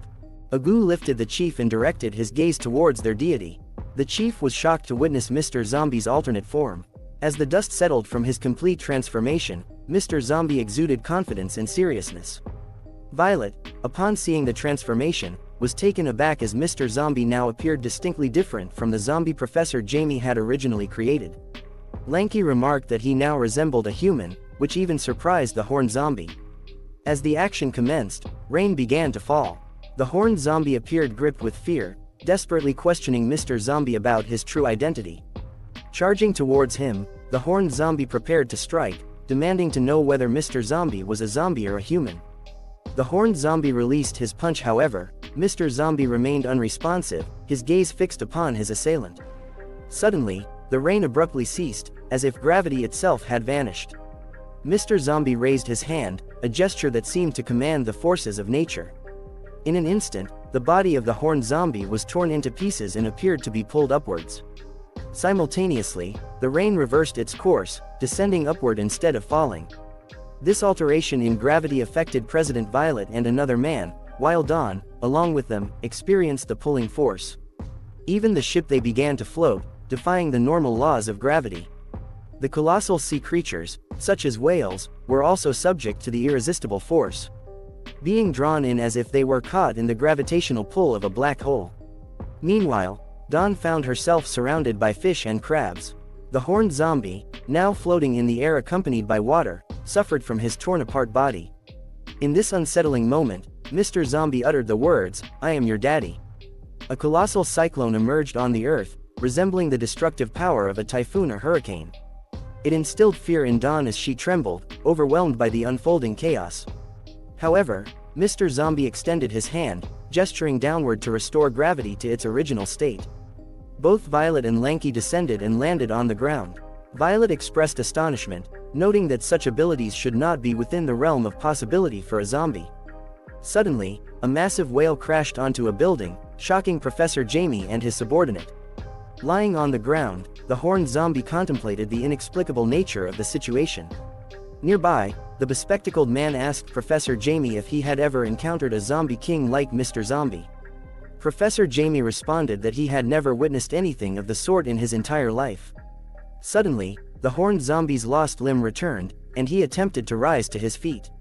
Agu lifted the chief and directed his gaze towards their deity. The chief was shocked to witness Mr. Zombie's alternate form. As the dust settled from his complete transformation, Mr. Zombie exuded confidence and seriousness. Violet, upon seeing the transformation, was taken aback as Mr. Zombie now appeared distinctly different from the zombie Professor Jamie had originally created. Lanky remarked that he now resembled a human, which even surprised the Horned Zombie. As the action commenced, rain began to fall. The Horned Zombie appeared gripped with fear, desperately questioning Mr. Zombie about his true identity. Charging towards him, the Horned Zombie prepared to strike, demanding to know whether Mr. Zombie was a zombie or a human. The Horned Zombie released his punch. However, Mr. Zombie remained unresponsive, his gaze fixed upon his assailant. Suddenly, the rain abruptly ceased, as if gravity itself had vanished. Mr. Zombie raised his hand, a gesture that seemed to command the forces of nature. In an instant, the body of the Horned Zombie was torn into pieces and appeared to be pulled upwards. Simultaneously, the rain reversed its course, descending upward instead of falling. This alteration in gravity affected President Violet and another man, while Don, along with them, experienced the pulling force. Even the ship they began to float, defying the normal laws of gravity. The colossal sea creatures, such as whales, were also subject to the irresistible force, being drawn in as if they were caught in the gravitational pull of a black hole. Meanwhile, Dawn found herself surrounded by fish and crabs. The Horned Zombie, now floating in the air accompanied by water, suffered from his torn-apart body. In this unsettling moment, Mr. Zombie uttered the words, "I am your daddy." A colossal cyclone emerged on the earth, resembling the destructive power of a typhoon or hurricane. It instilled fear in Dawn as she trembled, overwhelmed by the unfolding chaos. However, Mr. Zombie extended his hand, gesturing downward to restore gravity to its original state. Both Violet and Lanky descended and landed on the ground. Violet expressed astonishment, noting that such abilities should not be within the realm of possibility for a zombie. Suddenly, a massive whale crashed onto a building, shocking Professor Jamie and his subordinate. Lying on the ground, the Horned Zombie contemplated the inexplicable nature of the situation. Nearby, the bespectacled man asked Professor Jamie if he had ever encountered a zombie king like Mr. Zombie. Professor Jamie responded that he had never witnessed anything of the sort in his entire life. Suddenly, the Horned Zombie's lost limb returned, and he attempted to rise to his feet.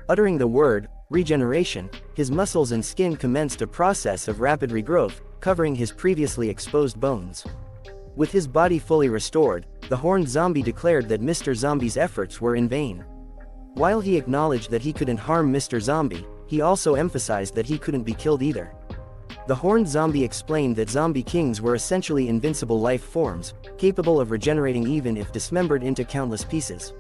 Uttering the word, regeneration, his muscles and skin commenced a process of rapid regrowth, covering his previously exposed bones. With his body fully restored, the Horned Zombie declared that Mr. Zombie's efforts were in vain. While he acknowledged that he couldn't harm Mr. Zombie, he also emphasized that he couldn't be killed either. The Horned Zombie explained that zombie kings were essentially invincible life forms, capable of regenerating even if dismembered into countless pieces.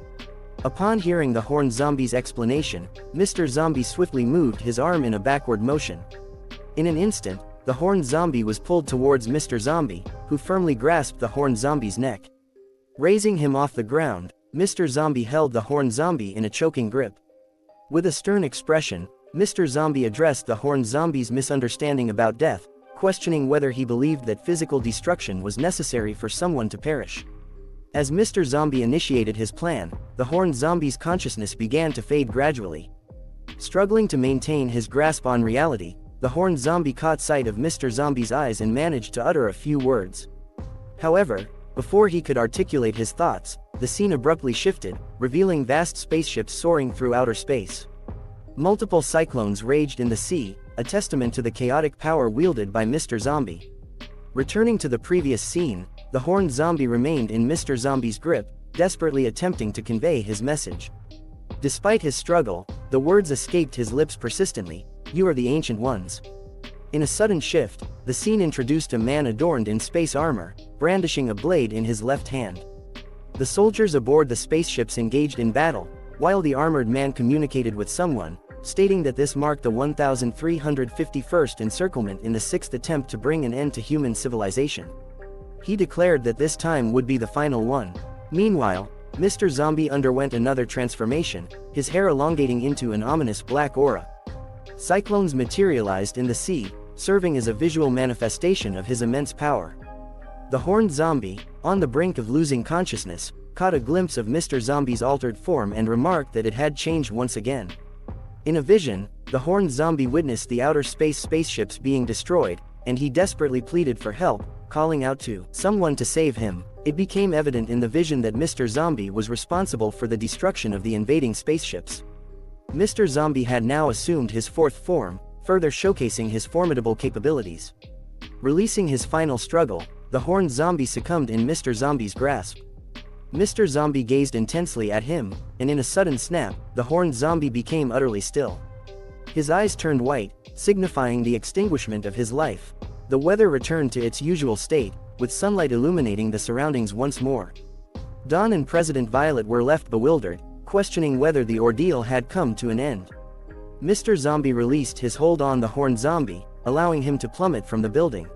Upon hearing the Horned Zombie's explanation, Mr. Zombie swiftly moved his arm in a backward motion. In an instant, the Horned Zombie was pulled towards Mr. Zombie, who firmly grasped the Horned Zombie's neck. Raising him off the ground, Mr. Zombie held the Horned Zombie in a choking grip. With a stern expression, Mr. Zombie addressed the horned zombie's misunderstanding about death, questioning whether he believed that physical destruction was necessary for someone to perish. As Mr. Zombie initiated his plan, the horned zombie's consciousness began to fade gradually. Struggling to maintain his grasp on reality, the horned zombie caught sight of Mr. Zombie's eyes and managed to utter a few words. However, before he could articulate his thoughts, the scene abruptly shifted, revealing vast spaceships soaring through outer space. Multiple cyclones raged in the sea, a testament to the chaotic power wielded by Mr. Zombie. Returning to the previous scene, the horned zombie remained in Mr. Zombie's grip, desperately attempting to convey his message. Despite his struggle, the words escaped his lips persistently, "You are the Ancient Ones." In a sudden shift, the scene introduced a man adorned in space armor, brandishing a blade in his left hand. The soldiers aboard the spaceships engaged in battle, while the armored man communicated with someone, stating that this marked the 1351st encirclement in the sixth attempt to bring an end to human civilization. He declared that this time would be the final one. Meanwhile, Mr. Zombie underwent another transformation, his hair elongating into an ominous black aura. Cyclones materialized in the sea, serving as a visual manifestation of his immense power. The horned zombie, on the brink of losing consciousness, caught a glimpse of Mr. Zombie's altered form and remarked that it had changed once again. In a vision, the horned zombie witnessed the outer space spaceships being destroyed, and he desperately pleaded for help, calling out to someone to save him. It became evident in the vision that Mr. Zombie was responsible for the destruction of the invading spaceships. Mr. Zombie had now assumed his fourth form, further showcasing his formidable capabilities. Releasing his final struggle, the horned zombie succumbed in Mr. Zombie's grasp. Mr. Zombie gazed intensely at him, and in a sudden snap, the horned zombie became utterly still. His eyes turned white, signifying the extinguishment of his life. The weather returned to its usual state, with sunlight illuminating the surroundings once more. Dawn and President Violet were left bewildered, questioning whether the ordeal had come to an end. Mr. Zombie released his hold on the horned zombie, allowing him to plummet from the building.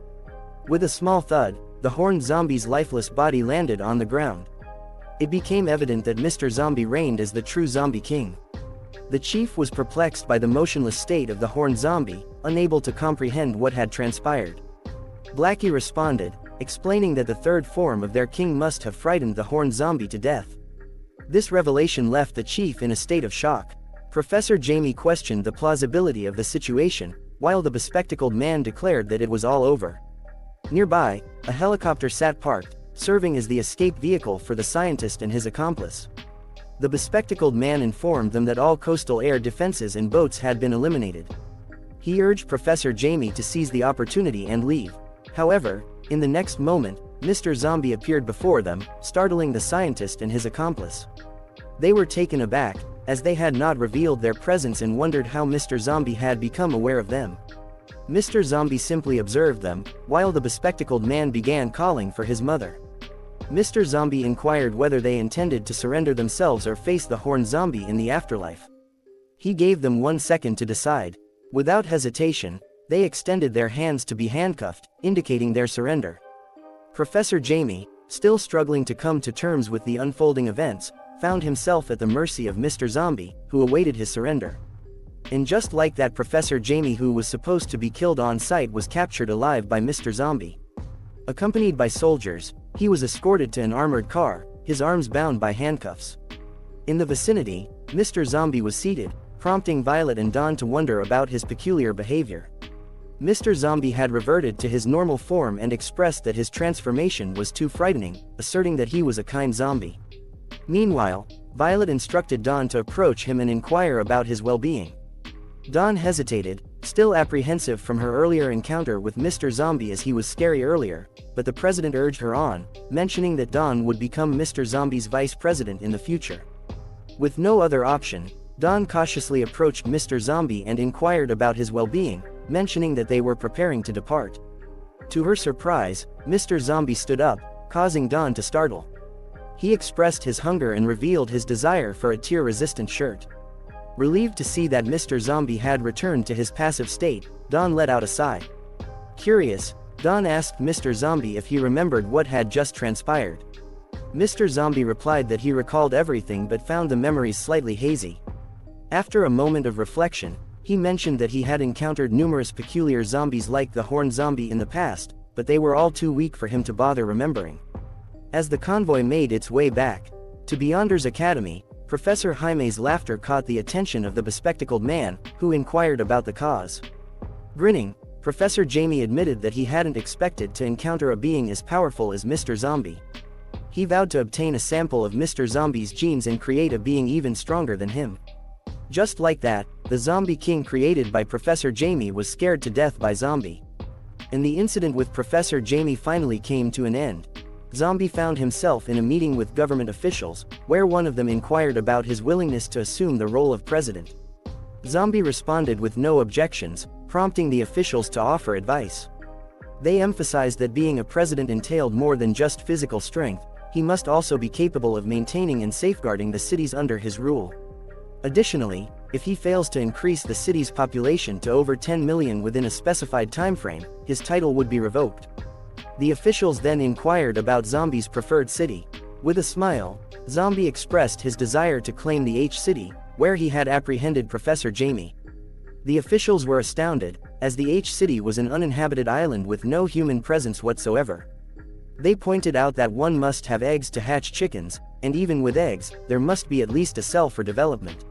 With a small thud, the horned zombie's lifeless body landed on the ground. It became evident that Mr. Zombie reigned as the true zombie king. The chief was perplexed by the motionless state of the horned zombie, unable to comprehend what had transpired. Blackie responded, explaining that the third form of their king must have frightened the horned zombie to death. This revelation left the chief in a state of shock. Professor Jamie questioned the plausibility of the situation, while the bespectacled man declared that it was all over. Nearby, a helicopter sat parked, serving as the escape vehicle for the scientist and his accomplice. The bespectacled man informed them that all coastal air defenses and boats had been eliminated. He urged Professor Jamie to seize the opportunity and leave. However, in the next moment, Mr. Zombie appeared before them, startling the scientist and his accomplice. They were taken aback, as they had not revealed their presence and wondered how Mr. Zombie had become aware of them. Mr. Zombie simply observed them, while the bespectacled man began calling for his mother. Mr. Zombie inquired whether they intended to surrender themselves or face the horned zombie in the afterlife. He gave them 1 second to decide. Without hesitation, they extended their hands to be handcuffed, indicating their surrender. Professor Jamie, still struggling to come to terms with the unfolding events, found himself at the mercy of Mr. Zombie, who awaited his surrender. And just like that, Professor Jamie, who was supposed to be killed on sight, was captured alive by Mr. Zombie. Accompanied by soldiers, he was escorted to an armored car, his arms bound by handcuffs. In the vicinity, Mr. Zombie was seated, prompting Violet and Dawn to wonder about his peculiar behavior. Mr. Zombie had reverted to his normal form and expressed that his transformation was too frightening, asserting that he was a kind zombie. Meanwhile, Violet instructed Dawn to approach him and inquire about his well-being. Dawn hesitated, still apprehensive from her earlier encounter with Mr. Zombie, as he was scary earlier, but the president urged her on, mentioning that Dawn would become Mr. Zombie's vice president in the future. With no other option, Dawn cautiously approached Mr. Zombie and inquired about his well-being, mentioning that they were preparing to depart. To her surprise, Mr. Zombie stood up, causing Dawn to startle. He expressed his hunger and revealed his desire for a tear-resistant shirt. Relieved to see that Mr. Zombie had returned to his passive state, Dawn let out a sigh. Curious, Dawn asked Mr. Zombie if he remembered what had just transpired. Mr. Zombie replied that he recalled everything but found the memories slightly hazy. After a moment of reflection, He mentioned that he had encountered numerous peculiar zombies like the horned zombie in the past, but they were all too weak for him to bother remembering. As the convoy made its way back to Beyonder's academy, Professor Jaime's laughter caught the attention of the bespectacled man, who inquired about the cause. Grinning, Professor Jamie admitted that he hadn't expected to encounter a being as powerful as Mr. Zombie. He vowed to obtain a sample of Mr. Zombie's genes and create a being even stronger than him. Just like that, the zombie king created by Professor Jamie was scared to death by Zombie. And the incident with Professor Jamie finally came to an end. Zombie found himself in a meeting with government officials, where one of them inquired about his willingness to assume the role of president. Zombie responded with no objections, prompting the officials to offer advice. They emphasized that being a president entailed more than just physical strength. He must also be capable of maintaining and safeguarding the cities under his rule. Additionally, if he fails to increase the city's population to over 10 million within a specified timeframe, his title would be revoked. The officials then inquired about Zombie's preferred city. With a smile, Zombie expressed his desire to claim the H-City, where he had apprehended Professor Jamie. The officials were astounded, as the H-City was an uninhabited island with no human presence whatsoever. They pointed out that one must have eggs to hatch chickens, and even with eggs, there must be at least a cell for development.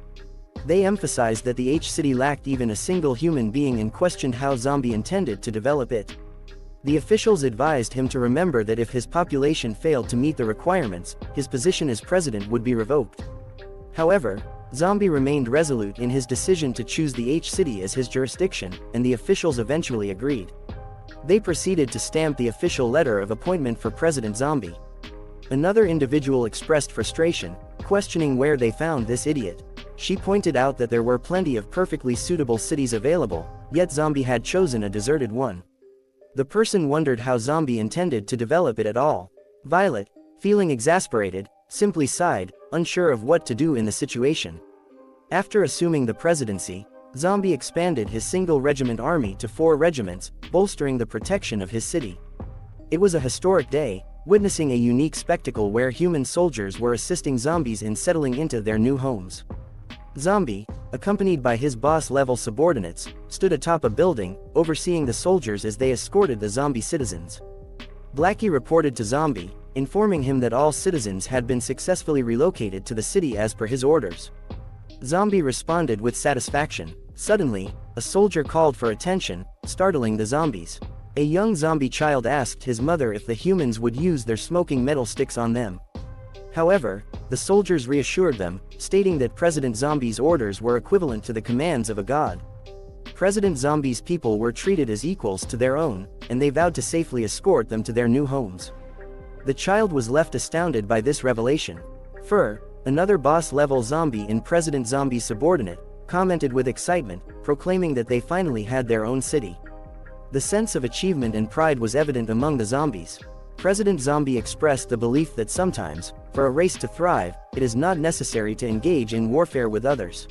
They emphasized that the H-City lacked even a single human being and questioned how Zombie intended to develop it. The officials advised him to remember that if his population failed to meet the requirements, his position as president would be revoked. However, Zombie remained resolute in his decision to choose the H-City as his jurisdiction, and the officials eventually agreed. They proceeded to stamp the official letter of appointment for President Zombie. Another individual expressed frustration, questioning where they found this idiot. She pointed out that there were plenty of perfectly suitable cities available, yet Zombie had chosen a deserted one. The person wondered how Zombie intended to develop it at all. Violet, feeling exasperated, simply sighed, unsure of what to do in the situation. After assuming the presidency, Zombie expanded his single-regiment army to 4 regiments, bolstering the protection of his city. It was a historic day, witnessing a unique spectacle where human soldiers were assisting zombies in settling into their new homes. Zombie, accompanied by his boss-level subordinates, stood atop a building, overseeing the soldiers as they escorted the zombie citizens. Blackie reported to Zombie, informing him that all citizens had been successfully relocated to the city as per his orders. Zombie responded with satisfaction. Suddenly, a soldier called for attention, startling the zombies. A young zombie child asked his mother if the humans would use their smoking metal sticks on them. However, the soldiers reassured them, stating that President Zombie's orders were equivalent to the commands of a god. President Zombie's people were treated as equals to their own, and they vowed to safely escort them to their new homes. The child was left astounded by this revelation. Fur, another boss-level zombie and President Zombie's subordinate, commented with excitement, proclaiming that they finally had their own city. The sense of achievement and pride was evident among the zombies. President Zombie expressed the belief that sometimes, for a race to thrive, it is not necessary to engage in warfare with others.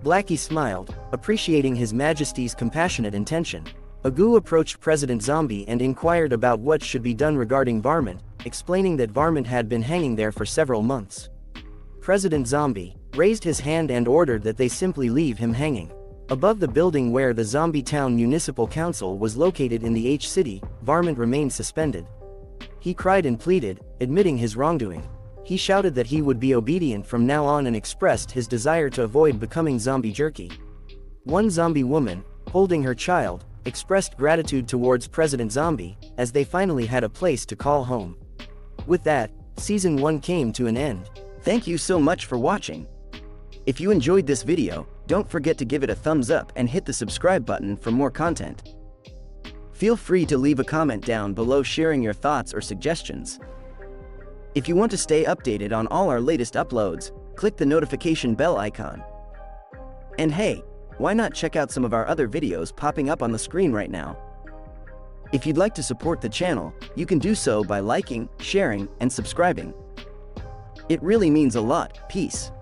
Blackie smiled, appreciating His Majesty's compassionate intention. Agu approached President Zombie and inquired about what should be done regarding Varmint, explaining that Varmint had been hanging there for several months. President Zombie raised his hand and ordered that they simply leave him hanging. Above the building where the Zombie Town Municipal Council was located in the H-City, Varmint remained suspended. He cried and pleaded, admitting his wrongdoing. He shouted that he would be obedient from now on and expressed his desire to avoid becoming zombie jerky. One zombie woman, holding her child, expressed gratitude towards President Zombie, as they finally had a place to call home. With that, Season 1 came to an end. Thank you so much for watching. If you enjoyed this video, don't forget to give it a thumbs up and hit the subscribe button for more content. Feel free to leave a comment down below sharing your thoughts or suggestions. If you want to stay updated on all our latest uploads, click the notification bell icon. And hey, why not check out some of our other videos popping up on the screen right now? If you'd like to support the channel, you can do so by liking, sharing, and subscribing. It really means a lot. Peace.